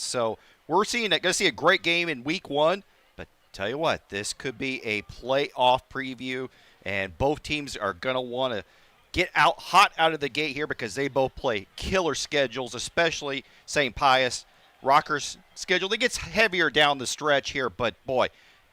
So we're going to see a great game in week 1. But tell you what, this could be a playoff preview, and both teams are going to want to get hot out of the gate here because they both play killer schedules, especially St. Pius. Rockhurst schedule, it gets heavier down the stretch here, but boy,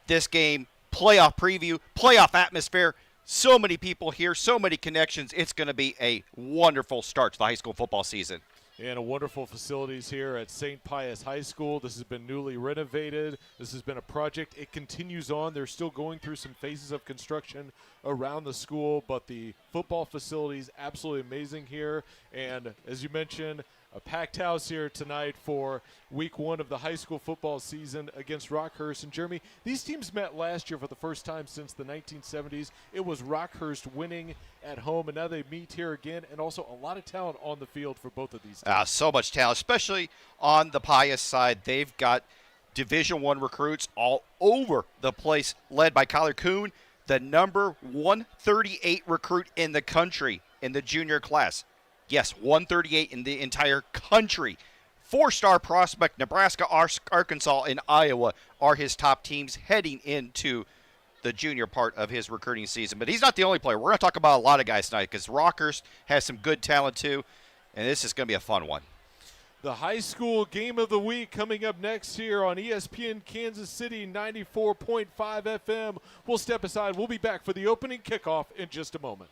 this game, playoff preview, playoff atmosphere, so many people here, so many connections. It's going to be a wonderful start to the high school football season. And a wonderful facilities here at St. Pius High School. This has been newly renovated. This has been a project. It continues on. They're still going through some phases of construction around the school, but the football facilities absolutely amazing here. And as you mentioned, a packed house here tonight for week 1 of the high school football season against Rockhurst. And Jeremy, these teams met last year for the first time since the 1970s. It was Rockhurst winning at home, and now they meet here again, and also a lot of talent on the field for both of these teams. So much talent, especially on the Pius side. They've got Division I recruits all over the place, led by Kyler Kuhn, the number 138 recruit in the country in the junior class. Yes, 138 in the entire country. 4-star prospect, Nebraska, Arkansas, and Iowa are his top teams heading into the junior part of his recruiting season. But he's not the only player. We're going to talk about a lot of guys tonight because Rockhurst has some good talent too, and this is going to be a fun one. The high school game of the week coming up next here on ESPN Kansas City 94.5 FM. We'll step aside. We'll be back for the opening kickoff in just a moment.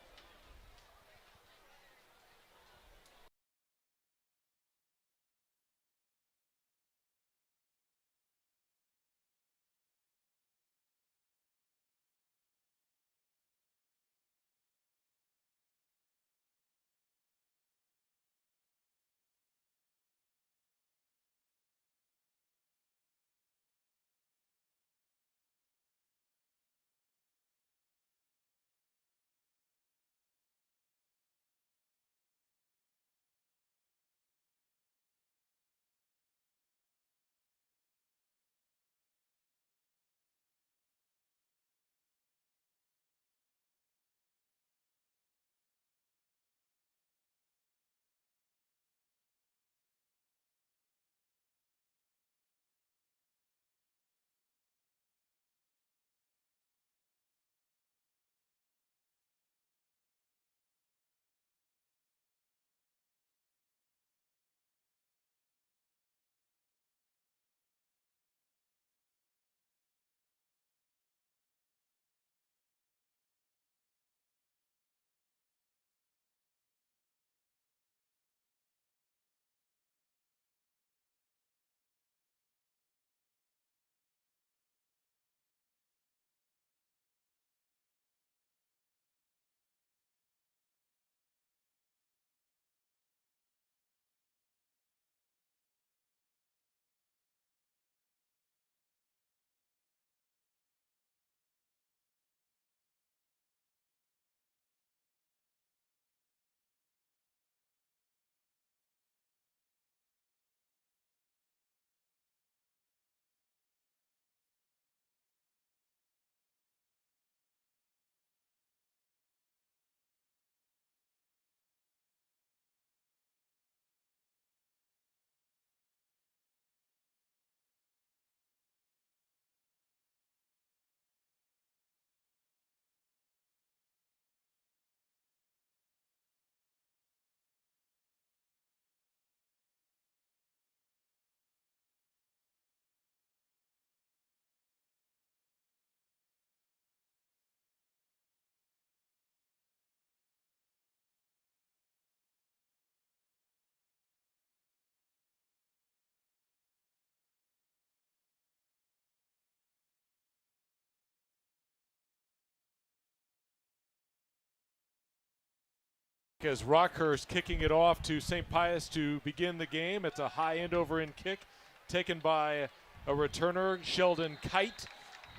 As Rockhurst kicking it off to St. Pius to begin the game. It's a high end-over-end kick taken by a returner, Sheldon Kite,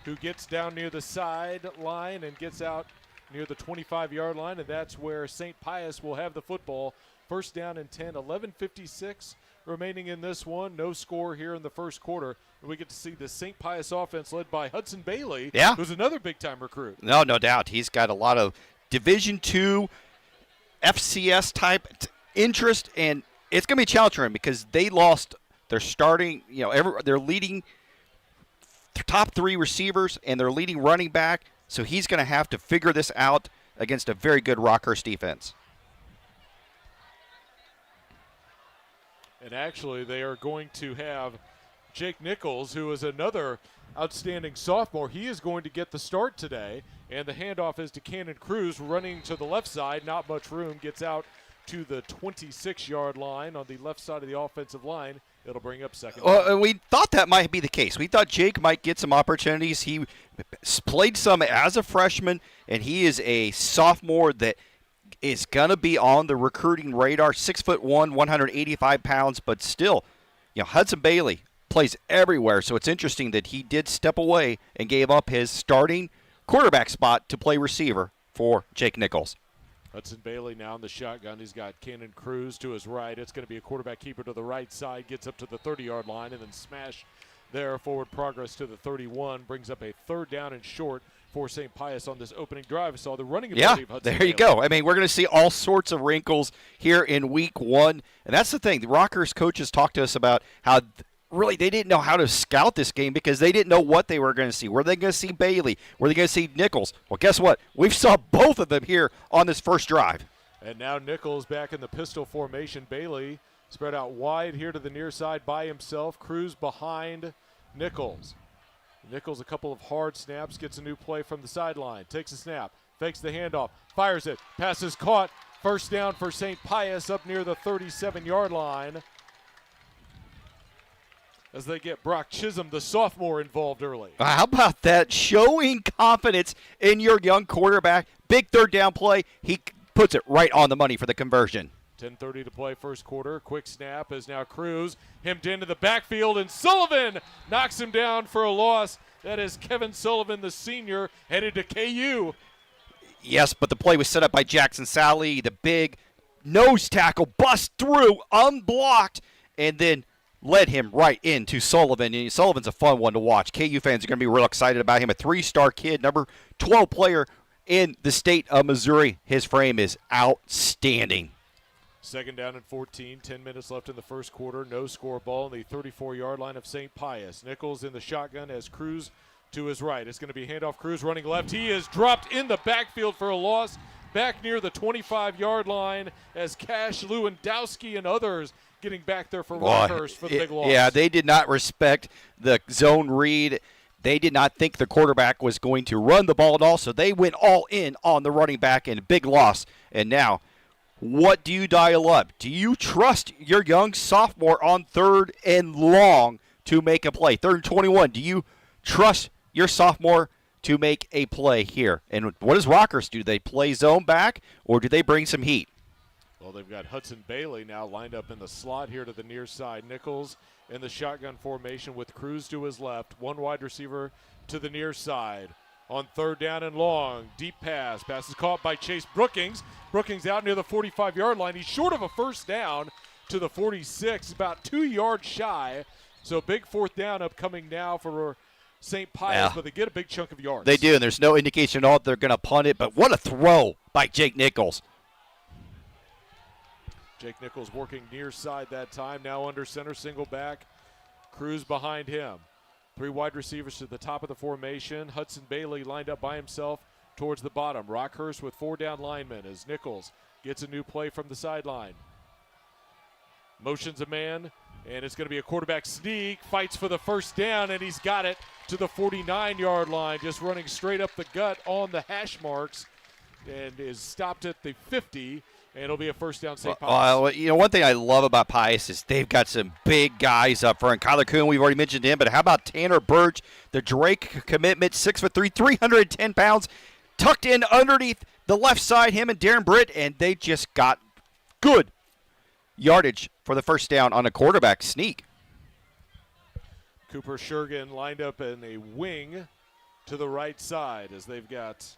who gets down near the sideline and gets out near the 25-yard line, and that's where St. Pius will have the football. First down and 10, 11:56 remaining in this one. No score here in the first quarter. And we get to see the St. Pius offense led by Hudson Bailey, who's another big-time recruit. No doubt. He's got a lot of Division II FCS type interest, and it's going to be a challenge for him because they lost They're starting, they're leading top 3 receivers and they're leading running back. So he's going to have to figure this out against a very good Rockhurst defense. And actually, they are going to have Jake Nichols, who is another outstanding sophomore. He is going to get the start today. And the handoff is to Cannon Cruz running to the left side. Not much room. Gets out to the 26-yard line on the left side of the offensive line. It'll bring up second. Well, we thought that might be the case. We thought Jake might get some opportunities. He played some as a freshman, and he is a sophomore that is going to be on the recruiting radar. 6'1", 185 pounds, but still, Hudson Bailey plays everywhere. So it's interesting that he did step away and gave up his starting quarterback spot to play receiver for Jake Nichols. Hudson Bailey now in the shotgun. He's got Cannon Cruz to his right. It's going to be a quarterback keeper to the right side. Gets up to the 30-yard line and then smash there. Forward progress to the 31. Brings up a 3rd down and short for St. Pius on this opening drive. I saw the running ability of Hudson Bailey. You go. I mean, we're going to see all sorts of wrinkles here in week 1. And that's the thing. The Rockhurst coaches talked to us about how really they didn't know how to scout this game because they didn't know what they were going to see. Were they going to see Bailey? Were they going to see Nichols? Well, guess what? We saw both of them here on this first drive. And now Nichols back in the pistol formation. Bailey spread out wide here to the near side by himself. Cruz behind Nichols. Nichols a couple of hard snaps, gets a new play from the sideline. Takes a snap, fakes the handoff, fires it. Pass is caught. First down for St. Pius up near the 37-yard line. As they get Brock Chisholm, the sophomore, involved early. How about that? Showing confidence in your young quarterback. Big 3rd down play. He puts it right on the money for the conversion. 10:30 to play first quarter. Quick snap is now Cruz. Hemmed into the backfield, and Sullivan knocks him down for a loss. That is Kevin Sullivan, the senior, headed to KU. Yes, but the play was set up by Jackson Sally. The big nose tackle bust through, unblocked, and then led him right into Sullivan. And Sullivan's a fun one to watch. KU fans are going to be real excited about him. A 3-star kid, number 12 player in the state of Missouri. His frame is outstanding. 2nd down and 14, 10 minutes left in the first quarter. No score ball on the 34-yard line of St. Pius. Nichols in the shotgun as Cruz to his right. It's going to be handoff Cruz running left. He is dropped in the backfield for a loss back near the 25-yard line as Cash Lewandowski and others getting back there for Rockhurst for the big loss. Yeah, they did not respect the zone read. They did not think the quarterback was going to run the ball at all, so they went all in on the running back and a big loss. And now, what do you dial up? Do you trust your young sophomore on 3rd and long to make a play? 3rd and 21. Do you trust your sophomore to make a play here? And what does Rockhurst do? Do they play zone back or do they bring some heat? Well, they've got Hudson Bailey now lined up in the slot here to the near side. Nichols in the shotgun formation with Cruz to his left. One wide receiver to the near side. On 3rd down and long, deep pass. Pass is caught by Chase Brookings. Brookings out near the 45-yard line. He's short of a first down to the 46, about 2 yards shy. So big 4th down upcoming now for St. Pius, but they get a big chunk of yards. They do, and there's no indication at all that they're going to punt it, but what a throw by Jake Nichols. Jake Nichols working near side that time, now under center, single back. Cruz behind him. 3 wide receivers to the top of the formation. Hudson Bailey lined up by himself towards the bottom. Rockhurst with 4 down linemen as Nichols gets a new play from the sideline. Motions a man, and it's going to be a quarterback sneak. Fights for the first down, and he's got it to the 49-yard line, just running straight up the gut on the hash marks, and is stopped at the 50. And it'll be a first down, St. Pius. One thing I love about Pius is they've got some big guys up front. Kyler Kuhn, we've already mentioned him, but how about Tanner Birch, the Drake commitment, 6'3", 310 pounds, tucked in underneath the left side, him and Darren Britt, and they just got good yardage for the first down on a quarterback sneak. Cooper Shergan lined up in a wing to the right side as they've got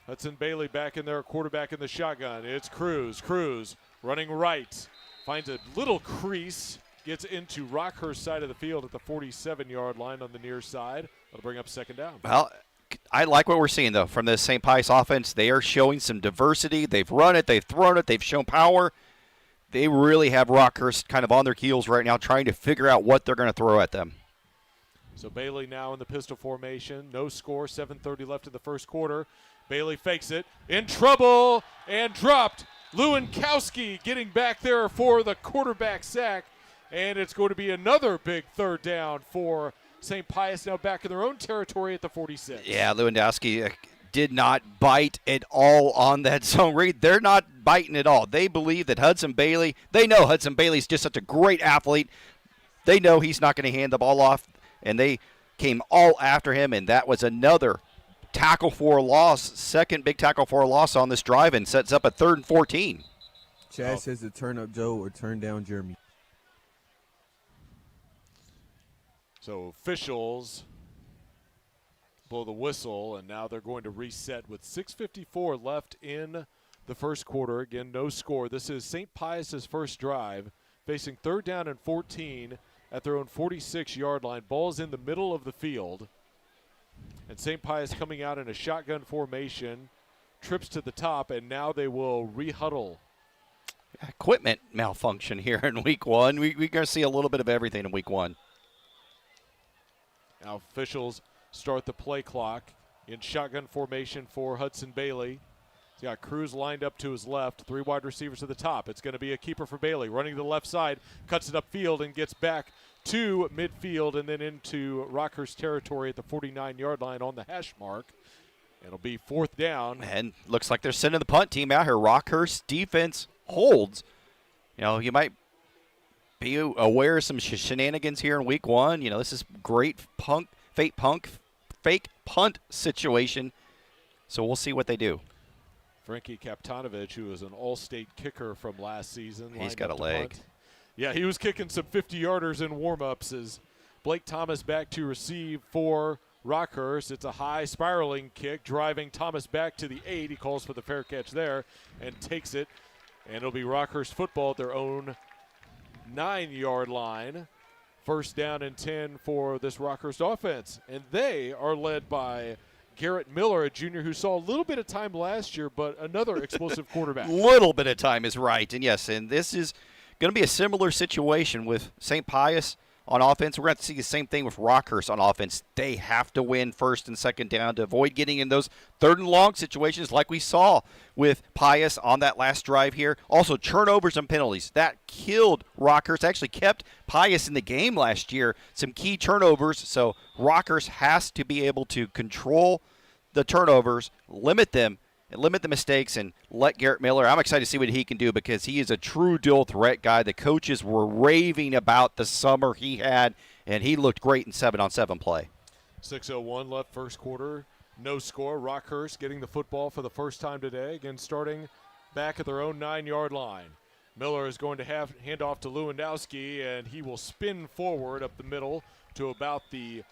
Hudson Bailey back in there, quarterback in the shotgun. It's Cruz. Cruz running right. Finds a little crease. Gets into Rockhurst side of the field at the 47-yard line on the near side. That'll bring up second down. Well, I like what we're seeing, though, from the St. Pius offense. They are showing some diversity. They've run it. They've thrown it. They've shown power. they really have Rockhurst kind of on their heels right now, trying to figure out what they're going to throw at them. So Bailey now in the pistol formation. No score, 7:30 left in the first quarter. Bailey fakes it, in trouble, and dropped. Lewinkowski getting back there for the quarterback sack, and it's going to be another big third down for St. Pius, now back in their own territory at the 46. Yeah, Lewandowski did not bite at all on that zone read. They're not biting at all. They believe that Hudson Bailey, they know Hudson Bailey's just such a great athlete. They know he's not going to hand the ball off, and they came all after him, and that was another tackle for a loss, second big tackle for a loss on this drive, and sets up a 3rd and 14. Chad says to turn up Joe or turn down Jeremy. So officials blow the whistle, and now they're going to reset with 6:54 left in the first quarter. Again, no score. This is St. Pius's first drive, facing 3rd down and 14 at their own 46-yard line. Ball's in the middle of the field. And St. Pius coming out in a shotgun formation, trips to the top, and now they will re-huddle. Equipment malfunction here in week one. We're going to see a little bit of everything in week one. Now officials start the play clock in shotgun formation for Hudson Bailey. He's got Cruz lined up to his left, 3 wide receivers to the top. It's going to be a keeper for Bailey, running to the left side, cuts it upfield and gets back to midfield and then into Rockhurst territory at the 49-yard line on the hash mark. It'll be 4th down. And looks like they're sending the punt team out here. Rockhurst defense holds. You know, you might be aware of some shenanigans here in week one. You know, this is great fake punt situation. So we'll see what they do. Frankie Kaptanovich, who is an all-state kicker from last season. He's got a leg. Punt. Yeah, he was kicking some 50-yarders in warm-ups as Blake Thomas back to receive for Rockhurst. It's a high spiraling kick, driving Thomas back to the 8. He calls for the fair catch there and takes it. And it'll be Rockhurst football at their own 9-yard line. 1st down and 10 for this Rockhurst offense. And they are led by Garrett Miller, a junior who saw a little bit of time last year, but another explosive quarterback. Little bit of time is right. And yes, and this is going to be a similar situation with St. Pius on offense. We're going to see the same thing with Rockhurst on offense. They have to win 1st and 2nd down to avoid getting in those 3rd and long situations like we saw with Pius on that last drive here. Also, turnovers and penalties. That killed Rockhurst. Actually kept Pius in the game last year. Some key turnovers. So Rockhurst has to be able to control the turnovers, limit them, and limit the mistakes, and let Garrett Miller. I'm excited to see what he can do because he is a true dual threat guy. The coaches were raving about the summer he had, and he looked great in 7-on-7 play. 6:01 left first quarter. No score. Rockhurst getting the football for the first time today. Again, starting back at their own 9-yard line. Miller is going to hand off to Lewandowski, and he will spin forward up the middle to about the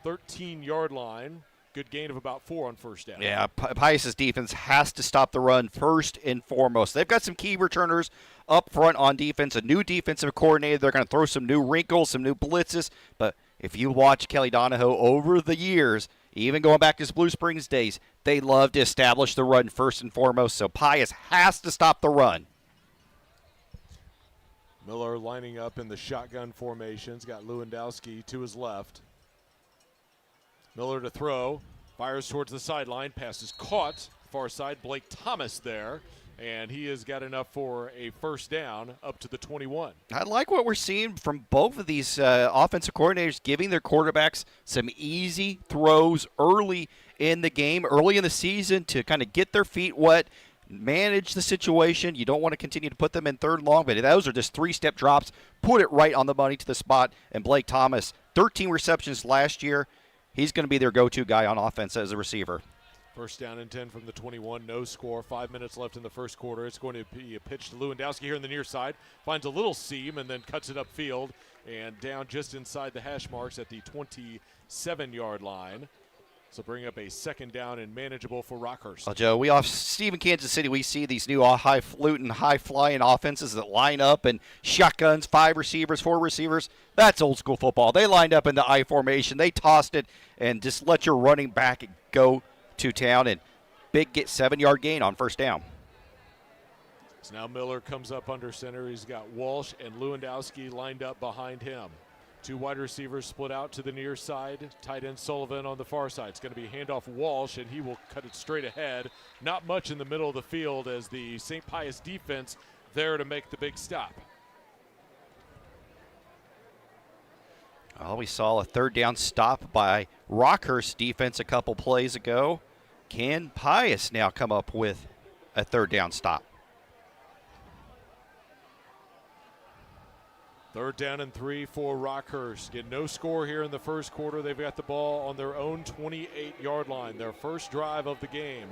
13-yard line. Good gain of about 4 on 1st down. Yeah, Pius's defense has to stop the run first and foremost. They've got some key returners up front on defense, a new defensive coordinator. They're going to throw some new wrinkles, some new blitzes. But if you watch Kelly Donahoe over the years, even going back to his Blue Springs days, they love to establish the run first and foremost. So Pius has to stop the run. Miller lining up in the shotgun formations. Got Lewandowski to his left. Miller to throw, fires towards the sideline, pass is caught, far side, Blake Thomas there, and he has got enough for a 1st down up to the 21. I like what we're seeing from both of these offensive coordinators, giving their quarterbacks some easy throws early in the game, early in the season to kind of get their feet wet, manage the situation. You don't want to continue to put them in 3rd and long, but those are just 3-step drops, put it right on the money to the spot, and Blake Thomas, 13 receptions last year. He's going to be their go-to guy on offense as a receiver. 1st down and 10 from the 21, no score. 5 minutes left in the first quarter. It's going to be a pitch to Lewandowski here on the near side. Finds a little seam and then cuts it upfield and down just inside the hash marks at the 27-yard line. So bring up a 2nd down and manageable for Rockhurst. Well, Joe, we off Stephen, Kansas City, we see these new high-fluting, high-flying offenses that line up and shotguns, 5 receivers, 4 receivers. That's old-school football. They lined up in the I formation. They tossed it and just let your running back go to town and big 7-yard gain on 1st down. So now Miller comes up under center. He's got Walsh and Lewandowski lined up behind him. Two wide receivers split out to the near side. Tight end Sullivan on the far side. It's going to be handoff Walsh, and he will cut it straight ahead. Not much in the middle of the field as the St. Pius defense there to make the big stop. Well, we saw a third down stop by Rockhurst defense a couple plays ago. Can Pius now come up with a third down stop? Third down and 3 for Rockhurst. Get no score here in the first quarter. They've got the ball on their own 28-yard line, their first drive of the game.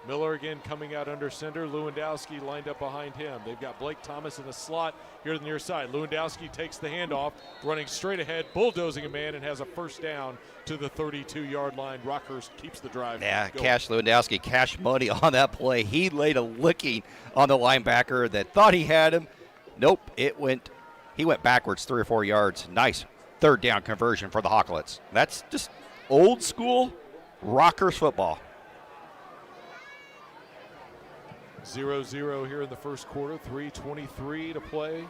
Miller again coming out under center. Lewandowski lined up behind him. They've got Blake Thomas in the slot here to the near side. Lewandowski takes the handoff, running straight ahead, bulldozing a man, and has a first down to the 32-yard line. Rockhurst keeps the drive going. Cash Lewandowski, cash money on that play. He laid a licking on the linebacker that thought he had him. Nope, he went backwards 3 or 4 yards. Nice third down conversion for the Hawklets. That's just old school Rockhurst football. 0-0 here in the first quarter, 3:23 to play.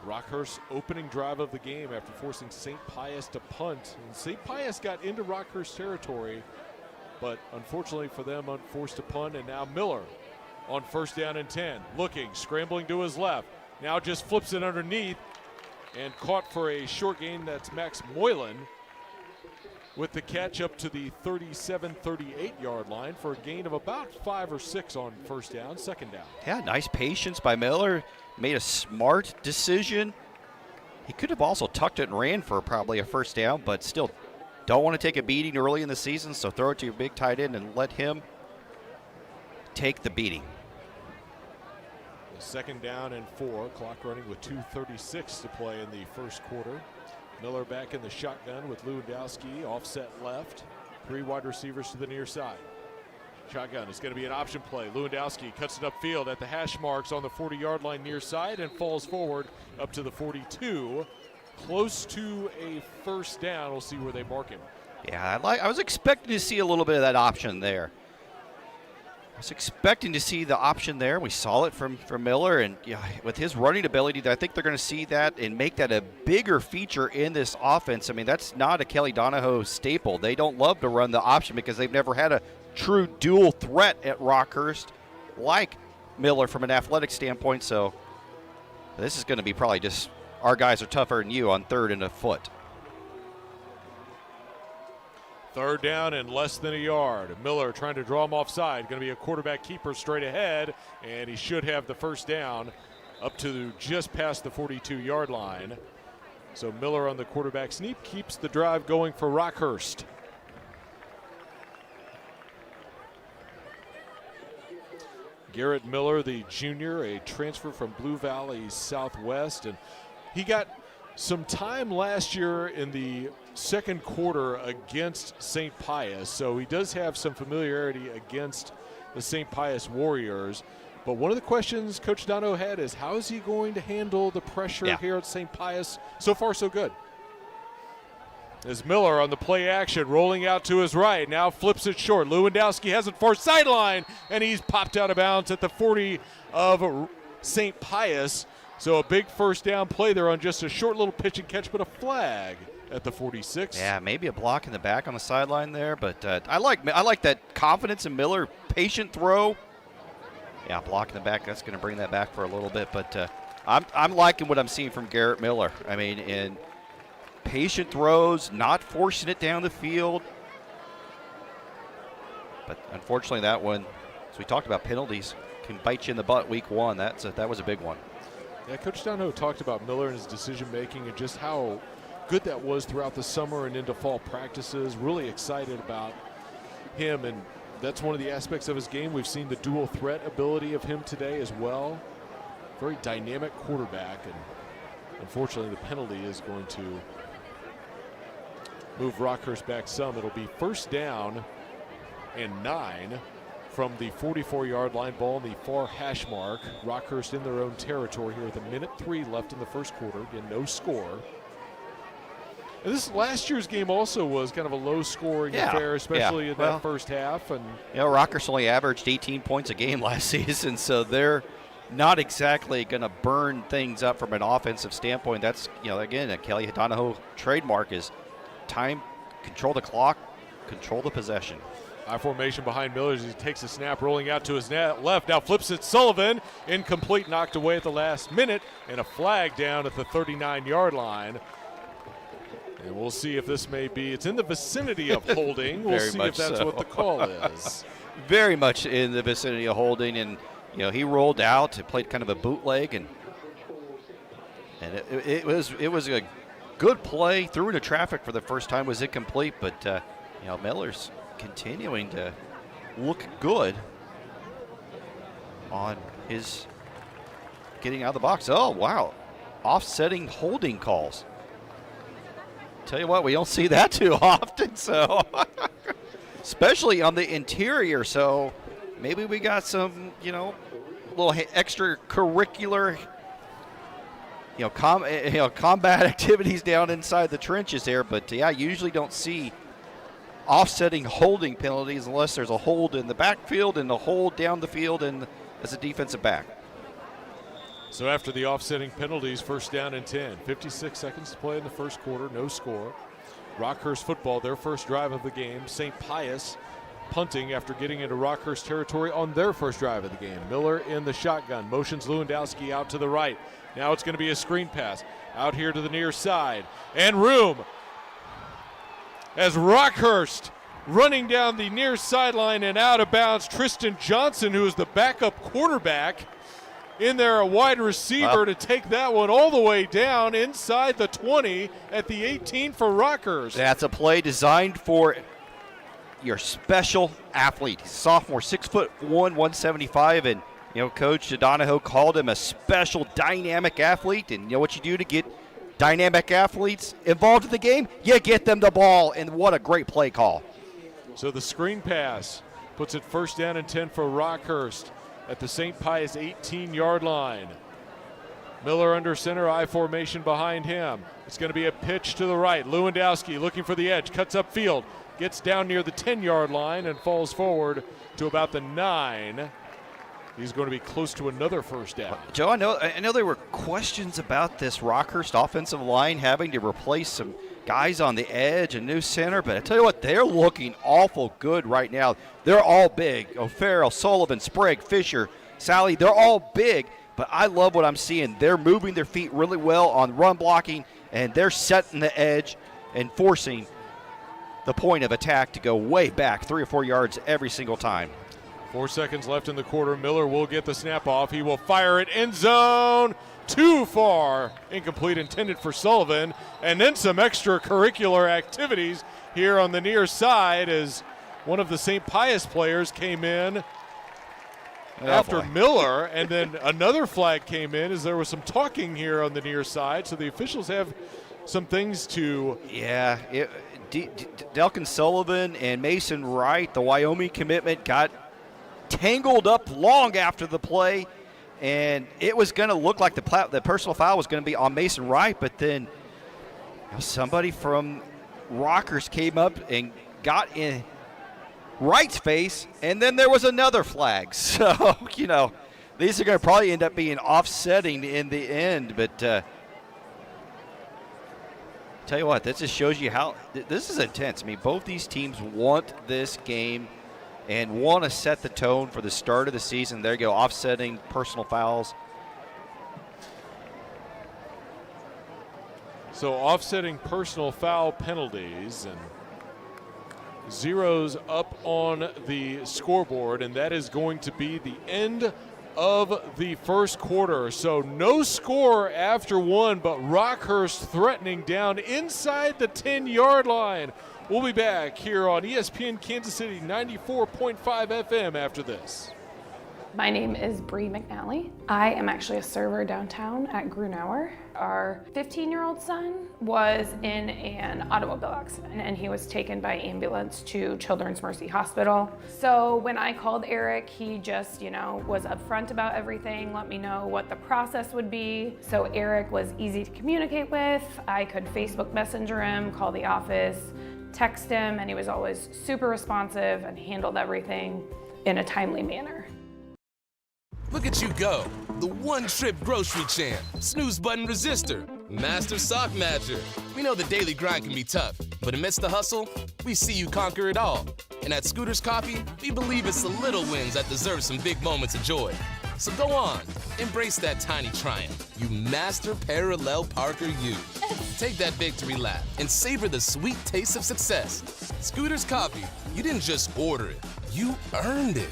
Rockhurst's opening drive of the game after forcing St. Pius to punt. And St. Pius got into Rockhurst territory, but unfortunately for them, forced to punt. And now Miller on first down and 10, looking, scrambling to his left. Now just flips it underneath and caught for a short gain. That's Max Moylan with the catch up to the 37-38-yard line for a gain of about 5 or 6 on first down, second down. Yeah, nice patience by Miller. Made a smart decision. He could have also tucked it and ran for probably a first down, but still don't want to take a beating early in the season, so throw it to your big tight end and let him take the beating. Second down and 4, clock running with 2:36 to play in the first quarter. Miller back in the shotgun with Lewandowski, offset left. 3 wide receivers to the near side. Shotgun is going to be an option play. Lewandowski cuts it upfield at the hash marks on the 40-yard line near side and falls forward up to the 42. Close to a first down. We'll see where they mark him. Yeah, I was expecting to see a little bit of that option there. I was expecting to see the option there. We saw it from Miller, and with his running ability, I think they're going to see that and make that a bigger feature in this offense. I mean, that's not a Kelly Donahoe staple. They don't love to run the option because they've never had a true dual threat at Rockhurst like Miller from an athletic standpoint. So this is going to be probably just our guys are tougher than you on third and a foot. Third down and less than a yard. Miller trying to draw him offside. Going to be a quarterback keeper straight ahead, and he should have the first down up to just past the 42-yard line. So Miller on the quarterback sneak keeps the drive going for Rockhurst. Garrett Miller, the junior, a transfer from Blue Valley Southwest, and he got some time last year in the second quarter against St. Pius, so he does have some familiarity against the St. Pius Warriors. But one of the questions Coach Dono had is how is he going to handle the pressure here at St. Pius? So far, so good. As Miller on the play action, rolling out to his right, now flips it short. Lewandowski has it for sideline, and he's popped out of bounds at the 40 of St. Pius. So a big first down play there on just a short little pitch and catch, but a flag at the 46. Yeah, maybe a block in the back on the sideline there, but I like that confidence in Miller. Patient throw. Yeah, block in the back. That's going to bring that back for a little bit, but I'm liking what I'm seeing from Garrett Miller. I mean, in patient throws, not forcing it down the field. But unfortunately, that one, as we talked about, penalties can bite you in the butt week one. That was a big one. Yeah, Coach Dono talked about Miller and his decision-making and just how good that was throughout the summer and into fall practices. Really excited about him, and that's one of the aspects of his game. We've seen the dual threat ability of him today as well. Very dynamic quarterback, and unfortunately the penalty is going to move Rockhurst back some. It'll be first down and 9 from the 44-yard line, ball in the far hash mark. Rockhurst in their own territory here with 1:03 left in the first quarter. Again, no score. This last year's game also was kind of a low-scoring Yeah, affair, especially in well, that first half. And Rockhurst only averaged 18 points a game last season, so they're not exactly going to burn things up from an offensive standpoint. That's, again, a Kelly Donahoe trademark is time, control the clock, control the possession. high formation behind Miller as he takes a snap, rolling out to his left. Now flips it Sullivan. Incomplete, knocked away at the last minute, and a flag down at the 39-yard line. And we'll see if this may be, it's in the vicinity of holding. We'll see if that's what the call is. Very much in the vicinity of holding, and he rolled out and played kind of a bootleg, and it was a good play. Threw into traffic for the first time, was incomplete, but Miller's continuing to look good on his getting out of the box. Oh wow, offsetting holding calls. Tell you what, we don't see that too often, so especially on the interior. So maybe we got some, little extracurricular, combat activities down inside the trenches there. But I usually don't see offsetting holding penalties unless there's a hold in the backfield and a hold down the field and as a defensive back. So after the offsetting penalties, first down and 10. 56 seconds to play in the first quarter, no score. Rockhurst football, their first drive of the game. St. Pius punting after getting into Rockhurst territory on their first drive of the game. Miller in the shotgun, motions Lewandowski out to the right. Now it's going to be a screen pass out here to the near side. And room as Rockhurst running down the near sideline and out of bounds. Tristan Johnson, who is the backup quarterback, in there, a wide receiver to take that one all the way down inside the 20 at the 18 for Rockhurst. That's a play designed for your special athlete. He's a sophomore, 6'1", 175, and Coach Donahoe called him a special dynamic athlete. And you know what you do to get dynamic athletes involved in the game? You get them the ball, and what a great play call. So the screen pass puts it first down and 10 for Rockhurst at the St. Pius 18-yard line. Miller under center, I formation behind him. It's going to be a pitch to the right. Lewandowski looking for the edge, cuts upfield, gets down near the 10-yard line and falls forward to about the 9. He's going to be close to another first down. Joe, I know there were questions about this Rockhurst offensive line having to replace some guys on the edge, a new center, but I tell you what, they're looking awful good right now. They're all big. O'Farrell, Sullivan, Sprague, Fisher, Sally, they're all big, but I love what I'm seeing. They're moving their feet really well on run blocking, and they're setting the edge and forcing the point of attack to go way back 3 or 4 yards every single time. 4 seconds left in the quarter. Miller will get the snap off. He will fire it end zone. Too far. Incomplete, intended for Sullivan. And then some extracurricular activities here on the near side as one of the St. Pius players came in after Miller, and then another flag came in as there was some talking here on the near side. So the officials have some things to... Yeah, Delkin Sullivan and Mason Wright, the Wyoming commitment, got tangled up long after the play, and it was going to look like the personal foul was going to be on Mason Wright, but then somebody from Rockhurst came up and got in Wright's face, and then there was another flag. So, these are going to probably end up being offsetting in the end, but tell you what, this just shows you how this is intense. I mean, both these teams want this game and want to set the tone for the start of the season. There you go, offsetting personal fouls. So offsetting personal foul penalties and zeros up on the scoreboard, and that is going to be the end of the first quarter. So no score after one, but Rockhurst threatening down inside the 10-yard line. We'll be back here on ESPN Kansas City 94.5 FM after this. My name is Bree McNally. I am actually a server downtown at Grunauer. Our 15-year-old son was in an automobile accident and he was taken by ambulance to Children's Mercy Hospital. So when I called Eric, he just, was upfront about everything, let me know what the process would be. So Eric was easy to communicate with. I could Facebook Messenger him, call the office, text him, and he was always super responsive and handled everything in a timely manner. Look at you go. The one-trip grocery champ, snooze button resistor, master sock matcher. We know the daily grind can be tough, but amidst the hustle, we see you conquer it all. And at Scooters Coffee, we believe it's the little wins that deserve some big moments of joy. So go on, embrace that tiny triumph. You master parallel parker you. Take that victory lap and savor the sweet taste of success. Scooters Coffee, you didn't just order it, you earned it.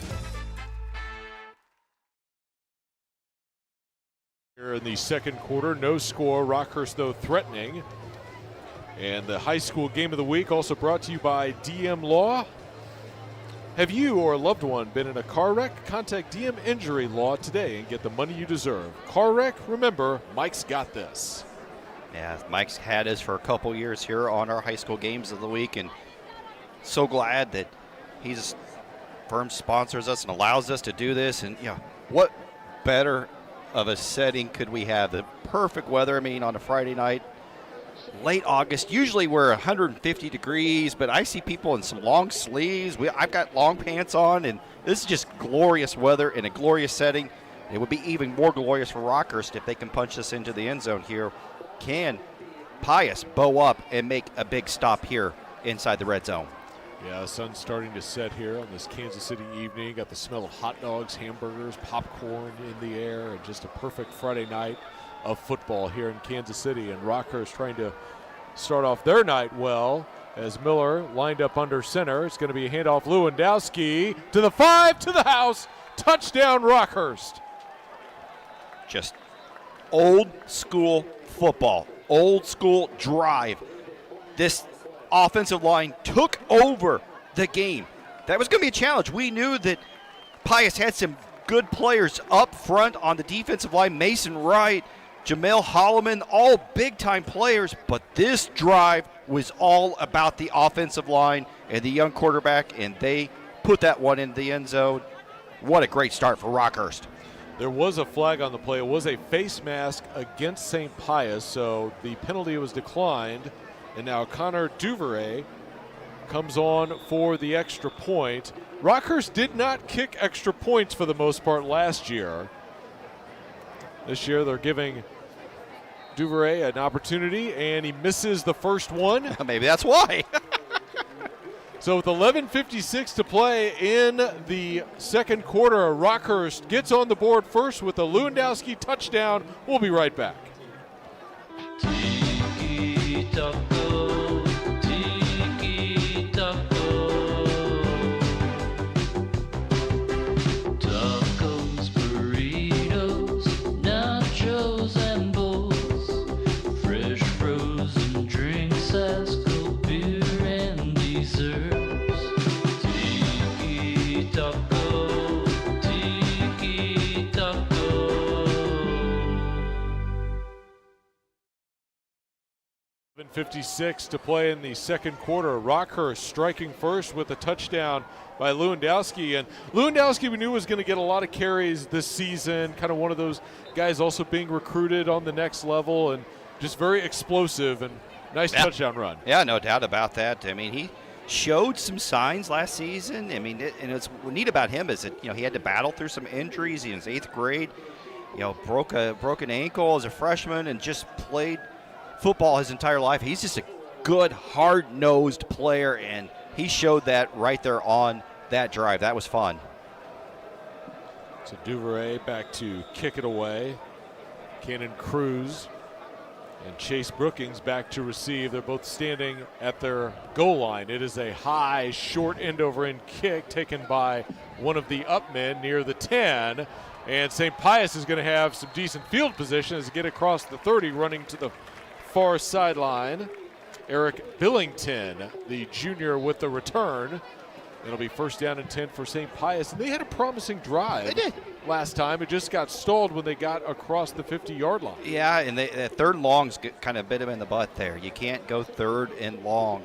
Here in the second quarter, no score. Rockhurst, though, threatening. And the high school game of the week also brought to you by DM Law. Have you or a loved one been in a car wreck? Contact DM Injury Law today and get the money you deserve. Car wreck? Remember, Mike's got this. Yeah, Mike's had us for a couple years here on our high school games of the week, and so glad that he's firm sponsors us and allows us to do this. And what better of a setting could we have? The perfect weather. I mean, on a Friday night, late August. Usually we're 150 degrees, but I see people in some long sleeves. I've got long pants on, and this is just glorious weather in a glorious setting. It would be even more glorious for Rockhurst if they can punch this into the end zone here. Can Pius bow up and make a big stop here inside the red zone? Yeah, the sun's starting to set here on this Kansas City evening. Got the smell of hot dogs, hamburgers, popcorn in the air, and just a perfect Friday night of football here in Kansas City. And Rockhurst trying to start off their night well as Miller lined up under center. It's going to be a handoff. Lewandowski to the 5, to the house. Touchdown, Rockhurst. Just old school football, old school drive. This offensive line took over the game. That was going to be a challenge. We knew that Pius had some good players up front on the defensive line. Mason Wright, Jamel Holloman, all big-time players, but this drive was all about the offensive line and the young quarterback, and they put that one in the end zone. What a great start for Rockhurst. There was a flag on the play. It was a face mask against St. Pius, so the penalty was declined. And now Connor Duvray comes on for the extra point. Rockhurst did not kick extra points for the most part last year. This year they're giving Duvray an opportunity, and he misses the first one. Maybe that's why. So with 11:56 to play in the second quarter, Rockhurst gets on the board first with a Lewandowski touchdown. We'll be right back. Taco, tiki taco. Tacos, burritos, nachos and bowls. Fresh frozen drinks, ice cold beer and desserts. Tiki taco, tiki taco. 7:56 to play in the second quarter. Rockhurst striking first with a touchdown by Lewandowski. And Lewandowski we knew was going to get a lot of carries this season, kind of one of those guys also being recruited on the next level, and just very explosive and nice touchdown run. Yeah, no doubt about that. I mean, he showed some signs last season. I mean, and what's neat about him is that, he had to battle through some injuries. He was in 8th grade, broke a broken ankle as a freshman and just played football his entire life. He's just a good, hard-nosed player, and he showed that right there on that drive. That was fun. So Duvray back to kick it away. Cannon Cruz and Chase Brookings back to receive. They're both standing at their goal line. It is a high, short end-over-end kick taken by one of the up men near the 10. And St. Pius is going to have some decent field position as they get across the 30, running to the far sideline. Eric Billington, the junior, with the return. It'll be first down and 10 for St. Pius. And they had a promising drive. They did. last time. It just got stalled when they got across the 50-yard line. Yeah, and the third and longs kind of bit him in the butt there. You can't go third and long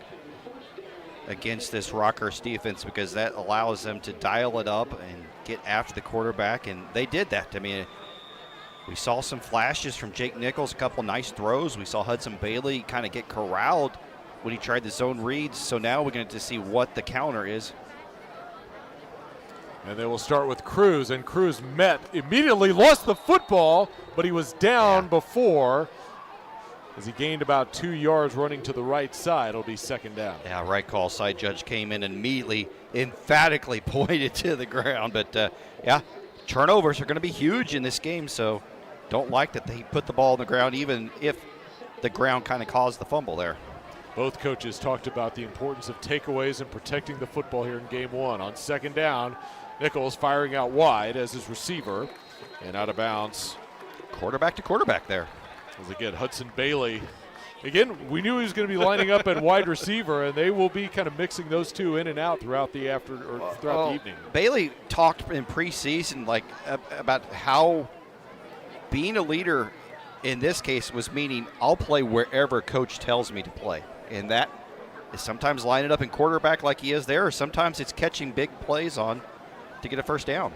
against this Rockhurst defense because that allows them to dial it up and get after the quarterback, and they did that. I mean, we saw some flashes from Jake Nichols, a couple nice throws. We saw Hudson Bailey kind of get corralled when he tried the zone reads, so now we're going to see what the counter is. And they will start with Cruz, and Cruz immediately lost the football, but he was down before as he gained about 2 yards running to the right side. It'll be second down. Yeah, right call. Side judge came in and immediately emphatically pointed to the ground. But, yeah, turnovers are going to be huge in this game, so don't like that they put the ball on the ground even if the ground kind of caused the fumble there. Both coaches talked about the importance of takeaways and protecting the football here in game one. On second down, Nichols firing out wide as his receiver and out of bounds. Quarterback to quarterback there. As again, Hudson Bailey. Again, we knew he was going to be lining up at wide receiver, and they will be kind of mixing those two in and out throughout the the evening. Bailey talked in preseason about how being a leader in this case was meaning I'll play wherever coach tells me to play. And that is sometimes lining up in quarterback like he is there, or sometimes it's catching big plays on to get a first down.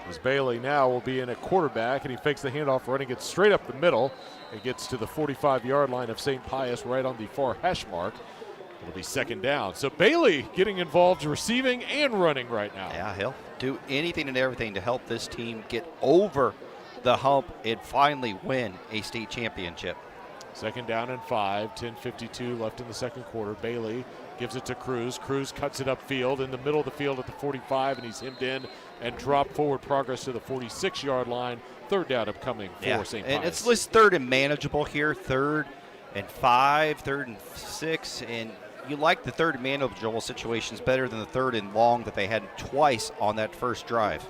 As Bailey now will be in at quarterback, and he fakes the handoff, running it straight up the middle. It gets to the 45-yard line of St. Pius right on the far hash mark. It'll be second down. So Bailey getting involved receiving and running right now. Yeah, he'll do anything and everything to help this team get over the hump and finally win a state championship. Second down and 5, 10:52 left in the second quarter. Bailey gives it to Cruz. Cruz cuts it upfield in the middle of the field at the 45, and he's hemmed in and dropped forward progress to the 46-yard line. Third down upcoming for St. Pius. And it's listed third and manageable here, 3rd and 5, 3rd and 6, and you like the third and manageable situations better than the 3rd and long that they had twice on that first drive.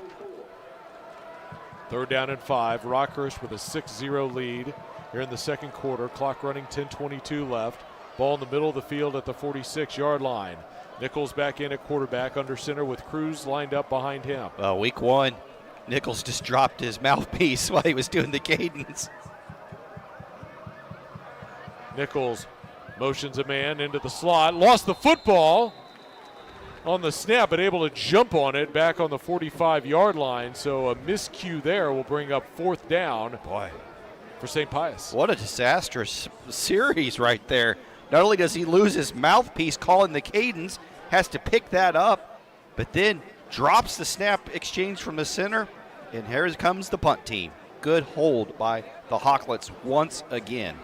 Third down and 5. Rockhurst with a 6-0 lead here in the second quarter. Clock running, 10:22 left. Ball in the middle of the field at the 46-yard line. Nichols back in at quarterback under center with Cruz lined up behind him. Well, week one, Nichols just dropped his mouthpiece while he was doing the cadence. Nichols motions a man into the slot. Lost the football on the snap, but able to jump on it back on the 45-yard line. So a miscue there will bring up fourth down. Boy, for St. Pius. What a disastrous series right there. Not only does he lose his mouthpiece calling the cadence, has to pick that up, but then drops the snap exchange from the center, and here comes the punt team. Good hold by the Hawklets once again.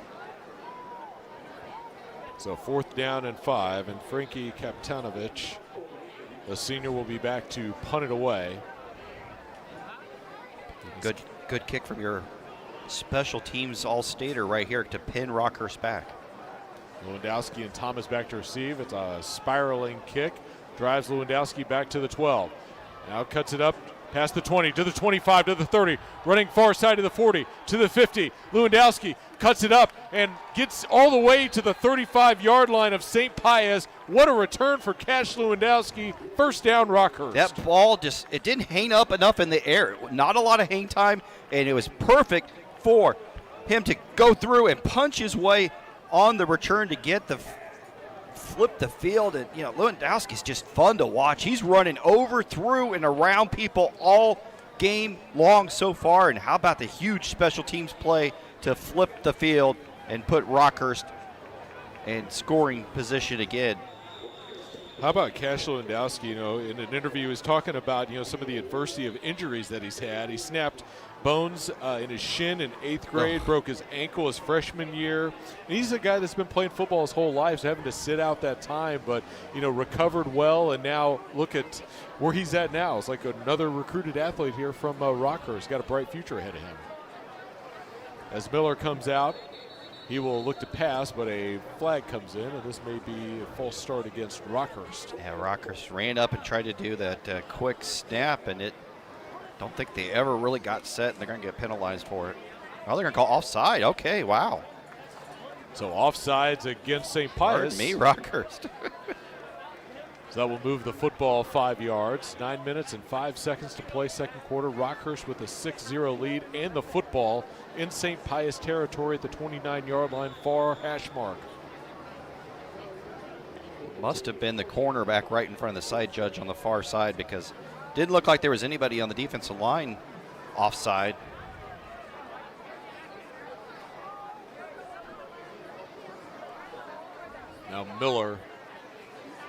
So fourth down and 5, and Frankie Kaptanovich, the senior, will be back to punt it away. Good kick from your special teams all-stater right here to pin Rockhurst back. Lewandowski and Thomas back to receive. It's a spiraling kick. Drives Lewandowski back to the 12. Now cuts it up past the 20, to the 25, to the 30. Running far side to the 40, to the 50. Lewandowski cuts it up and gets all the way to the 35-yard line of St. Pius. What a return for Cash Lewandowski. First down, Rockhurst. That ball it didn't hang up enough in the air. Not a lot of hang time, and it was perfect for him to go through and punch his way on the return to get the flip the field. And Lewandowski's just fun to watch. He's running over, through, and around people all game long so far. And how about the huge special teams play to flip the field and put Rockhurst in scoring position again? How about Cash Lewandowski? In an interview, he was talking about some of the adversity of injuries that he's had. He snapped bones in his shin in 8th grade, broke his ankle his freshman year. And he's a guy that's been playing football his whole life, so having to sit out that time, but recovered well, and now look at where he's at now. It's like another recruited athlete here from Rockhurst. Got a bright future ahead of him. As Miller comes out, he will look to pass, but a flag comes in, and this may be a false start against Rockhurst. Yeah, Rockhurst ran up and tried to do that quick snap, and don't think they ever really got set, and they're going to get penalized for it. Oh, they're going to call offside. Okay, wow. So offsides against St. Pius. Pardon me, Rockhurst. So that will move the football 5 yards. 9 minutes and 5 seconds to play second quarter. Rockhurst with a 6-0 lead and the football in St. Pius territory at the 29-yard line, far hash mark. Must have been the cornerback right in front of the side judge on the far side, because it didn't look like there was anybody on the defensive line offside. Now Miller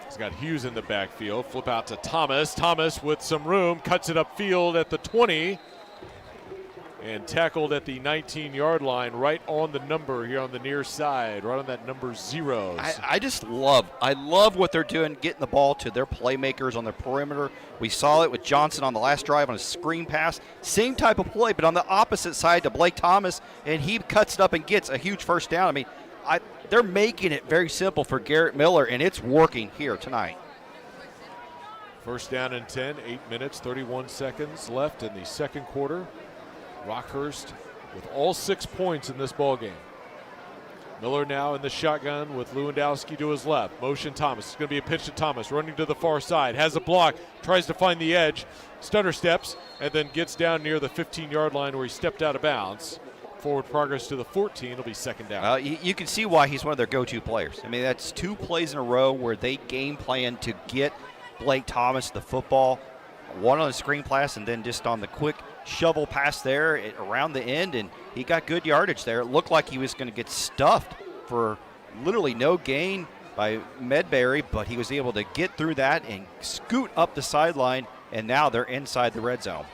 has got Hughes in the backfield. Flip out to Thomas. Thomas with some room, cuts it upfield at the 20 and tackled at the 19-yard line, right on the number here on the near side, right on that number 0. I love what they're doing, getting the ball to their playmakers on the perimeter. We saw it with Johnson on the last drive on a screen pass. Same type of play, but on the opposite side to Blake Thomas, and he cuts it up and gets a huge first down. I mean, they're making it very simple for Garrett Miller, and it's working here tonight. First down and 10, 8 minutes, 31 seconds left in the second quarter. Rockhurst with all 6 points in this ball game. Miller now in the shotgun with Lewandowski to his left. Motion Thomas. It's going to be a pitch to Thomas, running to the far side. Has a block, tries to find the edge, stutter steps, and then gets down near the 15-yard line where he stepped out of bounds. Forward progress to the 14. It'll be second down. You can see why he's one of their go-to players. I mean, that's 2 plays in a row where they game plan to get Blake Thomas the football. One on the screen pass and then just on the quick shovel pass there around the end, and he got good yardage there. It looked like he was going to get stuffed for literally no gain by Medberry, but he was able to get through that and scoot up the sideline, and now they're inside the red zone.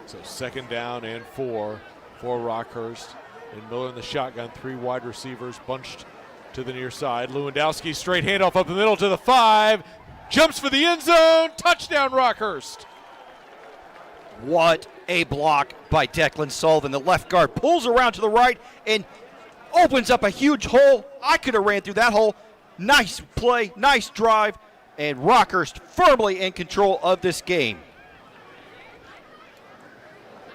So second down and 4 for Rockhurst. And Miller in the shotgun, 3 wide receivers bunched to the near side. Lewandowski straight handoff up the middle to the 5. Jumps for the end zone. Touchdown, Rockhurst. What a block by Declan Sullivan. The left guard pulls around to the right and opens up a huge hole. I could have ran through that hole. Nice play, nice drive, and Rockhurst firmly in control of this game.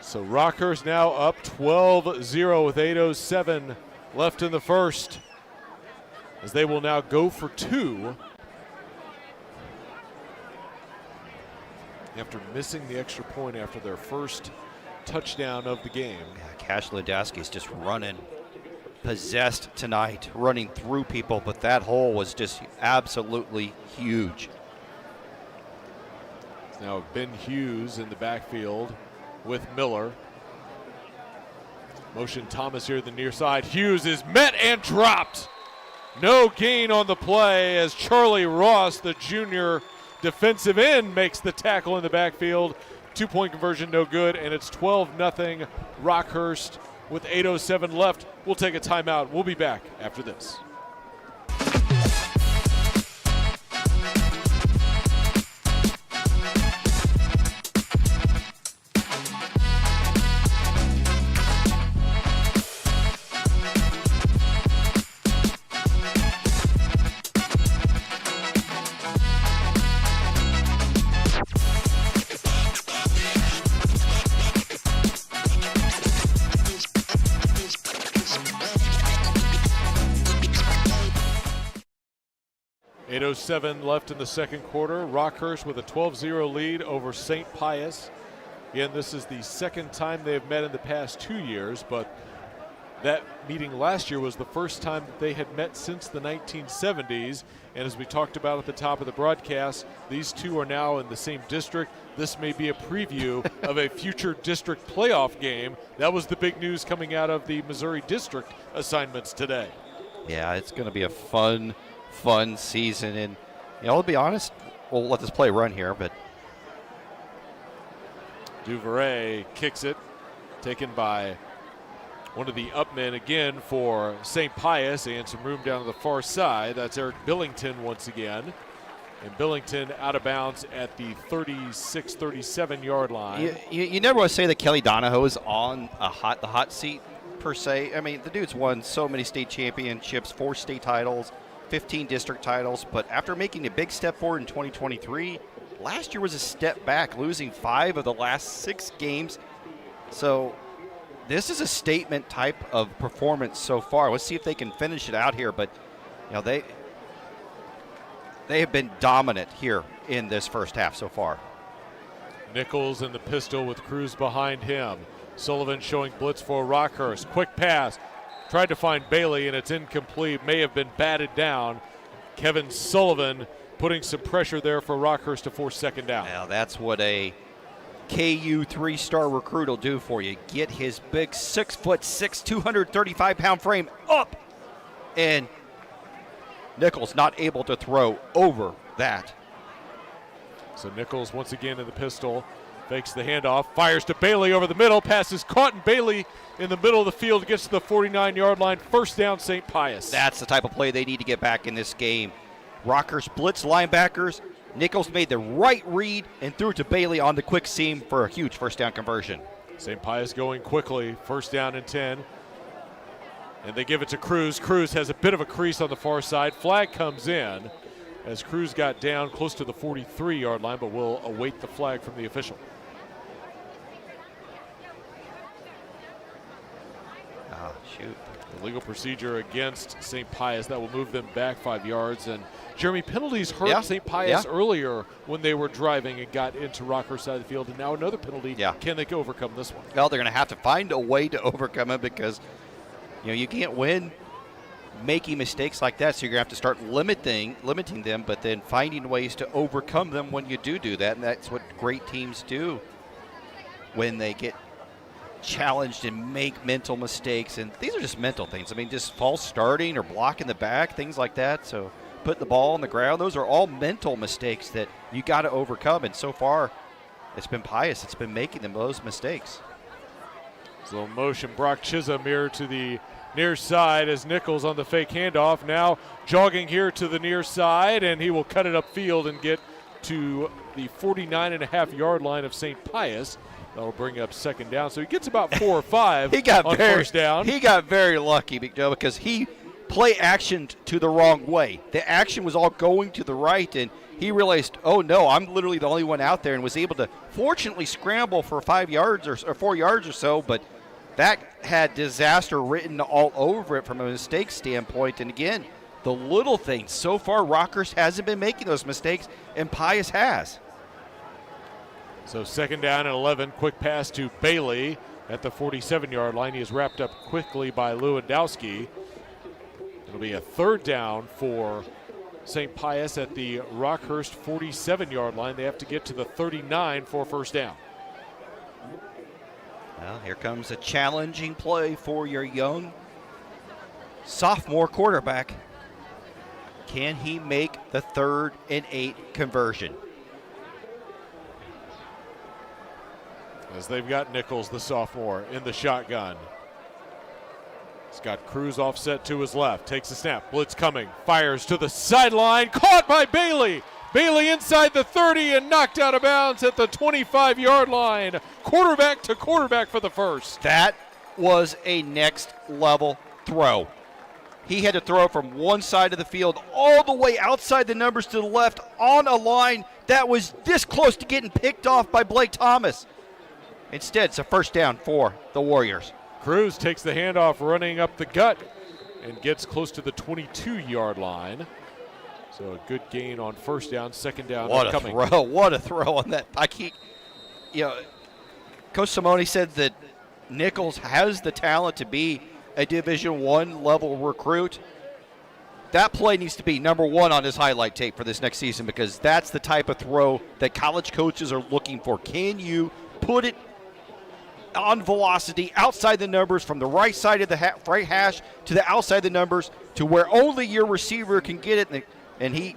So Rockhurst now up 12-0 with 8:07 left in the first, as they will now go for 2 after missing the extra point after their first touchdown of the game. Cash Lewandowski's just running, possessed tonight, running through people, but that hole was just absolutely huge. It's now Ben Hughes in the backfield with Miller. Motion Thomas here at the near side. Hughes is met and dropped. No gain on the play as Charlie Ross, the junior defensive end, makes the tackle in the backfield. 2-point conversion, no good, and it's 12-0 Rockhurst with 8:07 left. We'll take a timeout. We'll be back after this. .07 left in the second quarter. Rockhurst with a 12-0 lead over St. Pius. Again, this is the second time they have met in the past 2 years, but that meeting last year was the first time that they had met since the 1970s. And as we talked about at the top of the broadcast, these two are now in the same district. This may be a preview of a future district playoff game. That was the big news coming out of the Missouri district assignments today. Yeah, it's going to be a fun season, and I'll be honest, we'll let this play run here, but Duvernay kicks it, taken by one of the upmen again for St. Pius, and some room down to the far side. That's Eric Billington once again, and Billington out of bounds at the 36-37 yard line. You never want to say that Kelly Donahoe is on the hot seat per se. I mean, the dude's won so many state championships, 4 state titles, 15 district titles, but after making a big step forward in 2023, last year was a step back, losing 5 of the last 6 games. So this is a statement type of performance so far. Let's see if they can finish it out here, but They have been dominant here in this first half so far. Nichols in the pistol with Cruz behind him. Sullivan showing blitz for Rockhurst. Quick pass. Tried to find Bailey, and it's incomplete. May have been batted down. Kevin Sullivan putting some pressure there for Rockhurst to force second down. Now that's what a KU 3-star recruit will do for you. Get his big 6'6", 235-pound frame up, and Nichols not able to throw over that. So Nichols once again in the pistol, fakes the handoff, fires to Bailey over the middle, pass is caught, and Bailey in the middle of the field gets to the 49-yard line. First down, St. Pius. That's the type of play they need to get back in this game. Rockhurst blitz linebackers. Nichols made the right read and threw it to Bailey on the quick seam for a huge first down conversion. St. Pius going quickly, first down and 10. And they give it to Cruz. Cruz has a bit of a crease on the far side. Flag comes in as Cruz got down close to the 43-yard line, but will await the flag from the official. Oh, shoot. The legal procedure against St. Pius that will move them back 5 yards. And Jeremy, penalties hurt St. Pius earlier when they were driving and got into Rockhurst side of the field, and now another penalty. Can they overcome this one? Well, they're going to have to find a way to overcome it because, you can't win making mistakes like that, so you're going to have to start limiting them, but then finding ways to overcome them when you do that, and that's what great teams do when they get challenged and make mental mistakes. And these are just mental things. I mean, just false starting or blocking the back, things like that. So putting the ball on the ground, those are all mental mistakes that you got to overcome, and so far it's been Pius that's been making them those mistakes. Slow motion, Brock Chisholm here to the near side as Nichols on the fake handoff. Now jogging here to the near side, and he will cut it upfield and get to the 49.5-yard line of St. Pius. That'll bring up second down. So he gets about 4 or 5 on first down. He got very lucky, Big Joe, because he play actioned to the wrong way. The action was all going to the right, and he realized, oh no, I'm literally the only one out there, and was able to fortunately scramble for 5 yards or 4 yards or so, but that had disaster written all over it from a mistake standpoint. And again, the little things. So far, Rockhurst hasn't been making those mistakes, and Pius has. So second down and 11. Quick pass to Bailey at the 47-yard line. He is wrapped up quickly by Lewandowski. It'll be a third down for St. Pius at the Rockhurst 47-yard line. They have to get to the 39 for first down. Well, here comes a challenging play for your young sophomore quarterback. Can he make the 3rd and 8 conversion? As they've got Nichols, the sophomore, in the shotgun. He's got Cruz offset to his left. Takes a snap. Blitz coming. Fires to the sideline. Caught by Bailey. Bailey inside the 30 and knocked out of bounds at the 25-yard line. Quarterback to quarterback for the first. That was a next-level throw. He had to throw from one side of the field all the way outside the numbers to the left on a line that was this close to getting picked off by Blake Thomas. Instead, it's a first down for the Warriors. Cruz takes the handoff running up the gut and gets close to the 22-yard line. So a good gain on first down, second down. What a throw. What a throw on that. Coach Simone said that Nichols has the talent to be a Division I level recruit. That play needs to be number 1 on his highlight tape for this next season, because that's the type of throw that college coaches are looking for. Can you put it on velocity outside the numbers from the right side of the right hash to the outside the numbers to where only your receiver can get it, and he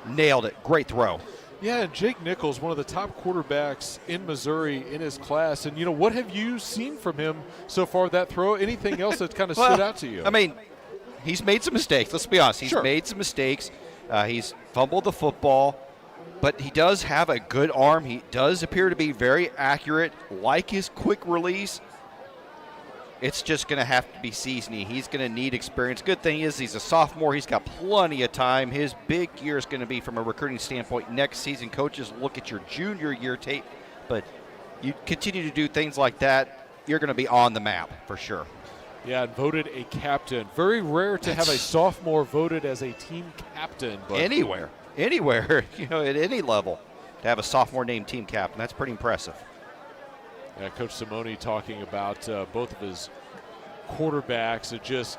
nailed it. Great throw. Yeah, and Jake Nichols, one of the top quarterbacks in Missouri in his class. And, what have you seen from him so far, that throw? Anything else that kind of stood out to you? I mean, he's made some mistakes. Let's be honest. He's made some mistakes. He's fumbled the football. But he does have a good arm. He does appear to be very accurate, like his quick release. It's just going to have to be seasoning. He's going to need experience. Good thing is he's a sophomore. He's got plenty of time. His big year is going to be from a recruiting standpoint next season. Coaches look at your junior year tape, but you continue to do things like that, you're going to be on the map for sure. Yeah, and voted a captain. Very rare to have a sophomore voted as a team captain. But Anywhere. anywhere, at any level, to have a sophomore named team captain. That's pretty impressive. Yeah, Coach Simone talking about both of his quarterbacks and just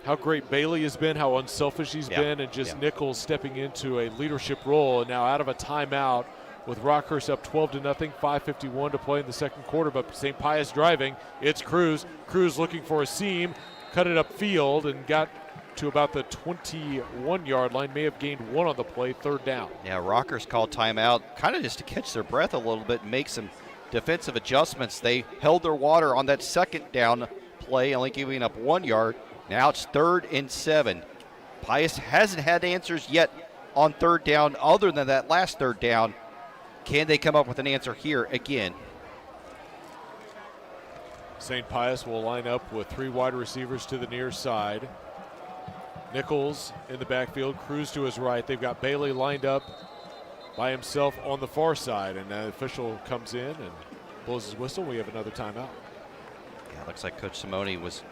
how great Bailey has been, how unselfish he's been, and just Nichols stepping into a leadership role. And now out of a timeout with Rockhurst up 12-0, 5:51 to play in the second quarter. But St. Pius driving. It's Cruz. Cruz looking for a seam, cut it upfield, and got to about the 21-yard line. May have gained one on the play, third down. Yeah, Rockhurst called timeout kind of just to catch their breath a little bit and make some defensive adjustments. They held their water on that second down play, only giving up 1 yard. Now it's 3rd and 7. Pius hasn't had answers yet on third down other than that last third down. Can they come up with an answer here again? St. Pius will line up with 3 wide receivers to the near side. Nichols in the backfield, Cruz to his right. They've got Bailey lined up by himself on the far side, and the official comes in and blows his whistle. We have another timeout. Yeah, looks like Coach Simone was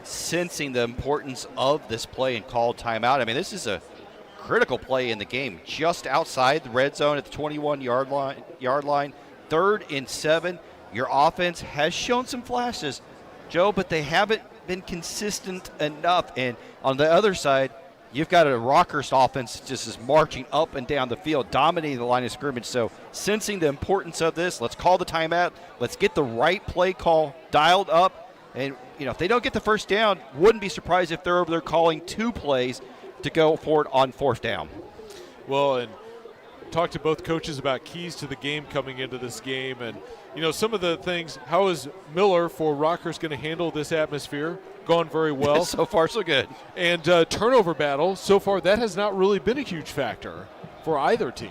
sensing the importance of this play and called timeout. I mean, this is a critical play in the game, just outside the red zone at the 21-yard line. 3rd and 7. Your offense has shown some flashes, Joe, but they haven't been consistent enough. And on the other side, you've got a Rockhurst offense just is marching up and down the field, dominating the line of scrimmage. So sensing the importance of this, let's call the timeout. Let's get the right play call dialed up. And, if they don't get the first down, wouldn't be surprised if they're over there calling 2 plays to go for it on 4th down. Well, and talked to both coaches about keys to the game coming into this game. And, some of the things, how is Miller for Rockhurst going to handle this atmosphere? Gone very well. So far, so good. And turnover battle, so far that has not really been a huge factor for either team.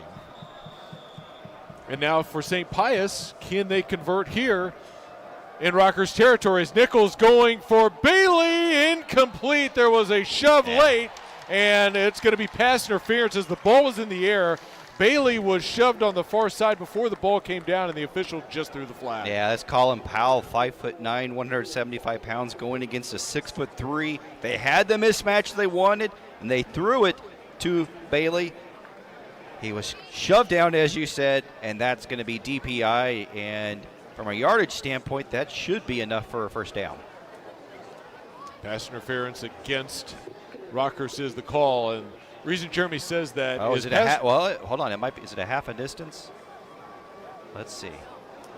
And now for St. Pius, can they convert here in Rockhurst territories? Nichols going for Bailey, incomplete. There was a shove late, and it's going to be pass interference as the ball was in the air. Bailey was shoved on the far side before the ball came down, and the official just threw the flag. Yeah, that's Colin Powell, 5'9", 175 pounds, going against a 6'3". They had the mismatch they wanted, and they threw it to Bailey. He was shoved down, as you said, and that's going to be DPI. And from a yardage standpoint, that should be enough for a first down. Pass interference against Rockhurst is the call, and reason Jeremy says that is it hold on, is it a half a distance? Let's see.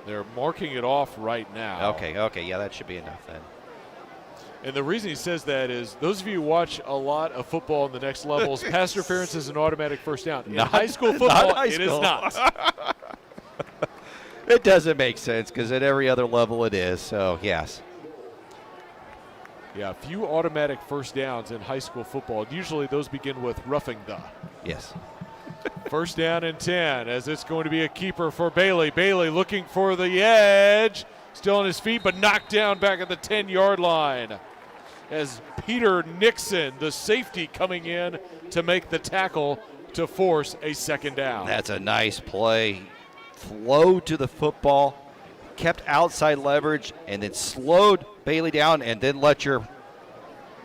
They're marking it off right now. Okay, yeah, that should be enough then. And the reason he says that is those of you who watch a lot of football in the next levels, pass interference is an automatic first down. In high school football, it is not. It doesn't make sense because at every other level it is, so yes. Yeah, few automatic first downs in high school football. Usually those begin with roughing the. Yes. First down and 10 as it's going to be a keeper for Bailey. Bailey looking for the edge. Still on his feet, but knocked down back at the 10-yard line. As Peter Nixon, the safety, coming in to make the tackle to force a second down. That's a nice play. Flowed to the football, kept outside leverage, and then slowed Bailey down, and then let your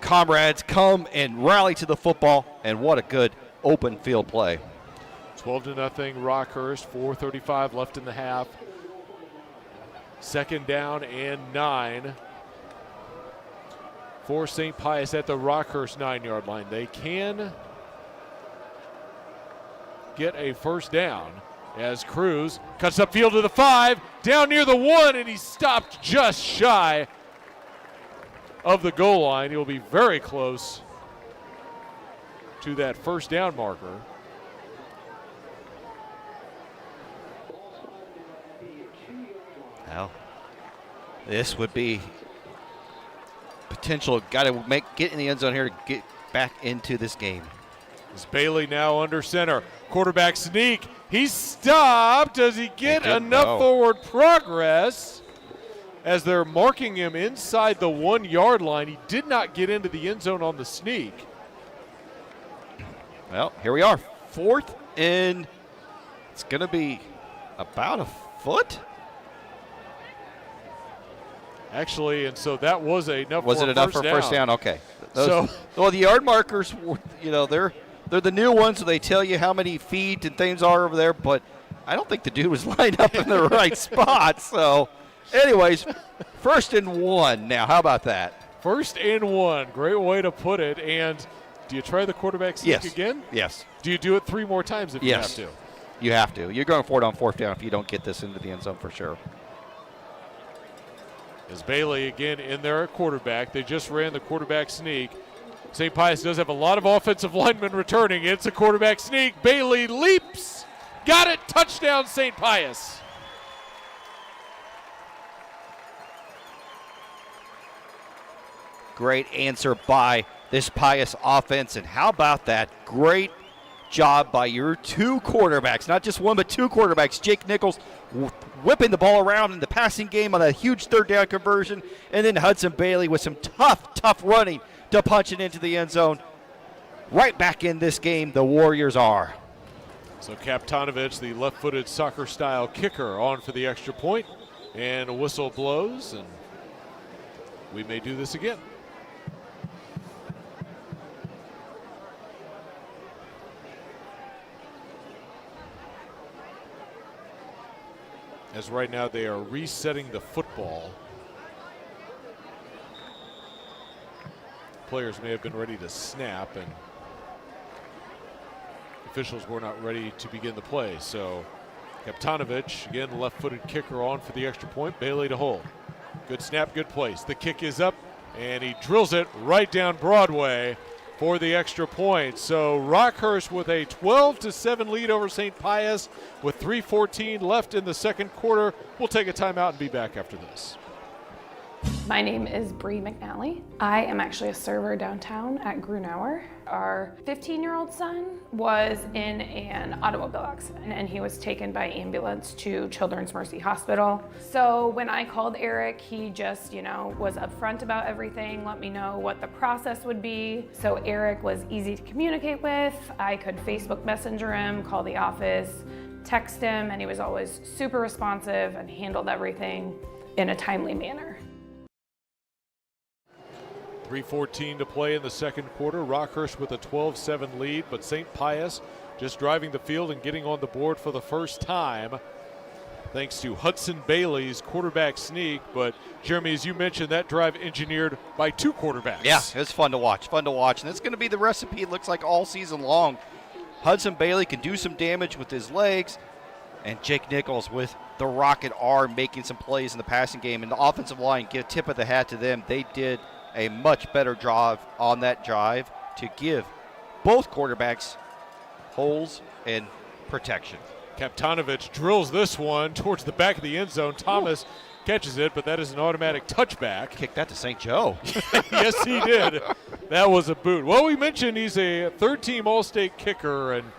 comrades come and rally to the football. And what a good open field play. 12-0 Rockhurst, 4:35 left in the half. Second down and 9 for St. Pius at the Rockhurst 9-yard line. They can get a first down as Cruz cuts upfield to the 5, down near the 1, and he stopped just shy of the goal line. He'll be very close to that first down marker. Well, this would be potential. Got to get in the end zone here to get back into this game. Is Bailey now under center? Quarterback sneak. He's stopped. Does he get enough forward progress? As they're marking him inside the 1-yard line, he did not get into the end zone on the sneak. Well, here we are. 4th and it's going to be about a foot. Actually, and so that was enough. Was for it enough for first down? Okay. Well, the yard markers, they're They're the new ones, so they tell you how many feet and things are over there, but I don't think the dude was lined up in the right spot. So, anyways, 1st and 1 now. How about that? 1st and 1. Great way to put it. And do you try the quarterback sneak again? Yes. Do you do it 3 more times if you have to? You have to. You're going for it on 4th down if you don't get this into the end zone for sure. As Bailey again in there at quarterback. They just ran the quarterback sneak. St. Pius does have a lot of offensive linemen returning. It's a quarterback sneak. Bailey leaps. Got it. Touchdown, St. Pius. Great answer by this Pius offense. And how about that? Great job by your 2 quarterbacks. Not just one, but 2 quarterbacks. Jake Nichols whipping the ball around in the passing game on a huge 3rd down conversion. And then Hudson Bailey with some tough running to punch it into the end zone. Right back in this game, the Warriors are. So Kaptanovich, the left-footed soccer-style kicker, on for the extra point. And a whistle blows, and we may do this again. As right now they are resetting the football. Players may have been ready to snap, and officials were not ready to begin the play. So Kaptanovich, again, left-footed kicker, on for the extra point. Bailey to hold. Good snap, good place. The kick is up, and he drills it right down Broadway for the extra point. So Rockhurst with a 12-7 lead over St. Pius with 3:14 left in the 2nd quarter. We'll take a timeout and be back after this. My name is Bree McNally. I am actually a server downtown at Grunauer. Our 15-year-old son was in an automobile accident and he was taken by ambulance to Children's Mercy Hospital. So when I called Eric, he just, was upfront about everything, let me know what the process would be. So Eric was easy to communicate with. I could Facebook Messenger him, call the office, text him, and he was always super responsive and handled everything in a timely manner. 3:14 to play in the 2nd quarter. Rockhurst with a 12-7 lead, but St. Pius just driving the field and getting on the board for the first time thanks to Hudson Bailey's quarterback sneak. But Jeremy, as you mentioned, that drive engineered by 2 quarterbacks. Yeah, it's fun to watch. And it's going to be the recipe, it looks like, all season long. Hudson Bailey can do some damage with his legs, and Jake Nichols with the rocket arm making some plays in the passing game. And the offensive line, give a tip of the hat to them. They did a much better job on that drive to give both quarterbacks holes and protection. Kaptanovich drills this one towards the back of the end zone. Thomas catches it, but that is an automatic touchback. Kick that to St. Joe. Yes, he did. That was a boot. Well, we mentioned he's a 3rd-team All-State kicker, and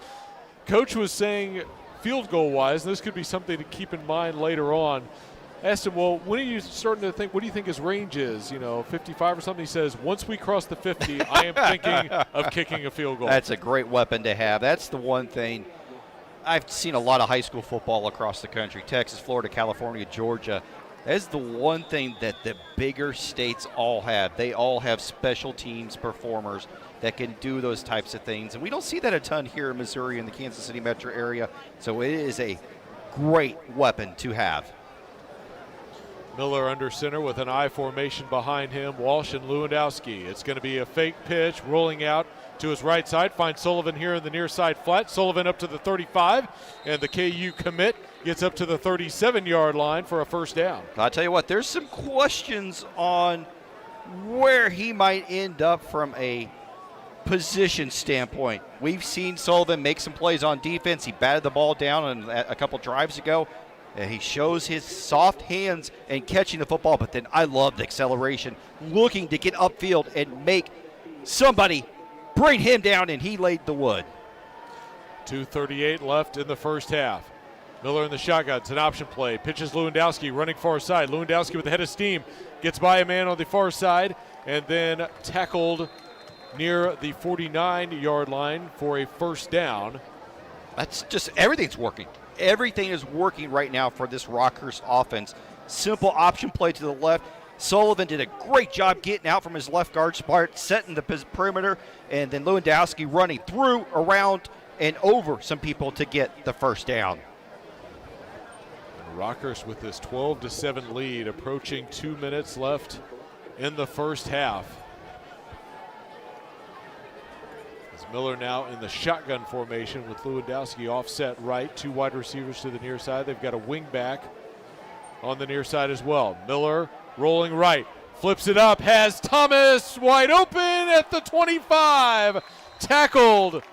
Coach was saying field goal-wise, and this could be something to keep in mind later on. I asked him, well, when are you starting to think, what do you think his range is? 55 or something? He says, once we cross the 50, I am thinking of kicking a field goal. That's a great weapon to have. That's the one thing. I've seen a lot of high school football across the country, Texas, Florida, California, Georgia. That's the one thing that the bigger states all have. They all have special teams performers that can do those types of things. And we don't see that a ton here in Missouri in the Kansas City metro area. So it is a great weapon to have. Miller under center with an I formation behind him. Walsh and Lewandowski. It's going to be a fake pitch, rolling out to his right side. Finds Sullivan here in the near side flat. Sullivan up to the 35, and the KU commit gets up to the 37-yard line for a first down. I'll tell you what, there's some questions on where he might end up from a position standpoint. We've seen Sullivan make some plays on defense. He batted the ball down a couple drives ago. He shows his soft hands and catching the football, but then I love the acceleration, looking to get upfield and make somebody bring him down, and he laid the wood. 2:38 left in the first half. Miller in the shotgun. It's an option play. Pitches Lewandowski running far side. Lewandowski with the head of steam. Gets by a man on the far side and then tackled near the 49-yard line for a first down. That's just everything's working. Everything is working right now for this Rockhurst offense. Simple option play to the left. Sullivan did a great job getting out from his left guard spot, setting the perimeter, and then Lewandowski running through, around, and over some people to get the first down. Rockhurst with this 12-7 lead, approaching 2 minutes left in the first half. As Miller now in the shotgun formation with Lewandowski offset right, 2 wide receivers to the near side. They've got a wing back on the near side as well. Miller rolling right, flips it up, has Thomas wide open at the 25. Tackled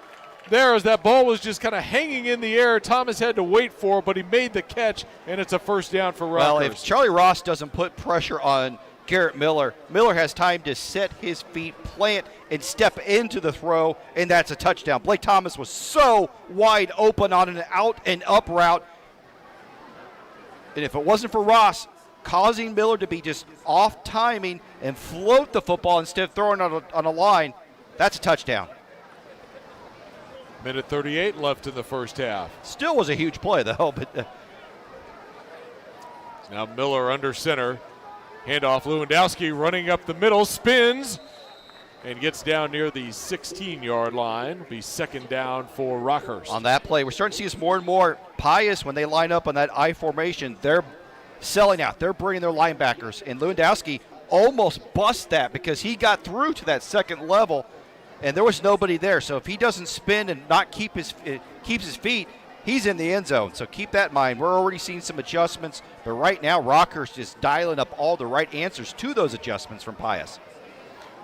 there as that ball was just kind of hanging in the air. Thomas had to wait for it, but he made the catch, and it's a first down for Rockhurst. Well, if Charlie Ross doesn't put pressure on Garrett Miller, Miller has time to set his feet, plant, and step into the throw, and that's a touchdown. Blake Thomas was so wide open on an out and up route. And if it wasn't for Ross causing Miller to be just off timing and float the football instead of throwing it on a line, that's a touchdown. Minute 38 left in the first half. Still was a huge play, though. But now Miller under center. Handoff, Lewandowski running up the middle, spins, and gets down near the 16-yard line. Will be second down for Rockhurst. On that play, we're starting to see this more and more. Pius, when they line up on that I formation, they're selling out. They're bringing their linebackers. And Lewandowski almost bust that because he got through to that second level, and there was nobody there. So if he doesn't spin and not keeps his feet, he's in the end zone. So keep that in mind. We're already seeing some adjustments, but right now Rockhurst is dialing up all the right answers to those adjustments from Pius.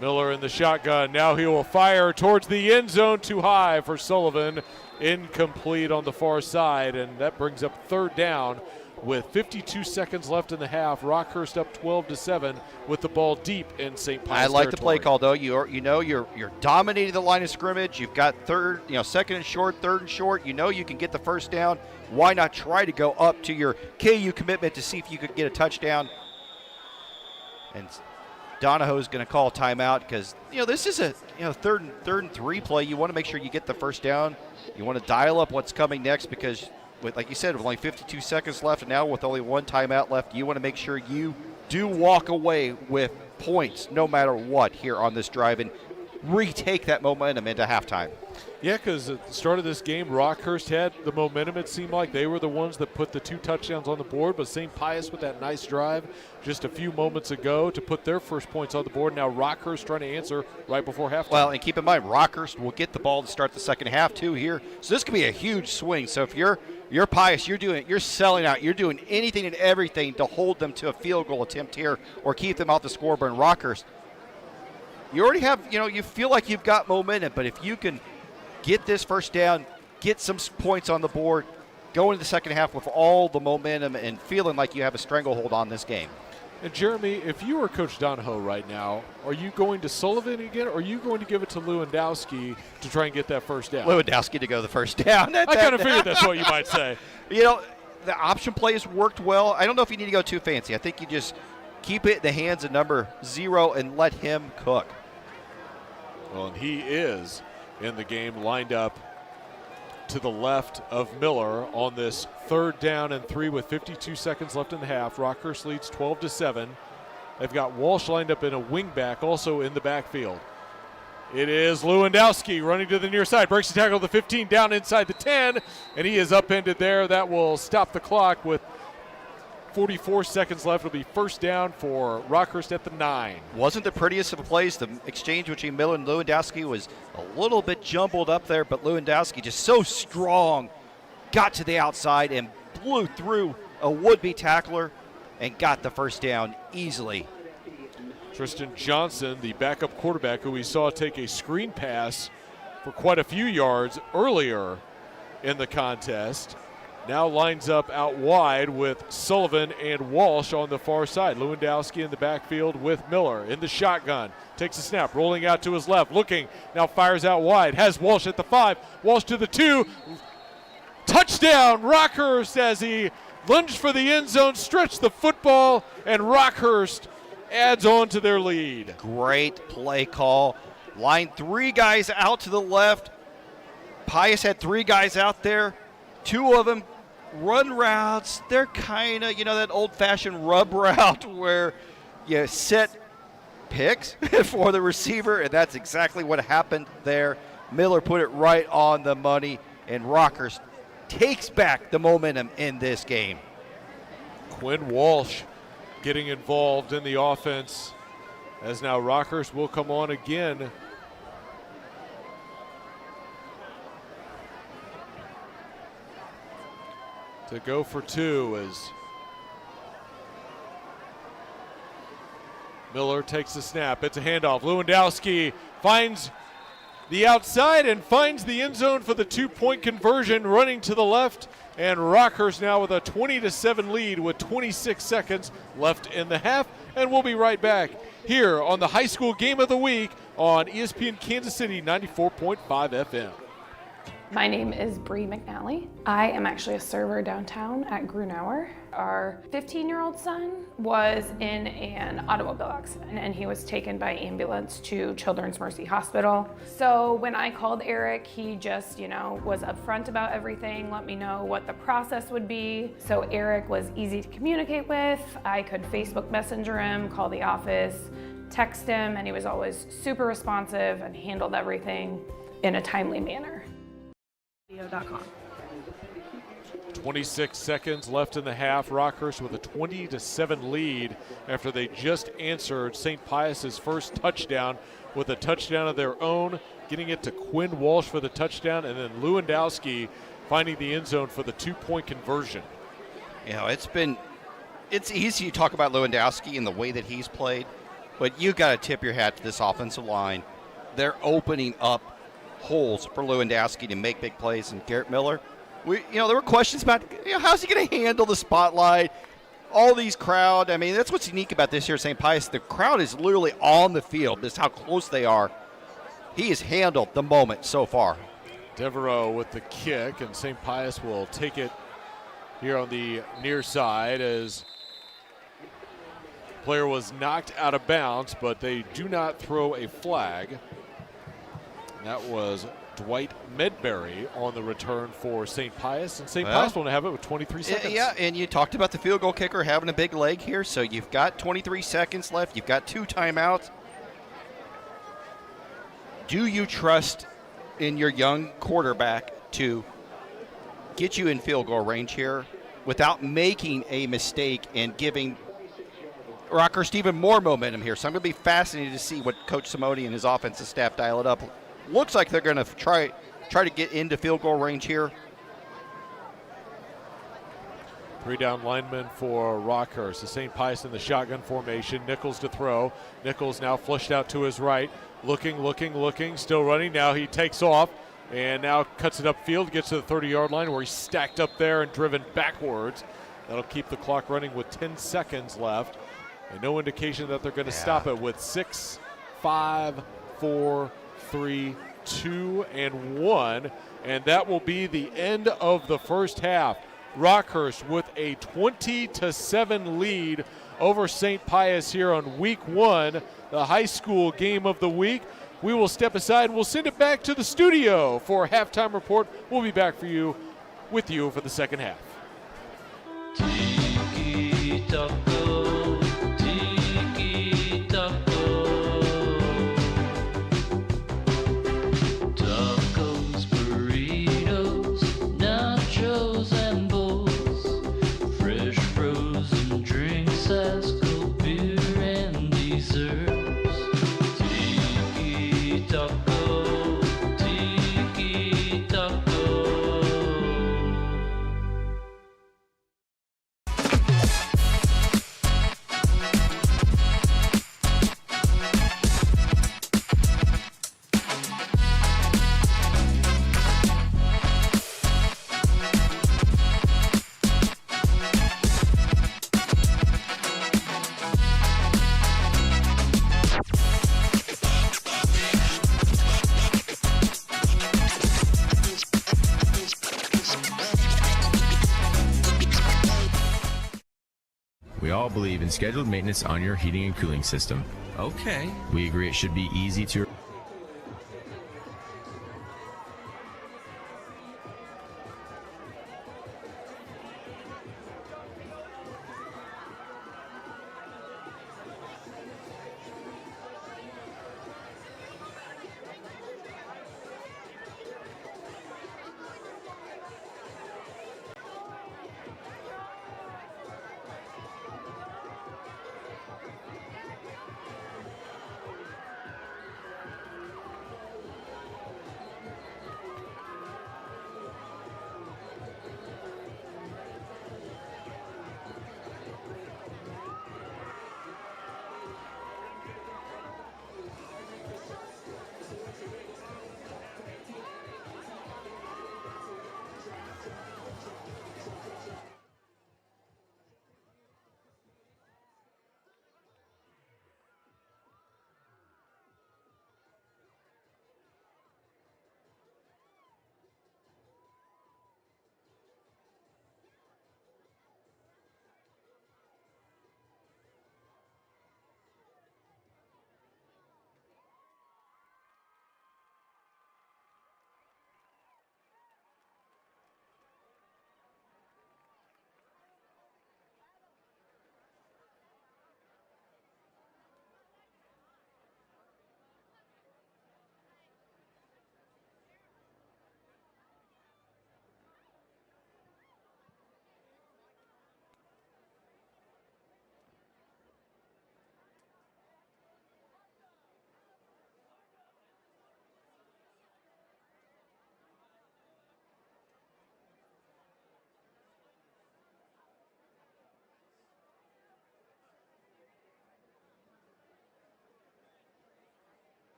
Miller in the shotgun. Now he will fire towards the end zone, too high for Sullivan. Incomplete on the far side, and that brings up third down with 52 seconds left in the half. Rockhurst up 12-7 with the ball deep in St. Pius I like the play territory. call, though. You're dominating the line of scrimmage. You've got second and short, third and short. You know you can get the first down. Why not try to go up to your KU commitment to see if you could get a touchdown? And Donahoe's going to call timeout because this is a third and 3 play. You want to make sure you get the first down. You want to dial up what's coming next because, like you said, with only 52 seconds left and now with only 1 timeout left, you want to make sure you do walk away with points no matter what here on this drive and retake that momentum into halftime. Yeah, because at the start of this game, Rockhurst had the momentum. It seemed like they were the ones that put the 2 touchdowns on the board, but St. Pius with that nice drive just a few moments ago to put their first points on the board. Now Rockhurst trying to answer right before halftime. Well, and keep in mind, Rockhurst will get the ball to start the second half too here. So this could be a huge swing. So if you're Pius, you're selling out. You're doing anything and everything to hold them to a field goal attempt here or keep them off the scoreboard. And Rockhurst, you already have, you feel like you've got momentum, but if you can get this first down, get some points on the board, go into the second half with all the momentum and feeling like you have a stranglehold on this game. And Jeremy, if you were Coach Donahoe right now, are you going to Sullivan again, or are you going to give it to Lewandowski to try and get that first down? Lewandowski to go the first down. I kind of figured that's what you might say. The option plays worked well. I don't know if you need to go too fancy. I think you just keep it in the hands of number 0 and let him cook. Well, and he is in the game, lined up to the left of Miller on this 3rd down and 3 with 52 seconds left in the half. Rockhurst leads 12-7. They've got Walsh lined up in a wingback, also in the backfield. It is Lewandowski running to the near side, breaks the tackle to the 15, down inside the 10, and he is upended there. That will stop the clock with 44 seconds left. It'll be first down for Rockhurst at the 9. Wasn't the prettiest of plays. The exchange between Miller and Lewandowski was a little bit jumbled up there, but Lewandowski just so strong, got to the outside and blew through a would-be tackler and got the first down easily. Tristan Johnson, the backup quarterback who we saw take a screen pass for quite a few yards earlier in the contest, now lines up out wide with Sullivan and Walsh on the far side. Lewandowski in the backfield with Miller in the shotgun. Takes a snap, rolling out to his left, looking, now fires out wide. Has Walsh at the 5, Walsh to the 2. Touchdown, Rockhurst, as he lunged for the end zone, stretched the football, and Rockhurst adds on to their lead. Great play call. Line 3 guys out to the left. Pius had 3 guys out there. 2 of them run routes. They're kind of, that old-fashioned rub route where you set picks for the receiver, and that's exactly what happened there. Miller put it right on the money, and Rockhurst takes back the momentum in this game. Quinn Walsh getting involved in the offense, as now Rockhurst will come on again. To go for two as Miller takes the snap. It's a handoff. Lewandowski finds the outside and finds the end zone for the 2-point conversion, running to the left. And Rockhurst now with a 20-7 lead with 26 seconds left in the half. And we'll be right back here on the High School Game of the Week on ESPN Kansas City 94.5 FM. My name is Bree McNally. I am actually a server downtown at Grunauer. Our 15-year-old son was in an automobile accident and he was taken by ambulance to Children's Mercy Hospital. So when I called Eric, he just, was upfront about everything, let me know what the process would be. So Eric was easy to communicate with. I could Facebook Messenger him, call the office, text him, and he was always super responsive and handled everything in a timely manner. 26 seconds left in the half. Rockhurst with a 20-7 lead after they just answered St. Pius's first touchdown with a touchdown of their own, getting it to Quinn Walsh for the touchdown, and then Lewandowski finding the end zone for the 2-point conversion. It's easy to talk about Lewandowski and the way that he's played, but you got to tip your hat to this offensive line. They're opening up holes for Lewandowski to make big plays, and Garrett Miller. There were questions about how's he going to handle the spotlight, all these crowd. I mean, that's what's unique about this year at St. Pius. The crowd is literally on the field. This is how close they are. He has handled the moment so far. Devereaux with the kick, and St. Pius will take it here on the near side as player was knocked out of bounds, but they do not throw a flag. That was Dwight Medberry on the return for St. Pius, and St. Pius will have it with 23 seconds. Yeah, and you talked about the field goal kicker having a big leg here, so you've got 23 seconds left. You've got 2 timeouts. Do you trust in your young quarterback to get you in field goal range here without making a mistake and giving Rockhurst even more momentum here? So I'm going to be fascinated to see what Coach Simone and his offensive staff dial it up. Looks like they're going to try to get into field goal range here. 3 down linemen for Rockhurst. The St. Pius in the shotgun formation. Nichols to throw. Nichols now flushed out to his right. Looking. Still running. Now he takes off and now cuts it upfield. Gets to the 30-yard line where he's stacked up there and driven backwards. That'll keep the clock running with 10 seconds left. And no indication that they're going to stop it with 6, 5, 4, 3, 2, and 1, and that will be the end of the first half. Rockhurst with a 20-7 lead over St. Pius here on week 1, the high school game of the week. We will step aside and we'll send it back to the studio for a halftime report. We'll be back with you for the second half. Tiki-taka, tiki-taka. Tacos, burritos, nachos, and bowls. Fresh frozen drinks, ice cold beer, and desserts. Tiki-taka, tiki-taka. We all believe in scheduled maintenance on your heating and cooling system. Okay. We agree it should be easy to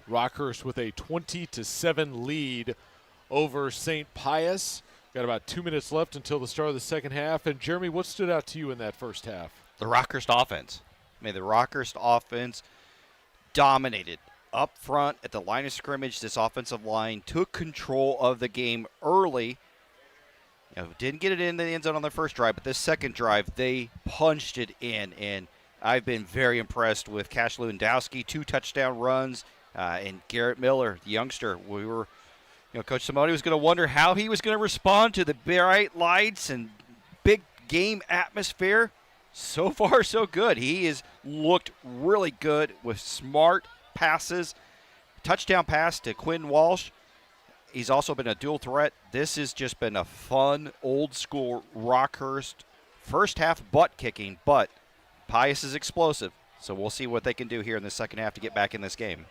Rockhurst with a 20-7 lead over St. Pius. Got about 2 minutes left until the start of the second half. And Jeremy, what stood out to you in that first half? The Rockhurst offense. I mean, the Rockhurst offense dominated up front at the line of scrimmage. This offensive line took control of the game early. Didn't get it in the end zone on the first drive, but this second drive, they punched it in. And I've been very impressed with Cash Lewandowski, 2 touchdown runs, and Garrett Miller, the youngster. We were, Coach Simone was going to wonder how he was going to respond to the bright lights and big game atmosphere. So far, so good. He has looked really good with smart passes. Touchdown pass to Quinn Walsh. He's also been a dual threat. This has just been a fun, old-school Rockhurst first half butt kicking, but Pius is explosive, so we'll see what they can do here in the second half to get back in this game.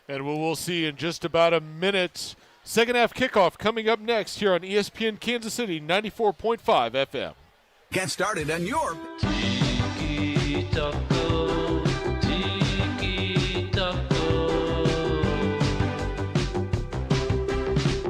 And we'll see in just about a minute. Second half kickoff coming up next here on ESPN Kansas City 94.5 FM. Get started on your Tiki taco, tiki taco.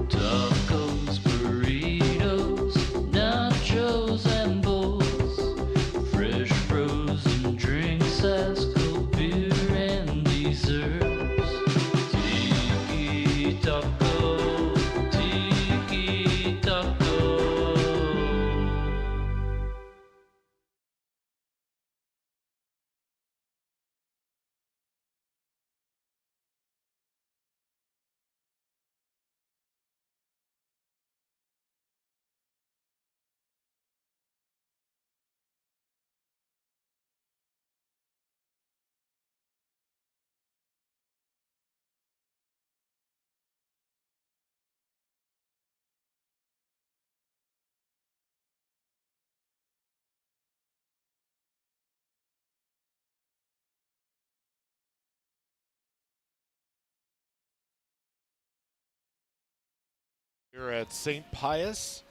Tacos, burritos, nachos and bowls. Fresh frozen drinks as cold beer and desserts. Tiki taco, tiki taco. Here at St. Pius,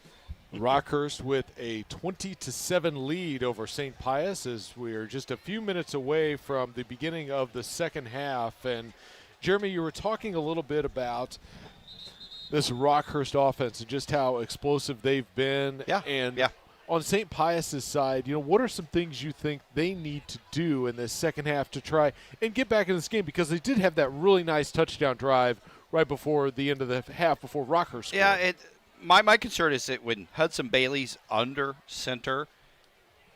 Rockhurst with a 20-7 lead over St. Pius as we're just a few minutes away from the beginning of the second half. And Jeremy, you were talking a little bit about this Rockhurst offense and just how explosive they've been. Yeah. On St. Pius's side, what are some things you think they need to do in this second half to try and get back in this game? Because they did have that really nice touchdown drive right before the end of the half, before Rockhurst scored. Yeah, my concern is that when Hudson Bailey's under center,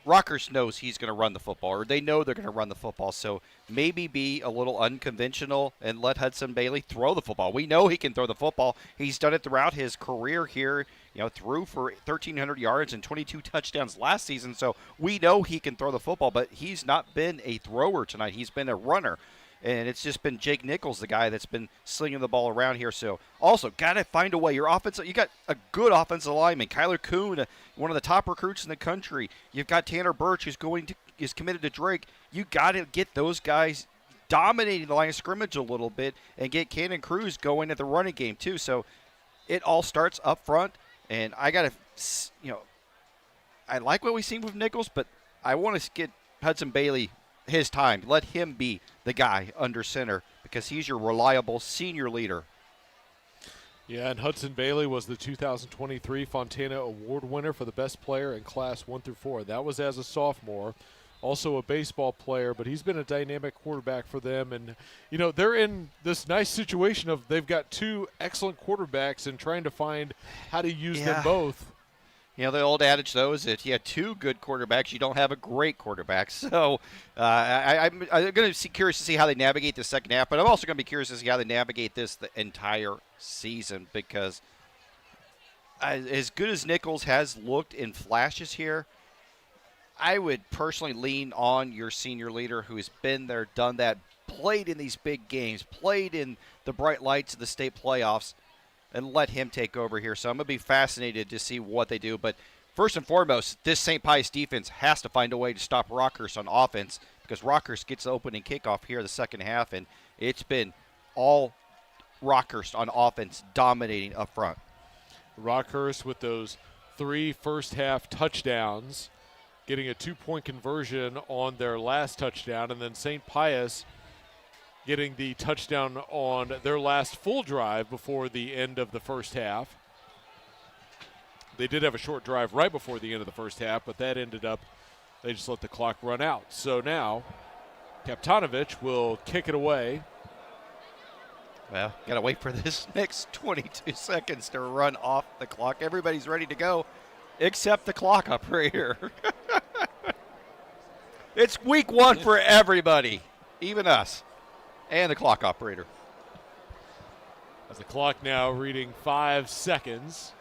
Rockhurst knows he's going to run the football, or they know they're going to run the football. So maybe be a little unconventional and let Hudson Bailey throw the football. We know he can throw the football. He's done it throughout his career here, threw for 1,300 yards and 22 touchdowns last season. So we know he can throw the football, but he's not been a thrower tonight. He's been a runner. And it's just been Jake Nichols, the guy that's been slinging the ball around here. So also got to find a way. You got a good offensive lineman, Kyler Kuhn, one of the top recruits in the country. You've got Tanner Birch, who's is committed to Drake. You got to get those guys dominating the line of scrimmage a little bit and get Cannon Cruz going at the running game too. So it all starts up front. And I got to, I like what we've seen with Nichols, but I want to get Hudson Bailey his time. Let him be the guy under center because he's your reliable senior leader. Yeah, and Hudson Bailey was the 2023 Fontana Award winner for the best player in Class 1 through 4. That was as a sophomore. Also a baseball player, but he's been a dynamic quarterback for them. And, they're in this nice situation of they've got 2 excellent quarterbacks and trying to find how to use them both. The old adage, though, is that you have 2 good quarterbacks, you don't have a great quarterback. So I'm going to be curious to see how they navigate the second half, but I'm also going to be curious to see how they navigate this the entire season because as good as Nichols has looked in flashes here, I would personally lean on your senior leader who has been there, done that, played in these big games, played in the bright lights of the state playoffs, and let him take over here. So I'm going to be fascinated to see what they do. But first and foremost, this St. Pius defense has to find a way to stop Rockhurst on offense because Rockhurst gets the opening kickoff here the second half, and it's been all Rockhurst on offense dominating up front. Rockhurst with those 3 first-half touchdowns, getting a 2-point conversion on their last touchdown, and then St. Pius getting the touchdown on their last full drive before the end of the first half. They did have a short drive right before the end of the first half, but that ended up, they just let the clock run out. So now, Kaptanovic will kick it away. Well, got to wait for this next 22 seconds to run off the clock. Everybody's ready to go except the clock operator. It's week one for everybody, even us and the clock operator. As the clock now reading 5 seconds.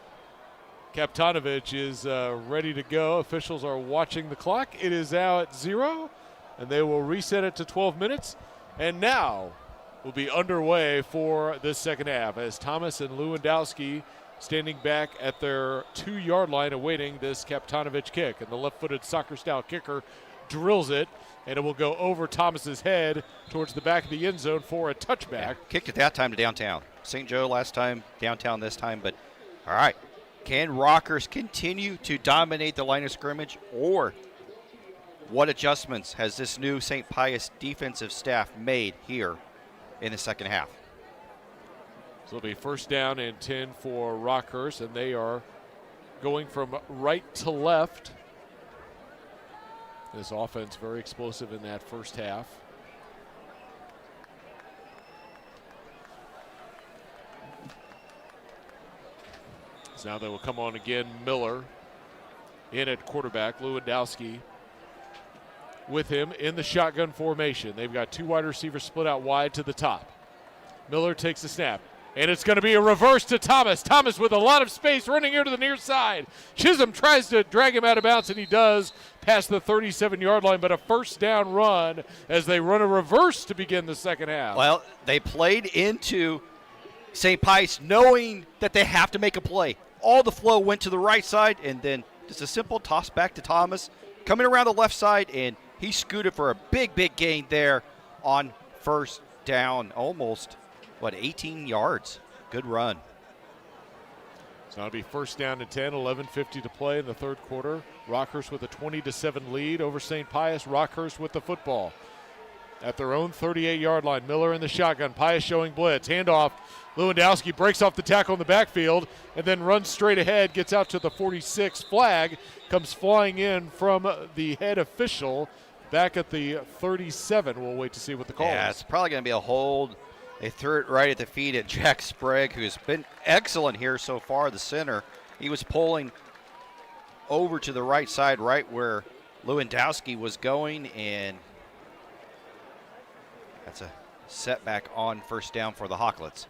Kaptanovic is ready to go. Officials are watching the clock. It is now at 0, and they will reset it to 12 minutes. And now will be underway for this second half as Thomas and Lewandowski standing back at their 2-yard line awaiting this Kaptanovic kick. And the left-footed soccer-style kicker drills it, and it will go over Thomas's head towards the back of the end zone for a touchback. Yeah, kicked it that time to downtown. St. Joe last time, downtown this time. But, all right, can Rockhurst continue to dominate the line of scrimmage, or what adjustments has this new St. Pius defensive staff made here in the second half? So it'll be first down and 10 for Rockhurst, and they are going from right to left. This offense very explosive in that first half. So now they will come on again. Miller in at quarterback. Lewandowski with him in the shotgun formation. They've got 2 wide receivers split out wide to the top. Miller takes the snap. And it's going to be a reverse to Thomas. Thomas with a lot of space running here to the near side. Chisholm tries to drag him out of bounds, and he does past the 37-yard line, but a first down run as they run a reverse to begin the second half. Well, they played into St. Pius knowing that they have to make a play. All the flow went to the right side, and then just a simple toss back to Thomas. Coming around the left side, and he scooted for a big, big gain there on first down, almost 18 yards. Good run. So it'll be first down and 10, 11:50 to play in the third quarter. Rockhurst with a 20-7 lead over St. Pius. Rockhurst with the football at their own 38-yard line. Miller in the shotgun. Pius showing blitz. Handoff. Lewandowski breaks off the tackle in the backfield and then runs straight ahead, gets out to the 46. Flag comes flying in from the head official back at the 37. We'll wait to see what the call Yeah, is. it's probably going to be a hold. They threw it right at the feet of Jack Sprague, who's been excellent here so far, the center. He was pulling over to the right side, right where Lewandowski was going, and that's a setback on first down for the Hawklets.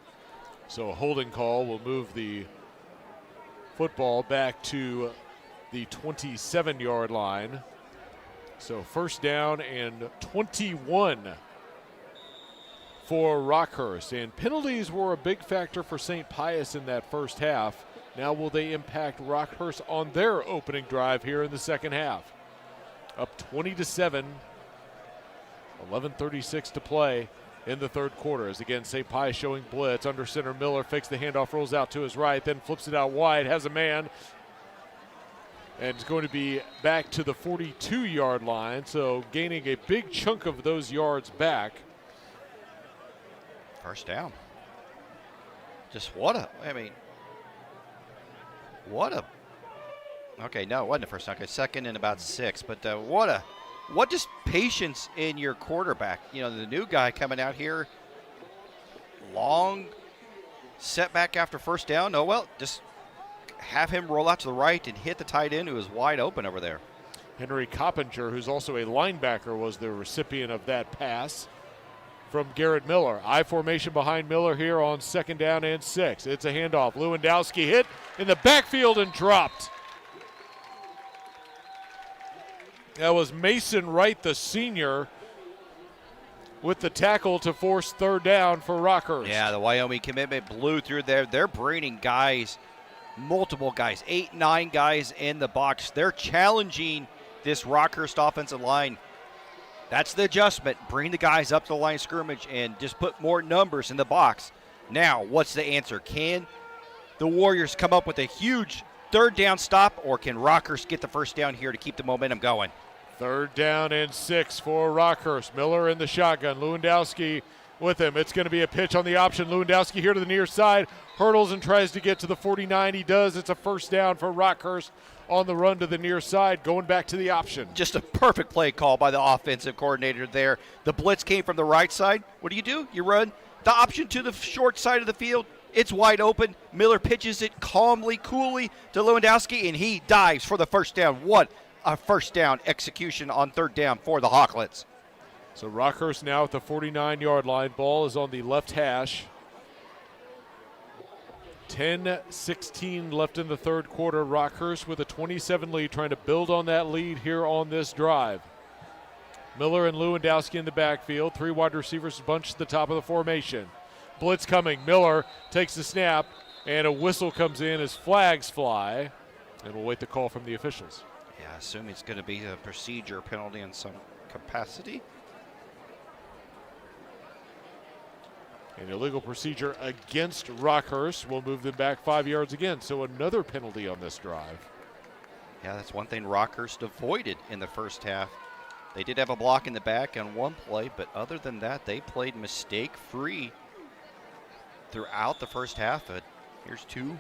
So a holding call will move the football back to the 27-yard line. So first down and 21 for Rockhurst. And penalties were a big factor for St. Pius in that first half. Now will they impact Rockhurst on their opening drive here in the second half? Up 20-7, 11:36 to play in the third quarter. As again, St. Pius showing blitz. Under center, Miller fakes the handoff, rolls out to his right, then flips it out wide, has a man, and is going to be back to the 42-yard line, so gaining a big chunk of those yards back. First down. Just what a, okay, no, it wasn't a first down. Okay, second and about 6, but what just patience in your quarterback. You know, the new guy coming out here, long setback after first down. Oh, well, just have him roll out to the right and hit the tight end who is wide open over there. Henry Coppinger, who's also a linebacker, was the recipient of that pass from Garrett Miller. I formation behind Miller here on second down and 6. It's a handoff. Lewandowski hit in the backfield and dropped. That was Mason Wright, the senior, with the tackle to force third down for Rockhurst. Yeah, the Wyoming commitment blew through there. They're bringing guys, multiple guys, 8, 9 guys in the box. They're challenging this Rockhurst offensive line. That's the adjustment. Bring the guys up to the line of scrimmage and just put more numbers in the box. Now, what's the answer? Can the Warriors come up with a huge third down stop, or can Rockhurst get the first down here to keep the momentum going? Third down and 6 for Rockhurst. Miller in the shotgun. Lewandowski with him. It's going to be a pitch on the option. Lewandowski here to the near side, hurdles and tries to get to the 49. He does. It's a first down for Rockhurst on the run to the near side, going back to the option. Just a perfect play call by the offensive coordinator there. The blitz came from the right side. What do? You run the option to the short side of the field. It's wide open. Miller pitches it calmly, coolly to Lewandowski, and he dives for the first down. What a first down execution on third down for the Hawklets. So Rockhurst now at the 49-yard line. Ball is on the left hash. 10-16 left in the third quarter. Rockhurst with a 27 lead, trying to build on that lead here on this drive. Miller and Lewandowski in the backfield. 3 wide receivers bunched at the top of the formation. Blitz coming. Miller takes the snap, and a whistle comes in as flags fly. And we'll wait the call from the officials. Yeah, I assume it's going to be a procedure penalty in some capacity. An illegal procedure against Rockhurst will move them back 5 yards again. So another penalty on this drive. Yeah, that's one thing Rockhurst avoided in the first half. They did have a block in the back on one play, but other than that, they played mistake-free throughout the first half. Here's 2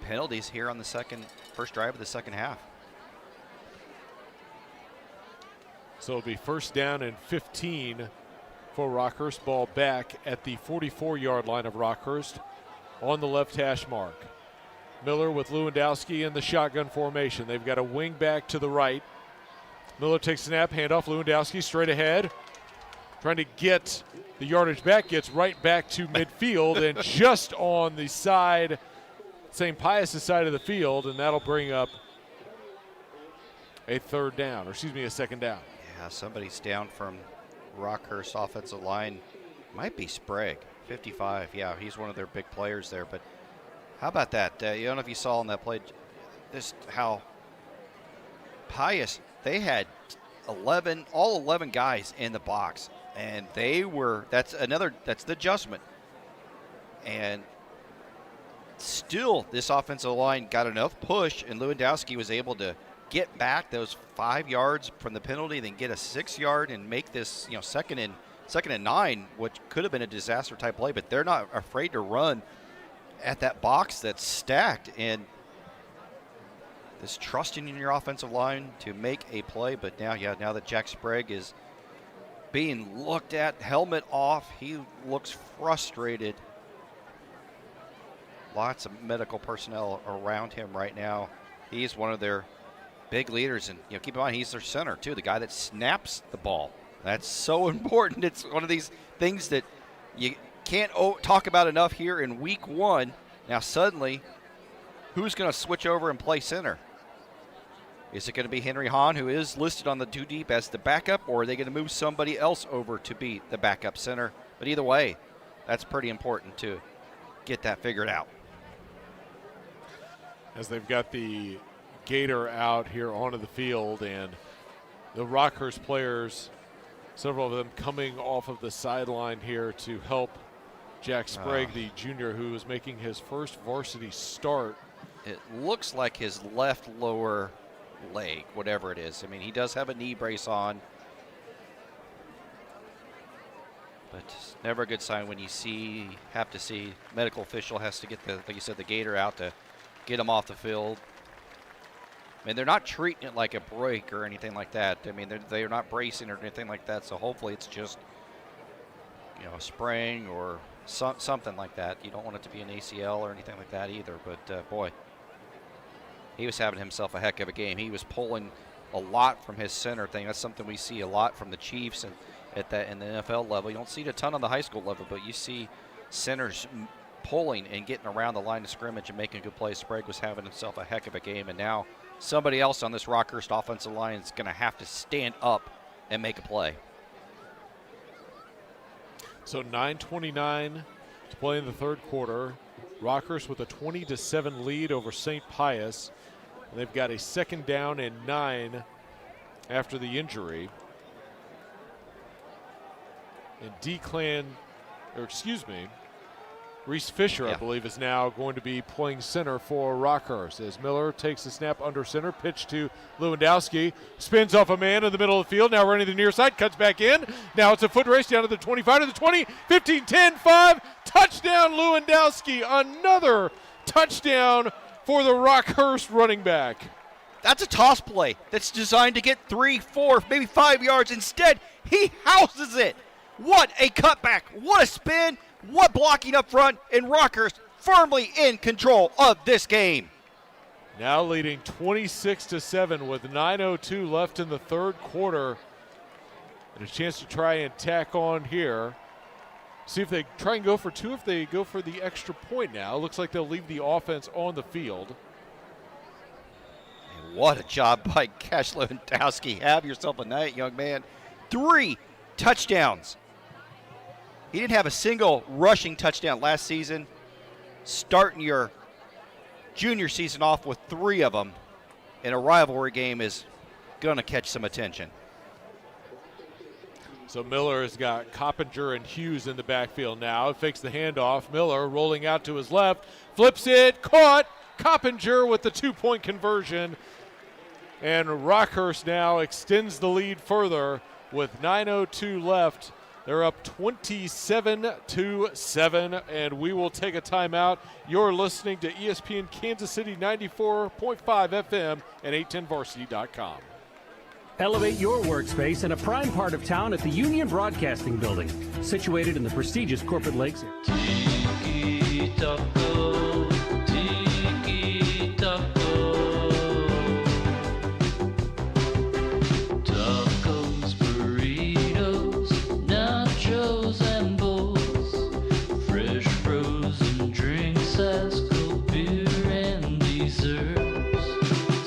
penalties here on the first drive of the second half. So it'll be first down and 15 for Rockhurst. Ball back at the 44-yard line of Rockhurst on the left hash mark. Miller with Lewandowski in the shotgun formation. They've got a wing back to the right. Miller takes snap, handoff, Lewandowski straight ahead. Trying to get the yardage back, gets right back to midfield and just on the side, St. Pius' side of the field, and that'll bring up a second down. Yeah, somebody's down from Rockhurst offensive line. Might be Sprague, 55. Yeah, he's one of their big players there. But how about that? You don't know if you saw in that play just how Pius, they had all 11 guys in the box. And that's the adjustment. And still, this offensive line got enough push, and Lewandowski was able to get back those 5 yards from the penalty, then get a 6-yard and make this, second and 9, which could have been a disaster type play. But they're not afraid to run at that box that's stacked, and this trusting in your offensive line to make a play. But now that Jack Sprague is being looked at, helmet off, he looks frustrated. Lots of medical personnel around him right now. He's one of their big leaders, and keep in mind he's their center too, the guy that snaps the ball. That's so important. It's one of these things that you can't talk about enough here in week 1. Now suddenly, who's going to switch over and play center? Is it going to be Henry Hahn, who is listed on the 2 deep as the backup, or are they going to move somebody else over to be the backup center? But either way, that's pretty important to get that figured out. As they've got the Gator out here onto the field, and the Rockhurst players, several of them coming off of the sideline here to help Jack Sprague, the junior, who is making his first varsity start. It looks like his left lower leg, whatever it is. I mean, he does have a knee brace on, but it's never a good sign when you have to see medical official has to get like you said, the Gator out to get him off the field. I mean, they're not treating it like a break or anything like that. I mean, they're not bracing or anything like that. So hopefully it's just a sprain or something like that. You don't want it to be an ACL or anything like that either. But boy, he was having himself a heck of a game. He was pulling a lot from his center thing. That's something we see a lot from the Chiefs and in the NFL level. You don't see it a ton on the high school level, but you see centers pulling and getting around the line of scrimmage and making good plays. Sprague was having himself a heck of a game, and now somebody else on this Rockhurst offensive line is going to have to stand up and make a play. So 9:29 to play in the third quarter. Rockhurst with a 20-7 lead over St. Pius. And they've got a second down and 9 after the injury. And Reese Fisher, I Yeah. believe, is now going to be playing center for Rockhurst as Miller takes the snap under center, pitch to Lewandowski, spins off a man in the middle of the field, now running the near side, cuts back in. Now it's a foot race down to the 25, to the 20, 15, 10, 5, touchdown Lewandowski, another touchdown for the Rockhurst running back. That's a toss play that's designed to get 3, 4, maybe 5 yards. Instead, he houses it. What a cutback. What a spin. What blocking up front. And Rockhurst firmly in control of this game. Now leading 26-7 with 9:02 left in the third quarter. And a chance to try and tack on here. See if they try and go for two, if they go for the extra point now. Looks like they'll leave the offense on the field. And what a job by Cash Lewandowski. Have yourself a night, young man. 3 touchdowns. He didn't have a single rushing touchdown last season. Starting your junior season off with 3 of them in a rivalry game is going to catch some attention. So Miller has got Coppinger and Hughes in the backfield now. Fakes the handoff. Miller rolling out to his left. Flips it. Caught. Coppinger with the 2-point conversion. And Rockhurst now extends the lead further with 9:02 left. They're up 27-7, and we will take a timeout. You're listening to ESPN Kansas City 94.5 FM and 810varsity.com. Elevate your workspace in a prime part of town at the Union Broadcasting Building, situated in the prestigious Corporate Lakes area. Tiki taco, tiki taco. Tacos, burritos, nachos, and bowls. Fresh frozen drinks, ice cold beer, and desserts.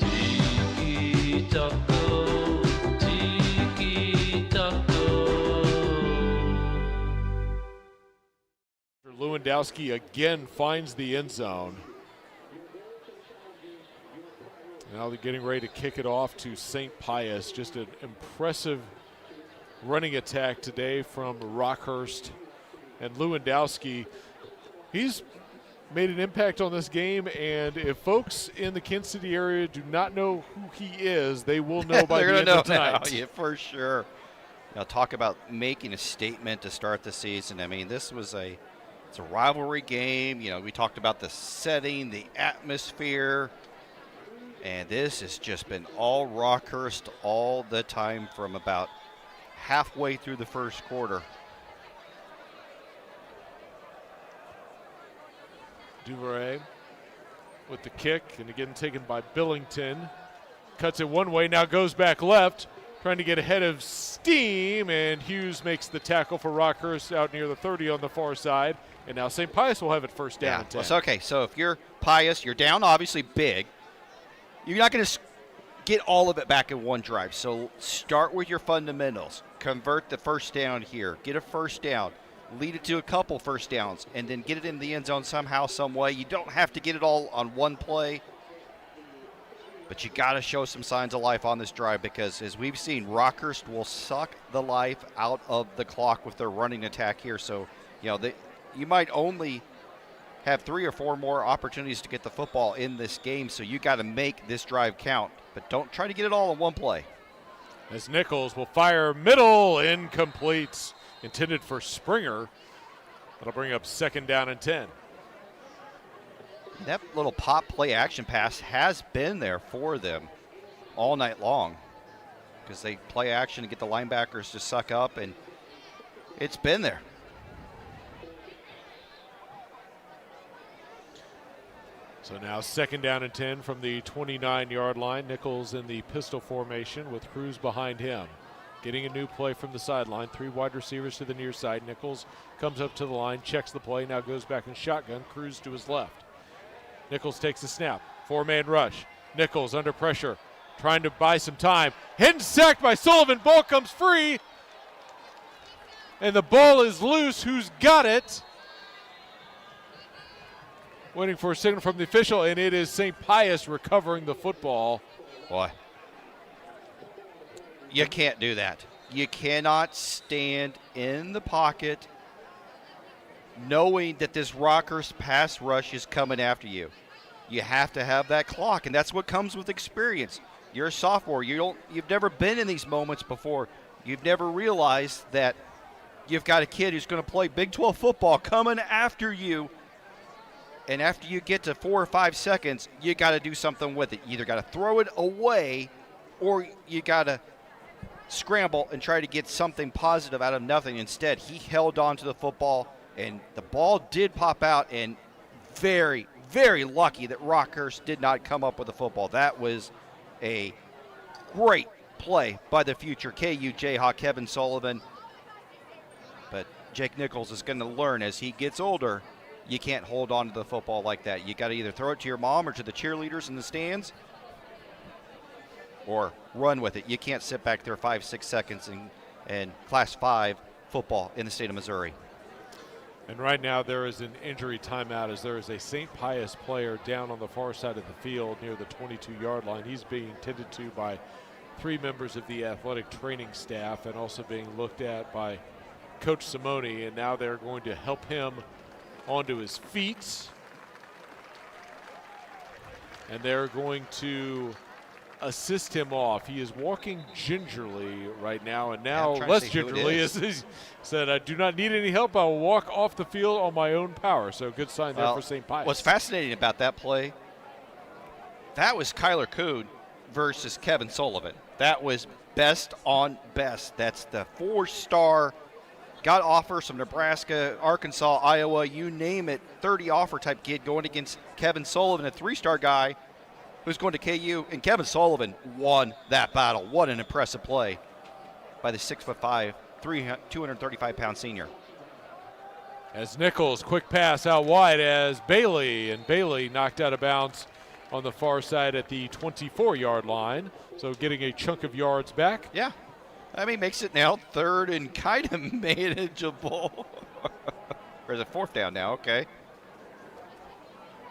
Tiki taco, tiki taco. Lewandowski again finds the end zone. Now they're getting ready to kick it off to St. Pius. Just an impressive running attack today from Rockhurst. And Lewandowski, he's made an impact on this game, and if folks in the Kansas City area do not know who he is, they will know by the end of tonight. Yeah, for sure. Now, talk about making a statement to start the season. I mean, it's a rivalry game. You know, we talked about the setting, the atmosphere, and this has just been all Rockhurst all the time from about halfway through the first quarter. Duvray with the kick, and again taken by Billington. Cuts it one way, now goes back left, trying to get ahead of steam, and Hughes makes the tackle for Rockhurst out near the 30 on the far side. And now St. Pius will have it first down and 10. Well, okay, so if you're Pius, you're down obviously big. You're not going to get all of it back in one drive. So start with your fundamentals. Convert the first down here. Get a first down. Lead it to a couple first downs, and then get it in the end zone somehow, some way. You don't have to get it all on one play, but you got to show some signs of life on this drive because, as we've seen, Rockhurst will suck the life out of the clock with their running attack here. So, you know, you might only have 3 or 4 more opportunities to get the football in this game, so you got to make this drive count, but don't try to get it all in one play. As Nichols will fire middle, incomplete. Intended for Springer. That'll bring up second down and 10. That little pop play action pass has been there for them all night long because they play action and get the linebackers to suck up, and it's been there. So now second down and 10 from the 29-yard line. Nichols in the pistol formation with Cruz behind him. Getting a new play from the sideline. 3 wide receivers to the near side. Nichols comes up to the line, checks the play, now goes back in shotgun. Cruz to his left. Nichols takes the snap. 4-man rush. Nichols under pressure, trying to buy some time. Hit and sacked by Sullivan. Ball comes free. And the ball is loose. Who's got it? Waiting for a signal from the official, and it is St. Pius recovering the football. Boy. You can't do that. You cannot stand in the pocket knowing that this Rockhurst pass rush is coming after you. You have to have that clock, and that's what comes with experience. You're a sophomore. You've never been in these moments before. You've never realized that you've got a kid who's going to play Big 12 football coming after you. And after you get to 4 or 5 seconds, you got to do something with it. You either got to throw it away or you got to scramble and try to get something positive out of nothing. Instead, he held on to the football, and the ball did pop out, and very, very lucky that Rockhurst did not come up with the football. That was a great play by the future KU Jayhawk Kevin Sullivan. But Jake Nichols is going to learn as he gets older, you can't hold on to the football like that. You got to either throw it to your mom or to the cheerleaders in the stands or run with it. You can't sit back there 5-6 seconds in Class 5 football in the state of Missouri. And right now there is an injury timeout as there is a St. Pius player down on the far side of the field near the 22-yard line. He's being tended to by 3 members of the athletic training staff and also being looked at by Coach Simone, and now they're going to help him onto his feet. And they're going to assist him off. He is walking gingerly right now, and now less gingerly as he said, I do not need any help. I will walk off the field on my own power. So good sign there for St. Pius. What's fascinating about that play, that was Kyler Kuhn versus Kevin Sullivan. That was best on best. That's the 4-star, got offers from Nebraska, Arkansas, Iowa, you name it, 30 offer type kid going against Kevin Sullivan, a 3-star guy who's going to KU, and Kevin Sullivan won that battle. What an impressive play by the 6'5", 235-pound senior. As Nichols, quick pass out wide as Bailey knocked out of bounds on the far side at the 24-yard line. So getting a chunk of yards back. Yeah. I mean, makes it now 3rd and kind of manageable. Or is it 4th down now? Okay.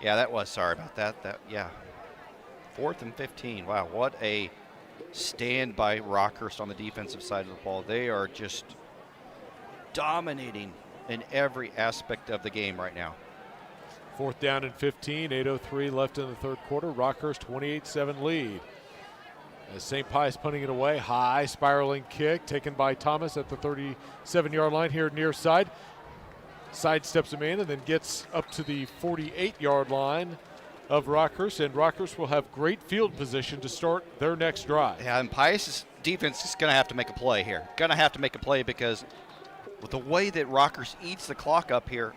Yeah, that was. Sorry about that. Yeah. 4th and 15. Wow, what a stand by Rockhurst on the defensive side of the ball. They are just dominating in every aspect of the game right now. 4th down and 15, 8:03 left in the 3rd quarter. Rockhurst 28-7 lead. As St. Pius punting it away, high spiraling kick taken by Thomas at the 37-yard line here near side. Sidesteps a man and then gets up to the 48-yard line of Rockhurst, and Rockhurst will have great field position to start their next drive. Yeah, and Pius' defense is going to have to make a play here. Going to have to make a play because with the way that Rockhurst eats the clock up here,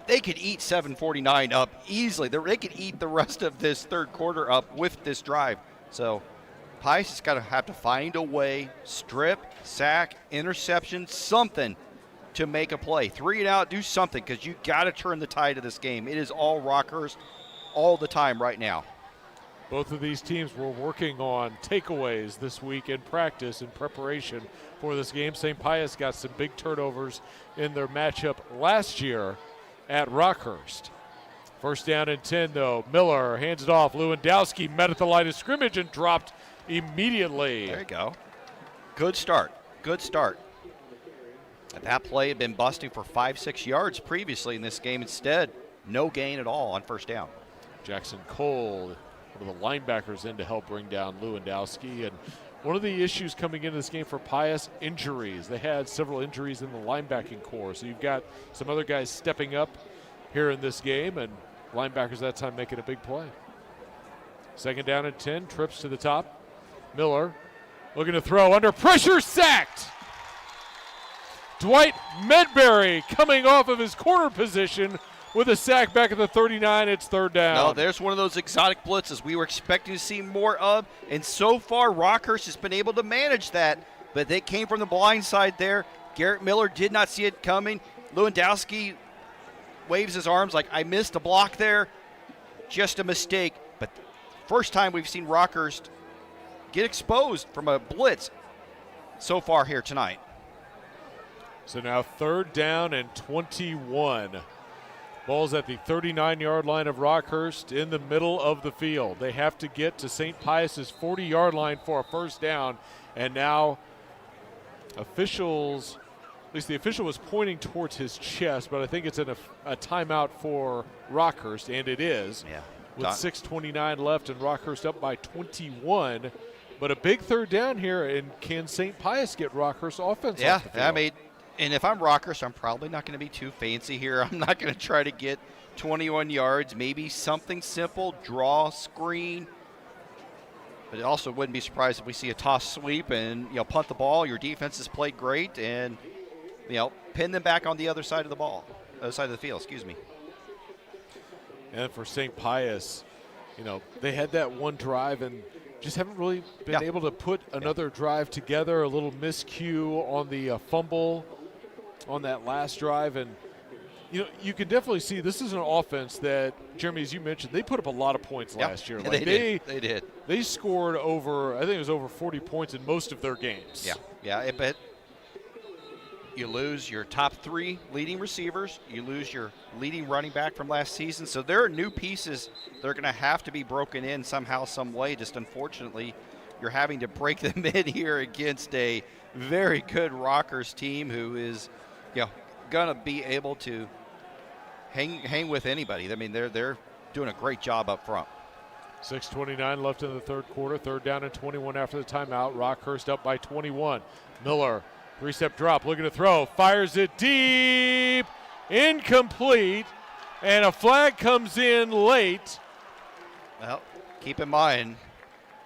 they could eat 7:49 up easily. They could eat the rest of this 3rd quarter up with this drive. So Pius has got to have to find a way, strip, sack, interception, something to make a play. 3 and out, do something, because you got to turn the tide of this game. It is all Rockhurst all the time right now. Both of these teams were working on takeaways this week in practice in preparation for this game. St. Pius got some big turnovers in their matchup last year at Rockhurst. 1st down and 10, though. Miller hands it off. Lewandowski met at the line of scrimmage and dropped immediately. There you go. Good start. Good start. That play had been busting for 5-6 yards previously in this game. Instead, no gain at all on 1st down. Jackson Cole, one of the linebackers, in to help bring down Lewandowski. And one of the issues coming into this game for Pius, injuries. They had several injuries in the linebacking core. So you've got some other guys stepping up here in this game, and linebackers that time making a big play. 2nd down and 10, trips to the top. Miller looking to throw, under pressure, sacked. Dwight Medberry coming off of his corner position with a sack back at the 39. It's 3rd down. No, there's one of those exotic blitzes we were expecting to see more of, and so far Rockhurst has been able to manage that, but they came from the blind side there. Garrett Miller did not see it coming. Lewandowski waves his arms like, I missed a block there. Just a mistake. But first time we've seen Rockhurst get exposed from a blitz so far here tonight. So now 3rd down and 21. Ball's at the 39-yard line of Rockhurst in the middle of the field. They have to get to St. Pius's 40-yard line for a 1st down. And now officials, least the official was pointing towards his chest, but I think it's a timeout for Rockhurst, and it is. Yeah. With 6:29 left and Rockhurst up by 21. But a big third down here, and can St. Pius get Rockhurst offense off the field? I mean, and if I'm Rockhurst, I'm probably not going to be too fancy here. I'm not going to try to get 21 yards, maybe something simple, draw, screen. But it also wouldn't be surprised if we see a toss sweep and, punt the ball. Your defense has played great and, pin them back on the other side of the ball, other side of the field, excuse me. And for St. Pius, they had that one drive and just haven't really been able to put another drive together. A little miscue on the fumble on that last drive. And, you can definitely see this is an offense that, Jeremy, as you mentioned, they put up a lot of points last year. Like they did. They scored over, I think it was over 40 points in most of their games. But you lose your top 3 leading receivers. You lose your leading running back from last season. So there are new pieces that are going to have to be broken in somehow, some way. Just unfortunately, you're having to break them in here against a very good Rockhurst team who is, going to be able to hang with anybody. I mean, they're doing a great job up front. 6:29 left in the third quarter. Third down and 21 after the timeout. Rockhurst up by 21. Miller, 3-step drop, looking to throw, fires it deep, incomplete, and a flag comes in late. Well, keep in mind,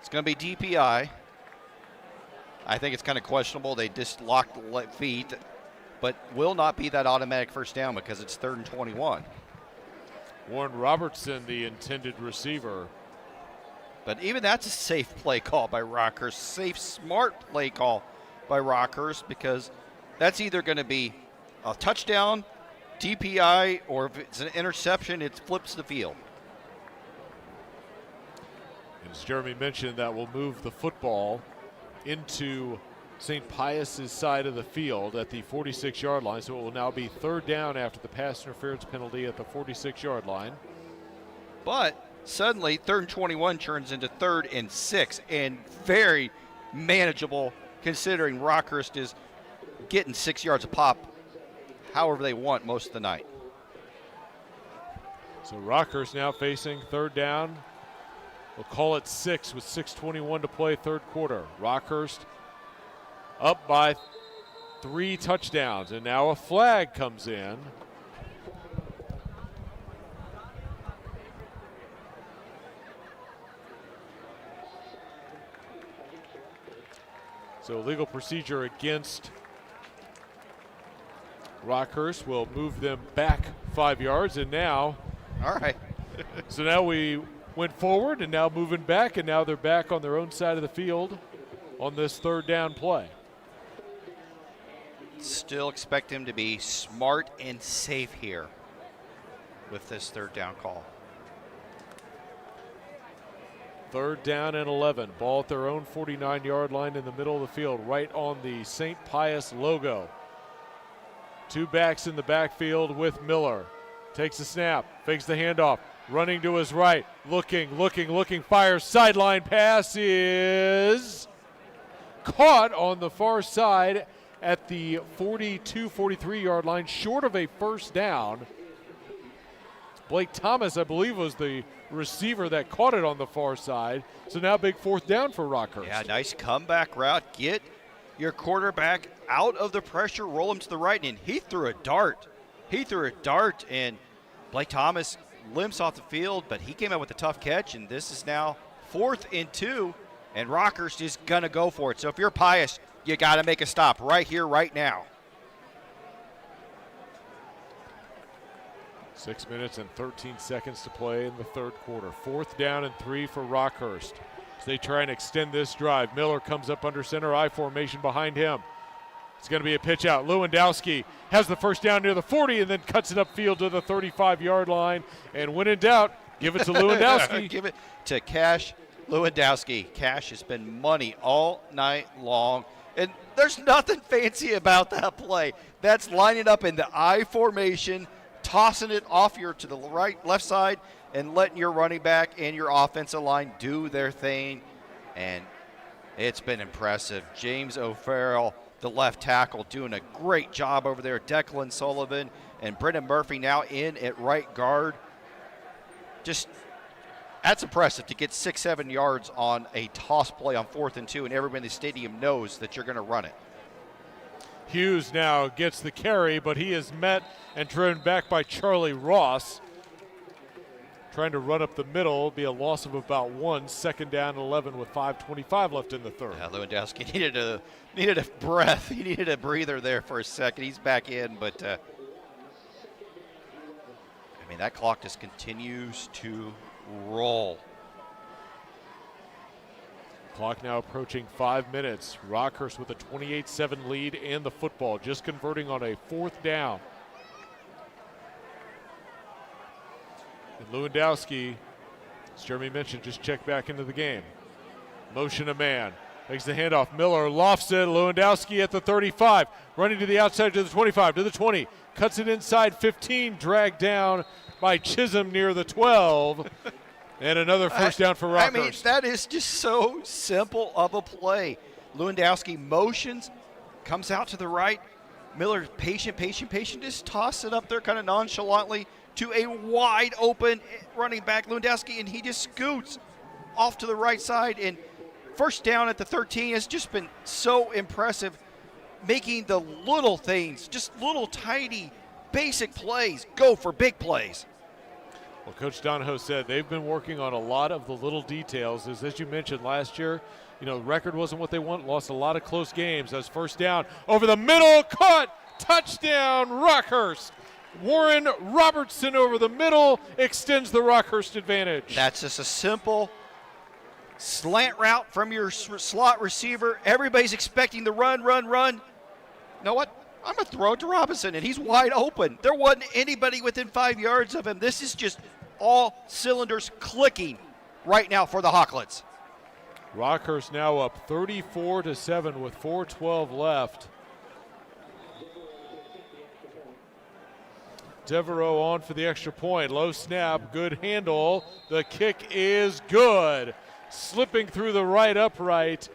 it's going to be DPI. I think it's kind of questionable. They just locked the feet, but will not be that automatic first down because it's 3rd and 21. Warren Robertson, the intended receiver. But even that's a safe play call by Rockhurst. Safe, smart play call by Rockhurst, because that's either going to be a touchdown, DPI, or if it's an interception, it flips the field. And as Jeremy mentioned, that will move the football into St. Pius's side of the field at the 46-yard line, so it will now be third down after the pass interference penalty at the 46-yard line. But suddenly, 3rd and 21 turns into 3rd and 6, and very manageable considering Rockhurst is getting 6 yards a pop however they want most of the night. So Rockhurst now facing third down. We'll call it 6 with 6:21 to play third quarter. Rockhurst up by 3 touchdowns, and now a flag comes in. So legal procedure against Rockhurst will move them back 5 yards, and now. All right. So now we went forward, and now moving back, and now they're back on their own side of the field on this third down play. Still expect him to be smart and safe here with this third down call. Third down and 11. Ball at their own 49-yard line in the middle of the field, right on the St. Pius logo. 2 backs in the backfield with Miller. Takes the snap, fakes the handoff, running to his right, looking, fires, sideline pass is caught on the far side at the 42-43-yard line, short of a first down. Blake Thomas, I believe, was the receiver that caught it on the far side. So now big fourth down for Rockhurst. Yeah, nice comeback route. Get your quarterback out of the pressure, roll him to the right, and he threw a dart. And Blake Thomas limps off the field, but he came out with a tough catch, and this is now 4th and 2, and Rockhurst is going to go for it. So if you're Pius, you got to make a stop right here, right now. 6 minutes and 13 seconds to play in the third quarter. 4th down and 3 for Rockhurst as they try and extend this drive. Miller comes up under center, I formation behind him. It's going to be a pitch out. Lewandowski has the first down near the 40 and then cuts it upfield to the 35-yard line. And when in doubt, give it to Lewandowski. Give it to Cash Lewandowski. Cash has been money all night long. And there's nothing fancy about that play. That's lining up in the I formation, tossing it off to the left side, and letting your running back and your offensive line do their thing. And it's been impressive. James O'Farrell the left tackle, doing a great job over there. Declan Sullivan and Brendan Murphy now in at right guard. Just, that's impressive to get 6-7 yards on a toss play on 4th and 2, and everybody in the stadium knows that you're going to run it. Hughes now gets the carry, but he is met and driven back by Charlie Ross. Trying to run up the middle, be a loss of about 1, 2nd down and 11 with 5:25 left in the third. Yeah, Lewandowski needed a breath. He needed a breather there for a second. He's back in, but I mean, that clock just continues to roll. Clock now approaching 5 minutes. Rockhurst with a 28-7 lead and the football, just converting on a 4th down. And Lewandowski, as Jeremy mentioned, just checked back into the game. Motion a man. Makes the handoff. Miller lofts it. Lewandowski at the 35. Running to the outside to the 25, to the 20. Cuts it inside 15. Dragged down by Chisholm near the 12. And another first down for Rockhurst. I mean, that is just so simple of a play. Lewandowski motions, comes out to the right. Miller, patient, just toss it up there kind of nonchalantly to a wide open running back, Lewandowski, and he just scoots off to the right side. And first down at the 13 has just been so impressive, making the little things, just little tiny basic plays, go for big plays. Well, Coach Donahoe said they've been working on a lot of the little details. As you mentioned last year, the record wasn't what they want, lost a lot of close games. As first down, over the middle, caught, touchdown, Rockhurst. Warren Robertson over the middle extends the Rockhurst advantage. That's just a simple slant route from your slot receiver. Everybody's expecting the run. You know what? I'm going to throw it to Robinson, and he's wide open. There wasn't anybody within 5 yards of him. This is just all cylinders clicking right now for the Hawklets. Rockhurst now up 34-7 with 4:12 left. Devereaux on for the extra point. Low snap, good handle. The kick is good. Slipping through the right upright.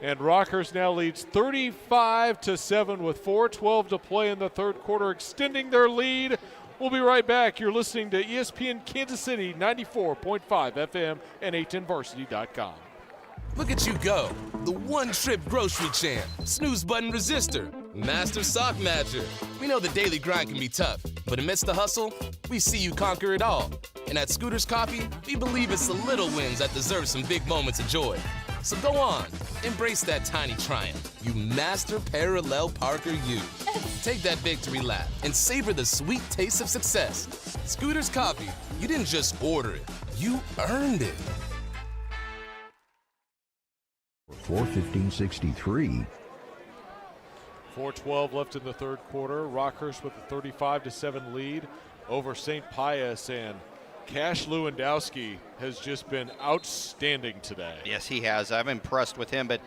And Rockhurst now leads 35-7 with 4:12 to play in the third quarter, extending their lead. We'll be right back. You're listening to ESPN Kansas City 94.5 FM and 810varsity.com. Look at you go. The one-trip grocery champ, snooze button resistor, master sock matcher. We know the daily grind can be tough, but amidst the hustle, we see you conquer it all. And at Scooters Coffee, we believe it's the little wins that deserve some big moments of joy. So go on, embrace that tiny triumph. You master parallel parker you. Take that victory lap and savor the sweet taste of success. Scooters Coffee, you didn't just order it, you earned it. 4:15:63. 4:12 left in the third quarter. Rockhurst with a 35-7 lead over St. Pius, and Cash Lewandowski has just been outstanding today. Yes, he has. I'm impressed with him, but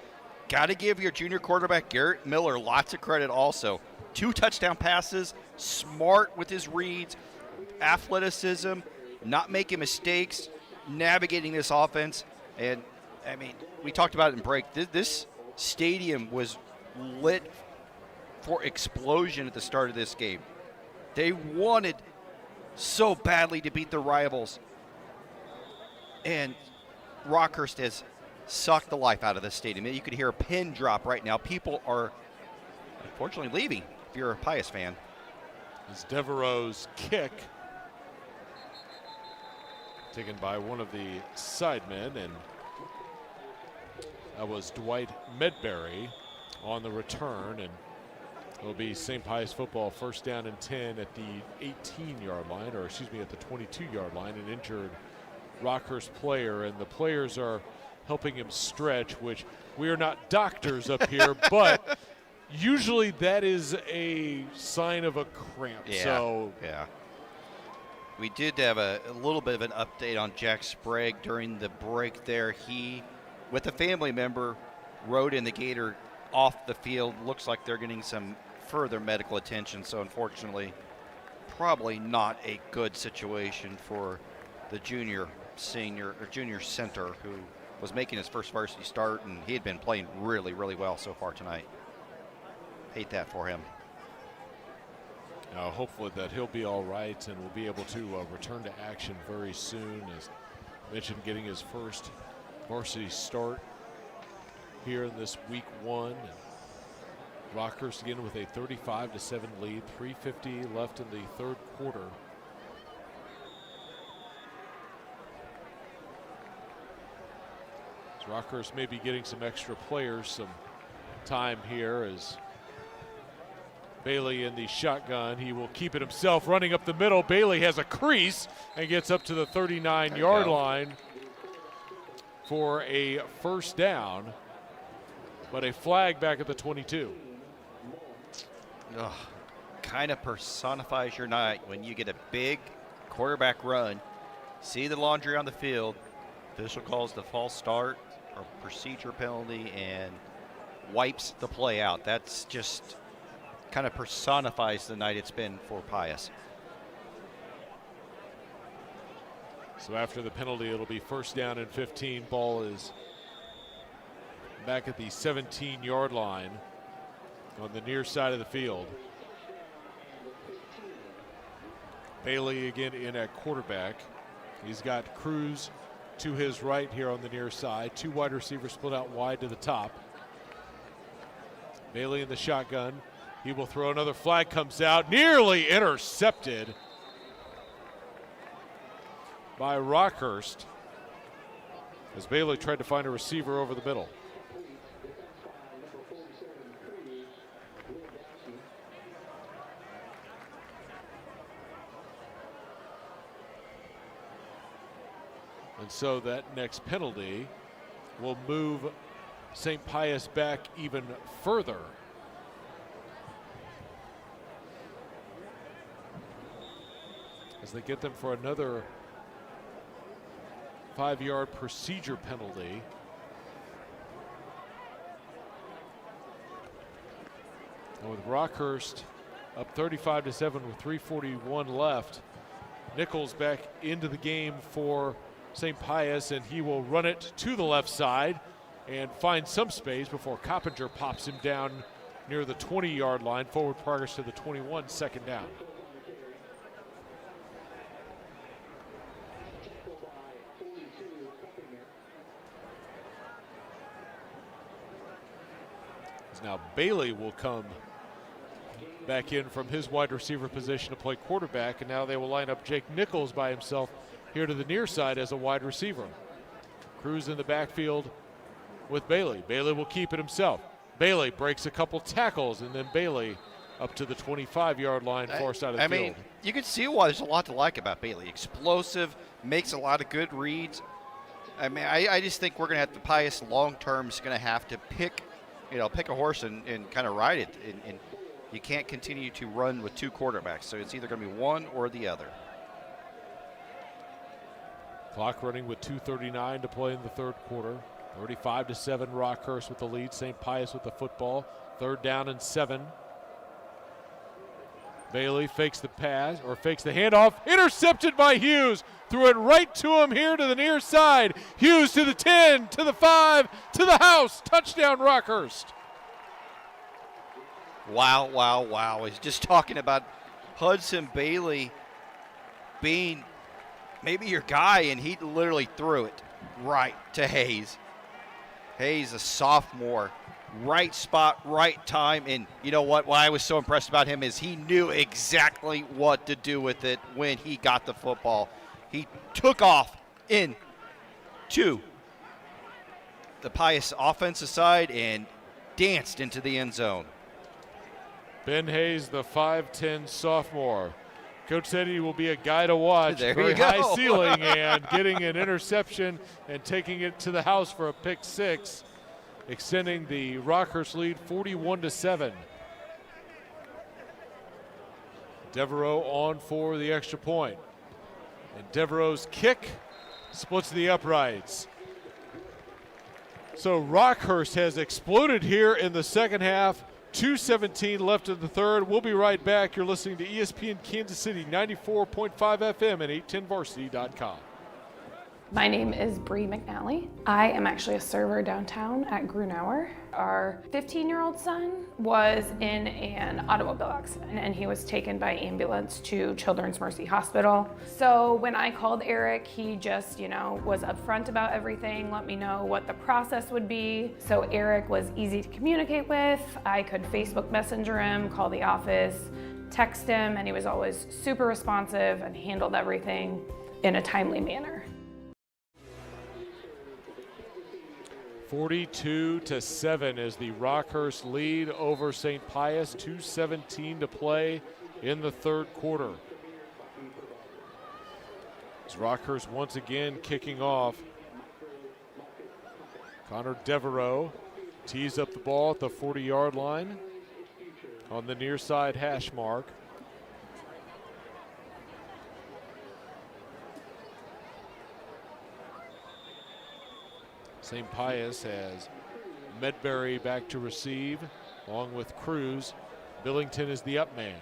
got to give your junior quarterback, Garrett Miller, lots of credit also. 2 touchdown passes, smart with his reads, athleticism, not making mistakes, navigating this offense. And, I mean, we talked about it in break. This stadium was lit for explosion at the start of this game. They wanted so badly to beat the rivals. And Rockhurst has sucked the life out of this stadium. You could hear a pin drop right now. People are unfortunately leaving if you're a Pius fan. Is Devereaux's kick taken by one of the sidemen, and that was Dwight Medberry on the return, and it'll be St. Pius football first down and 10 at the 18-yard line, or excuse me, at the 22-yard line. An injured Rockhurst player, and the players are helping him stretch, which we are not doctors up here, but usually that is a sign of a cramp. Yeah. We did have a little bit of an update on Jack Sprague during the break there. He, with a family member, rode in the Gator off the field. Looks like they're getting some further medical attention, so unfortunately probably not a good situation for the junior center who was making his first varsity start, and he had been playing really well so far tonight. Hate that for him. Now, hopefully that he'll be all right and will be able to return to action very soon. As mentioned, getting his first varsity start here in this week 1. And Rockhurst again with a 35-7 lead, 3:50 left in the third quarter. So Rockhurst may be getting some extra players some time here as Bailey in the shotgun. He will keep it himself, running up the middle. Bailey has a crease and gets up to the 39-yard line for a first down, but a flag back at the 22. Kind of personifies your night when you get a big quarterback run, see the laundry on the field, official calls the false start or procedure penalty and wipes the play out. That's just kind of personifies the night it's been for Pius. So after the penalty, it'll be first down and 15. Ball is back at the 17-yard line on the near side of the field. Bailey again in at quarterback. He's got Cruz to his right here on the near side. 2 wide receivers split out wide to the top. Bailey in the shotgun. He will throw. Another flag comes out, nearly intercepted by Rockhurst as Bailey tried to find a receiver over the middle. And so that next penalty will move St. Pius back even further. As they get them for another 5-yard procedure penalty. And with Rockhurst up 35-7 with 3:41 left, Nichols back into the game for St. Pius, and he will run it to the left side and find some space before Coppinger pops him down near the 20-yard line. Forward progress to the 21, second down. Now Bailey will come back in from his wide receiver position to play quarterback, and now they will line up Jake Nichols by himself here to the near side as a wide receiver. Cruz in the backfield with Bailey. Bailey will keep it himself. Bailey breaks a couple tackles, and then Bailey up to the 25-yard line, far side of the field. I mean, you can see why there's a lot to like about Bailey. Explosive, makes a lot of good reads. I mean, I just think we're going to have the Pius long-term is going to have to pick a horse and kind of ride it. And you can't continue to run with 2 quarterbacks. So it's either going to be one or the other. Clock running with 2:39 to play in the third quarter. 35-7 Rockhurst with the lead. St. Pius with the football. 3rd down and 7. Bailey fakes the pass, or fakes the handoff. Intercepted by Hughes. Threw it right to him here to the near side. Hughes to the 10, to the 5, to the house. Touchdown Rockhurst. Wow, wow, wow. He's just talking about Hudson Bailey being maybe your guy, and he literally threw it right to Hayes. Hayes, a sophomore. Right spot, right time, and you know what? Why I was so impressed about him is he knew exactly what to do with it when he got the football. He took off into the Pius offensive side and danced into the end zone. Ben Hayes, the 5'10 sophomore. Coach said he will be a guy to watch. There Very you go. high ceiling and getting an interception and taking it to the house for a pick 6. Extending the Rockhurst lead 41-7. Devereaux on for the extra point. And Devereaux's kick splits the uprights. So Rockhurst has exploded here in the second half. 2:17 left in the third. We'll be right back. You're listening to ESPN Kansas City 94.5 FM and 810varsity.com. My name is Bree McNally. I am actually a server downtown at Grunauer. Our 15-year-old son was in an automobile accident and he was taken by ambulance to Children's Mercy Hospital. So when I called Eric, he just, was upfront about everything, let me know what the process would be. So Eric was easy to communicate with. I could Facebook Messenger him, call the office, text him, and he was always super responsive and handled everything in a timely manner. 42-7 is the Rockhurst lead over St. Pius. 2:17 to play in the third quarter. As Rockhurst once again kicking off. Connor Devereaux tees up the ball at the 40-yard line on the near side hash mark. St. Pius has Medbury back to receive, along with Cruz. Billington is the up man.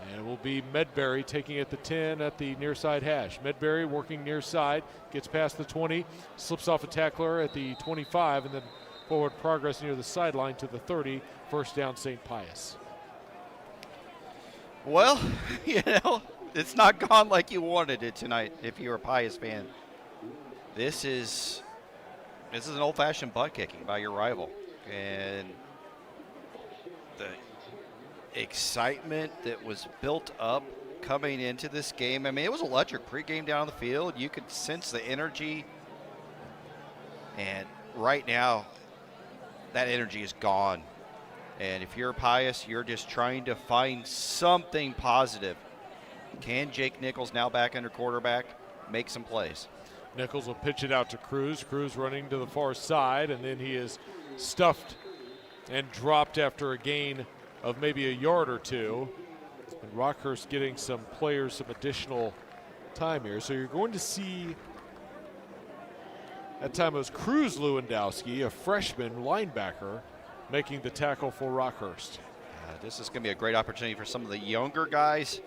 And it will be Medbury taking at the 10 at the near side hash. Medbury working near side, gets past the 20, slips off a tackler at the 25, and then forward progress near the sideline to the 30. First down, St. Pius. Well, it's not gone like you wanted it tonight if you're a Pius fan. This is an old-fashioned butt kicking by your rival, and the excitement that was built up coming into this game. I mean, it was electric pregame down on the field. You could sense the energy, and right now, that energy is gone. And if you're a Pius, you're just trying to find something positive. Can Jake Nichols, now back under quarterback, make some plays? Nichols will pitch it out to Cruz. Cruz running to the far side, and then he is stuffed and dropped after a gain of maybe a yard or two. And Rockhurst getting some players some additional time here. So you're going to see, that time it was Cruz Lewandowski, a freshman linebacker, making the tackle for Rockhurst. This is going to be a great opportunity for some of the younger guys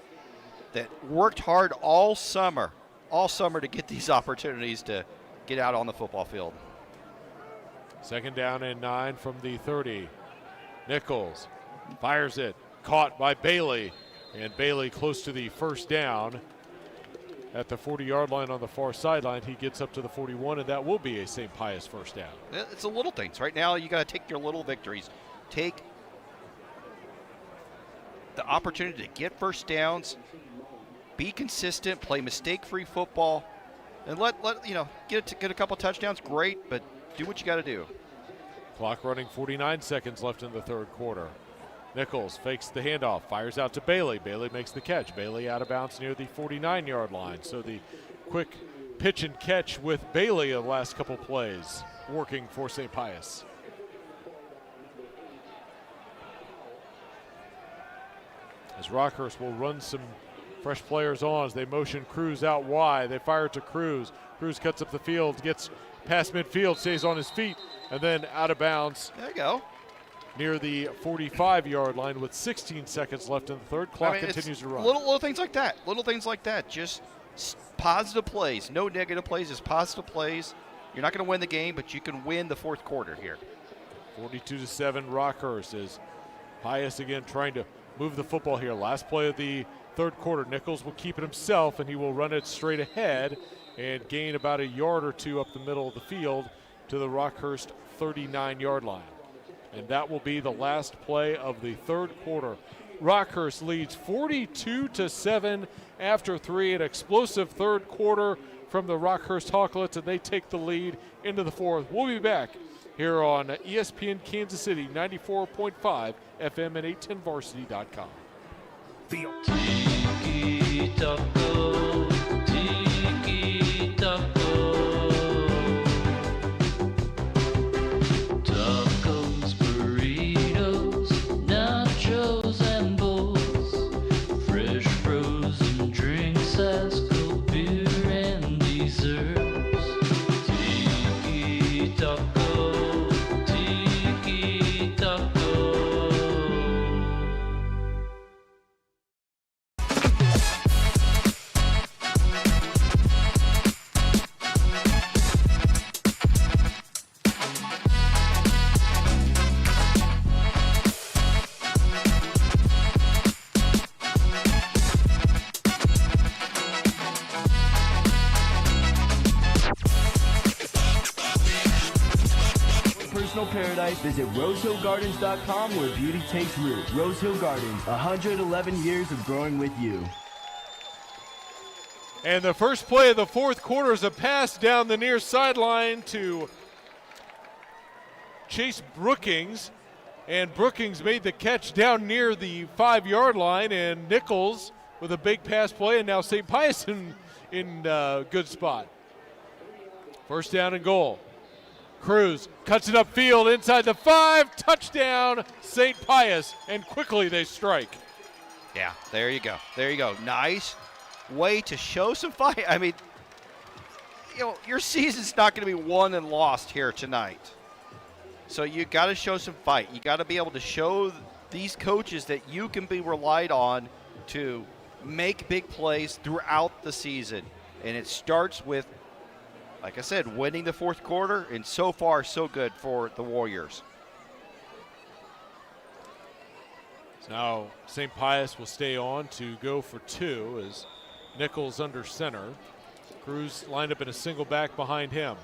that worked hard all summer to get these opportunities to get out on the football field. Second down and 9 from the 30. Nichols fires it, caught by Bailey, and Bailey close to the first down at the 40-yard line on the far sideline. He gets up to the 41, and that will be a St. Pius first down. It's the little things. Right now, you got to take your little victories. Take the opportunity to get first downs, be consistent, play mistake-free football, and get a couple touchdowns. Great, but do what you got to do. Clock running, 49 seconds left in the third quarter. Nichols fakes the handoff, fires out to Bailey. Bailey makes the catch. Bailey out of bounds near the 49-yard line. So the quick pitch and catch with Bailey the last couple plays working for St. Pius. As Rockhurst will run some fresh players on as they motion Cruz out wide. They fire to Cruz. Cruz cuts up the field, gets past midfield, stays on his feet, and then out of bounds. There you go. Near the 45-yard line with 16 seconds left in the third. Clock continues to run. Little things like that. Little things like that. Just positive plays. No negative plays, just positive plays. You're not going to win the game, but you can win the fourth quarter here. 42-7 Rockhurst is Pius again trying to move the football here. Last play of the third quarter. Nichols will keep it himself, and he will run it straight ahead and gain about a yard or two up the middle of the field to the Rockhurst 39-yard line. And that will be the last play of the third quarter. Rockhurst leads 42-7 after 3. An explosive third quarter from the Rockhurst Hawklets, and they take the lead into the fourth. We'll be back here on ESPN Kansas City 94.5 FM and 810varsity.com. Tiki taco, tiki taco. Tacos, burritos, nachos, and bowls. Fresh frozen drinks, ice cold beer, and desserts. Tiki taco, tiki taco. paradise, visit RoseHillGardens.com where beauty takes root. Rose Hill Gardens, 111 years of growing with you. And the first play of the fourth quarter is a pass down the near sideline to Chase Brookings. And Brookings made the catch down near the 5-yard line, and Nichols with a big pass play, and now St. Pius in good spot. First down and goal. Cruz cuts it upfield inside the 5, touchdown St. Pius, and quickly they strike. Yeah, there you go. There you go. Nice way to show some fight. I mean, your season's not going to be won and lost here tonight. So you got to show some fight. You got to be able to show these coaches that you can be relied on to make big plays throughout the season. And it starts with, like I said, winning the fourth quarter, and so far so good for the Warriors. Now St. Pius will stay on to go for 2 as Nichols under center. Cruz lined up in a single back behind him.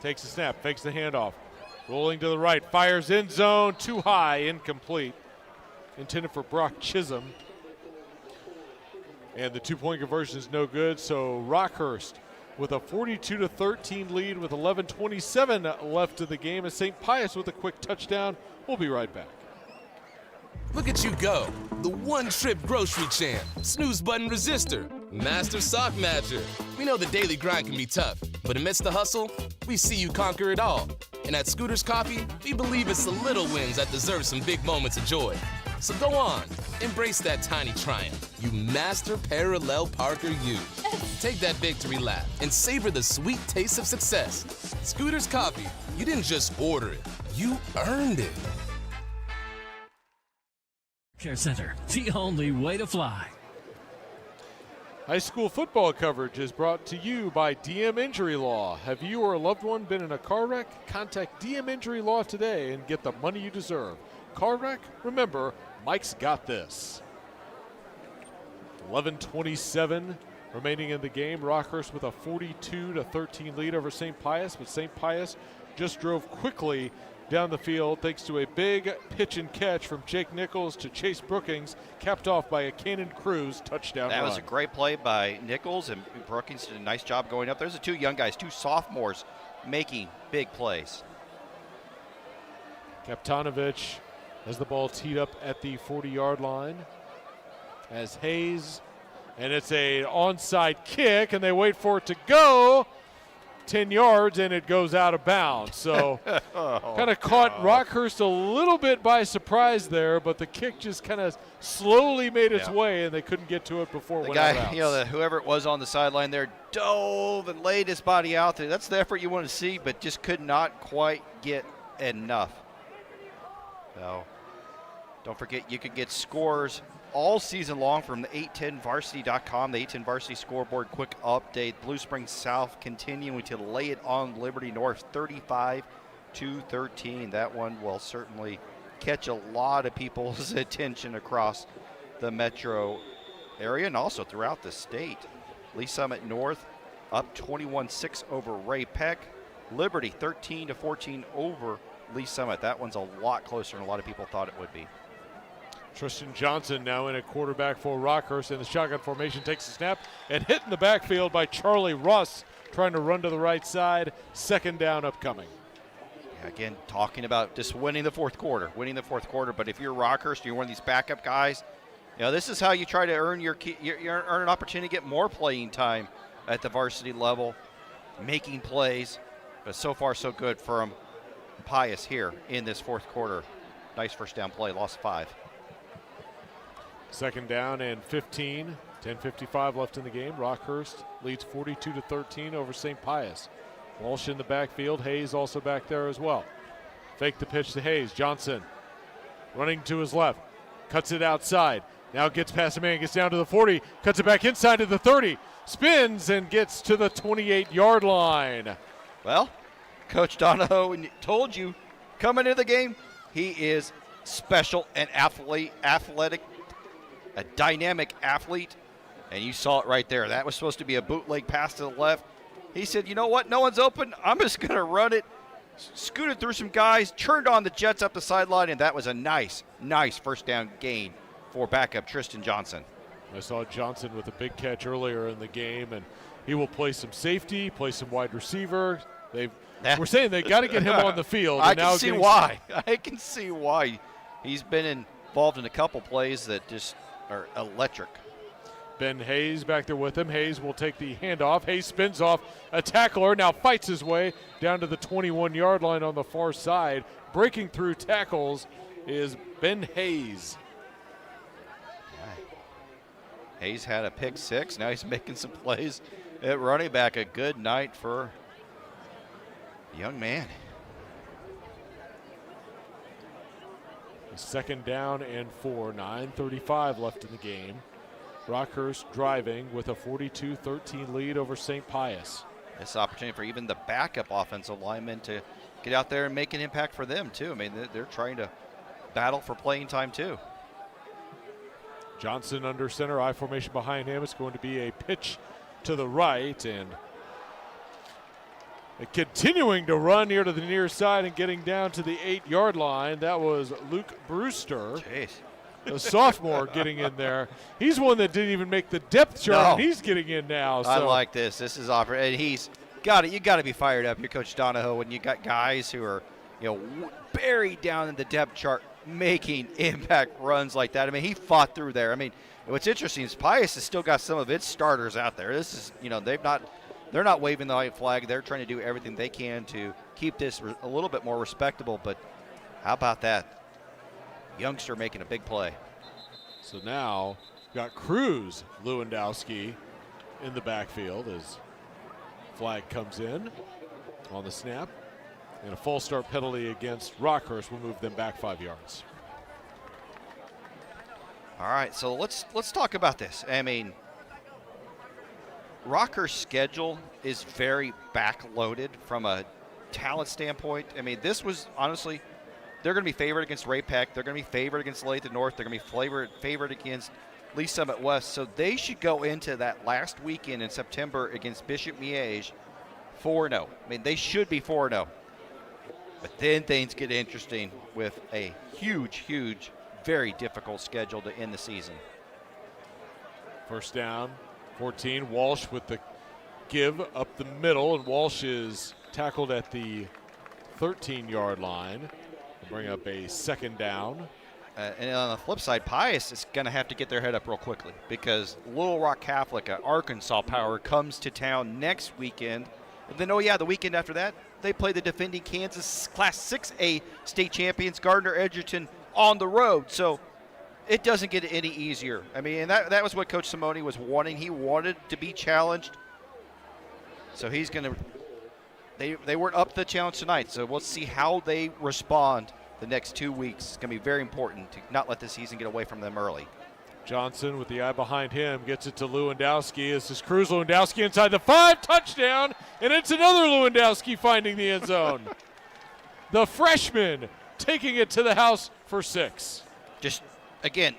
Takes the snap, fakes the handoff. Rolling to the right, fires end zone, too high, incomplete. Intended for Brock Chisholm. And the 2-point conversion is no good, so Rockhurst with a 42-13 lead with 11:27 left of the game, and St. Pius with a quick touchdown. We'll be right back. Look at you go, the one-trip grocery champ, snooze button resistor, master sock matcher. We know the daily grind can be tough, but amidst the hustle, we see you conquer it all. And at Scooters Coffee, we believe it's the little wins that deserve some big moments of joy. So go on, embrace that tiny triumph, you master parallel parker you. Take that victory lap and savor the sweet taste of success. Scooters Coffee, you didn't just order it, you earned it. Care Center, the only way to fly. High school football coverage is brought to you by DM Injury Law. Have you or a loved one been in a car wreck? Contact DM Injury Law today and get the money you deserve. Car wreck? Remember, Mike's got this. 11:27 remaining in the game. Rockhurst with a 42-13 lead over St. Pius, but St. Pius just drove quickly down the field thanks to a big pitch and catch from Jake Nichols to Chase Brookings, capped off by a Cannon Cruz touchdown That run. was a great play by Nichols, and Brookings did a nice job going up. There's the 2 young guys, 2 sophomores making big plays. Kaptanovich has the ball teed up at the 40-yard line as Hayes, and it's a onside kick, and they wait for it to go 10 yards, and it goes out of bounds. So kind of caught Rockhurst a little bit by surprise there, but the kick just kind of slowly made its way, and they couldn't get to it before it went out of bounds. Whoever it was on the sideline there dove and laid his body out there. That's the effort you want to see, but just could not quite get enough. So don't forget, you could get scores all season long from the 810varsity.com, the 810 Varsity Scoreboard quick update. Blue Springs South continuing to lay it on Liberty North, 35-13. That one will certainly catch a lot of people's attention across the metro area and also throughout the state. Lee Summit North up 21-6 over Ray Peck. Liberty 13-14 over Lee Summit. That one's a lot closer than a lot of people thought it would be. Tristan Johnson now in at quarterback for Rockhurst, and the shotgun formation takes a snap and hit in the backfield by Charlie Russ, trying to run to the right side. Second down upcoming. Again, talking about just winning the fourth quarter. But if you're Rockhurst, you're one of these backup guys, this is how you try to earn earn an opportunity to get more playing time at the varsity level, making plays. But so far, so good from Pius here in this fourth quarter. Nice first down play, lost 5. Second down and 15. 10:55 left in the game. Rockhurst leads 42-13 over St. Pius. Walsh in the backfield. Hayes also back there as well. Fake the pitch to Hayes. Johnson running to his left. Cuts it outside. Now gets past a man. Gets down to the 40. Cuts it back inside to the 30. Spins and gets to the 28-yard line. Well, Coach Donahoe told you coming into the game, he is special and athletic, a dynamic athlete, and you saw it right there. That was supposed to be a bootleg pass to the left. He said, you know what, no one's open. I'm just going to run it scooted through some guys, turned on the Jets up the sideline, and that was a nice first down gain for backup Tristan Johnson. I saw Johnson with a big catch earlier in the game, and he will play some safety, play some wide receiver. We're saying they got to get him on the field. I can see why. I can see why. He's been involved in a couple plays that just are electric. Ben Hayes back there with him. Hayes will take the handoff. Hayes spins off a tackler, now fights his way down to the 21-yard line on the far side. Breaking through tackles is Ben Hayes. Hayes had a pick six. Now he's making some plays at running back. A good night for young man. Second down and 4, 9:35 left in the game. Rockhurst driving with a 42-13 lead over St. Pius. This opportunity for even the backup offensive linemen to get out there and make an impact for them too. I mean, they're trying to battle for playing time too. Johnson under center, I formation behind him. It's going to be a pitch to the right, and continuing to run here to the near side and getting down to the 8-yard line. That was Luke Brewster. Jeez. The sophomore getting in there. He's one that didn't even make the depth chart, and he's getting in now. So. I like this. This is offer, and he's got it. You got to be fired up, your Coach Donahoe, when you got guys who are, buried down in the depth chart, making impact runs like that. I mean, he fought through there. I mean, what's interesting is Pius has still got some of its starters out there. This is, they're not waving the white flag. They're trying to do everything they can to keep this a little bit more respectable. But how about that? Youngster making a big play. So now got Cruz Lewandowski in the backfield as flag comes in on the snap. And a false start penalty against Rockhurst will move them back 5 yards. All right, so let's talk about this. I mean, Rockhurst's schedule is very backloaded from a talent standpoint. I mean, this was honestly, they're going to be favored against Ray Peck. They're going to be favored against Lathan North. They're going to be favored against Lee Summit West. So they should go into that last weekend in September against Bishop Miege 4-0. I mean, they should be 4-0. But then things get interesting with a huge, very difficult schedule to end the season. First down, 14. Walsh with the give up the middle, and Walsh is tackled at the 13-yard line. Bring up a second down. And on the flip side, Pius is going to have to get their head up real quickly because Little Rock Catholic, Arkansas Power, comes to town next weekend. And then, the weekend after that, they play the defending Kansas Class 6A state champions, Gardner Edgerton, on the road. So it doesn't get any easier. I mean, and that was what Coach Simone was wanting. He wanted to be challenged. So he's going to – they weren't up to the challenge tonight. So we'll see how they respond the next 2 weeks. It's going to be very important to not let the season get away from them early. Johnson with the eye behind him gets it to Lewandowski. This is Cruz Lewandowski inside the 5, touchdown, and it's another Lewandowski finding the end zone. The freshman taking it to the house for 6. Just, again,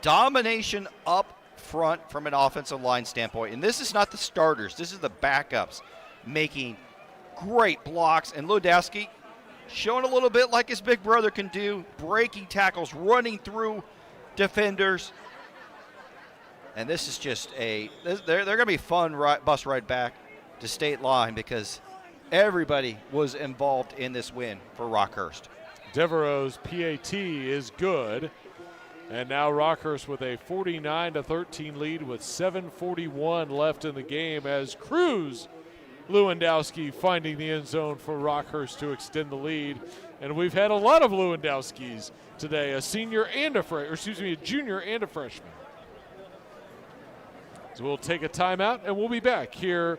domination up front from an offensive line standpoint. And this is not the starters. This is the backups making great blocks. And Lewandowski showing a little bit like his big brother can do, breaking tackles, running through defenders. And this is just they're going to be fun bus ride back to State Line because everybody was involved in this win for Rockhurst. Devereaux's PAT is good. And now Rockhurst with a 49-13 lead with 7:41 left in the game as Cruz Lewandowski finding the end zone for Rockhurst to extend the lead. And we've had a lot of Lewandowskis today, a junior and a freshman. So we'll take a timeout and we'll be back here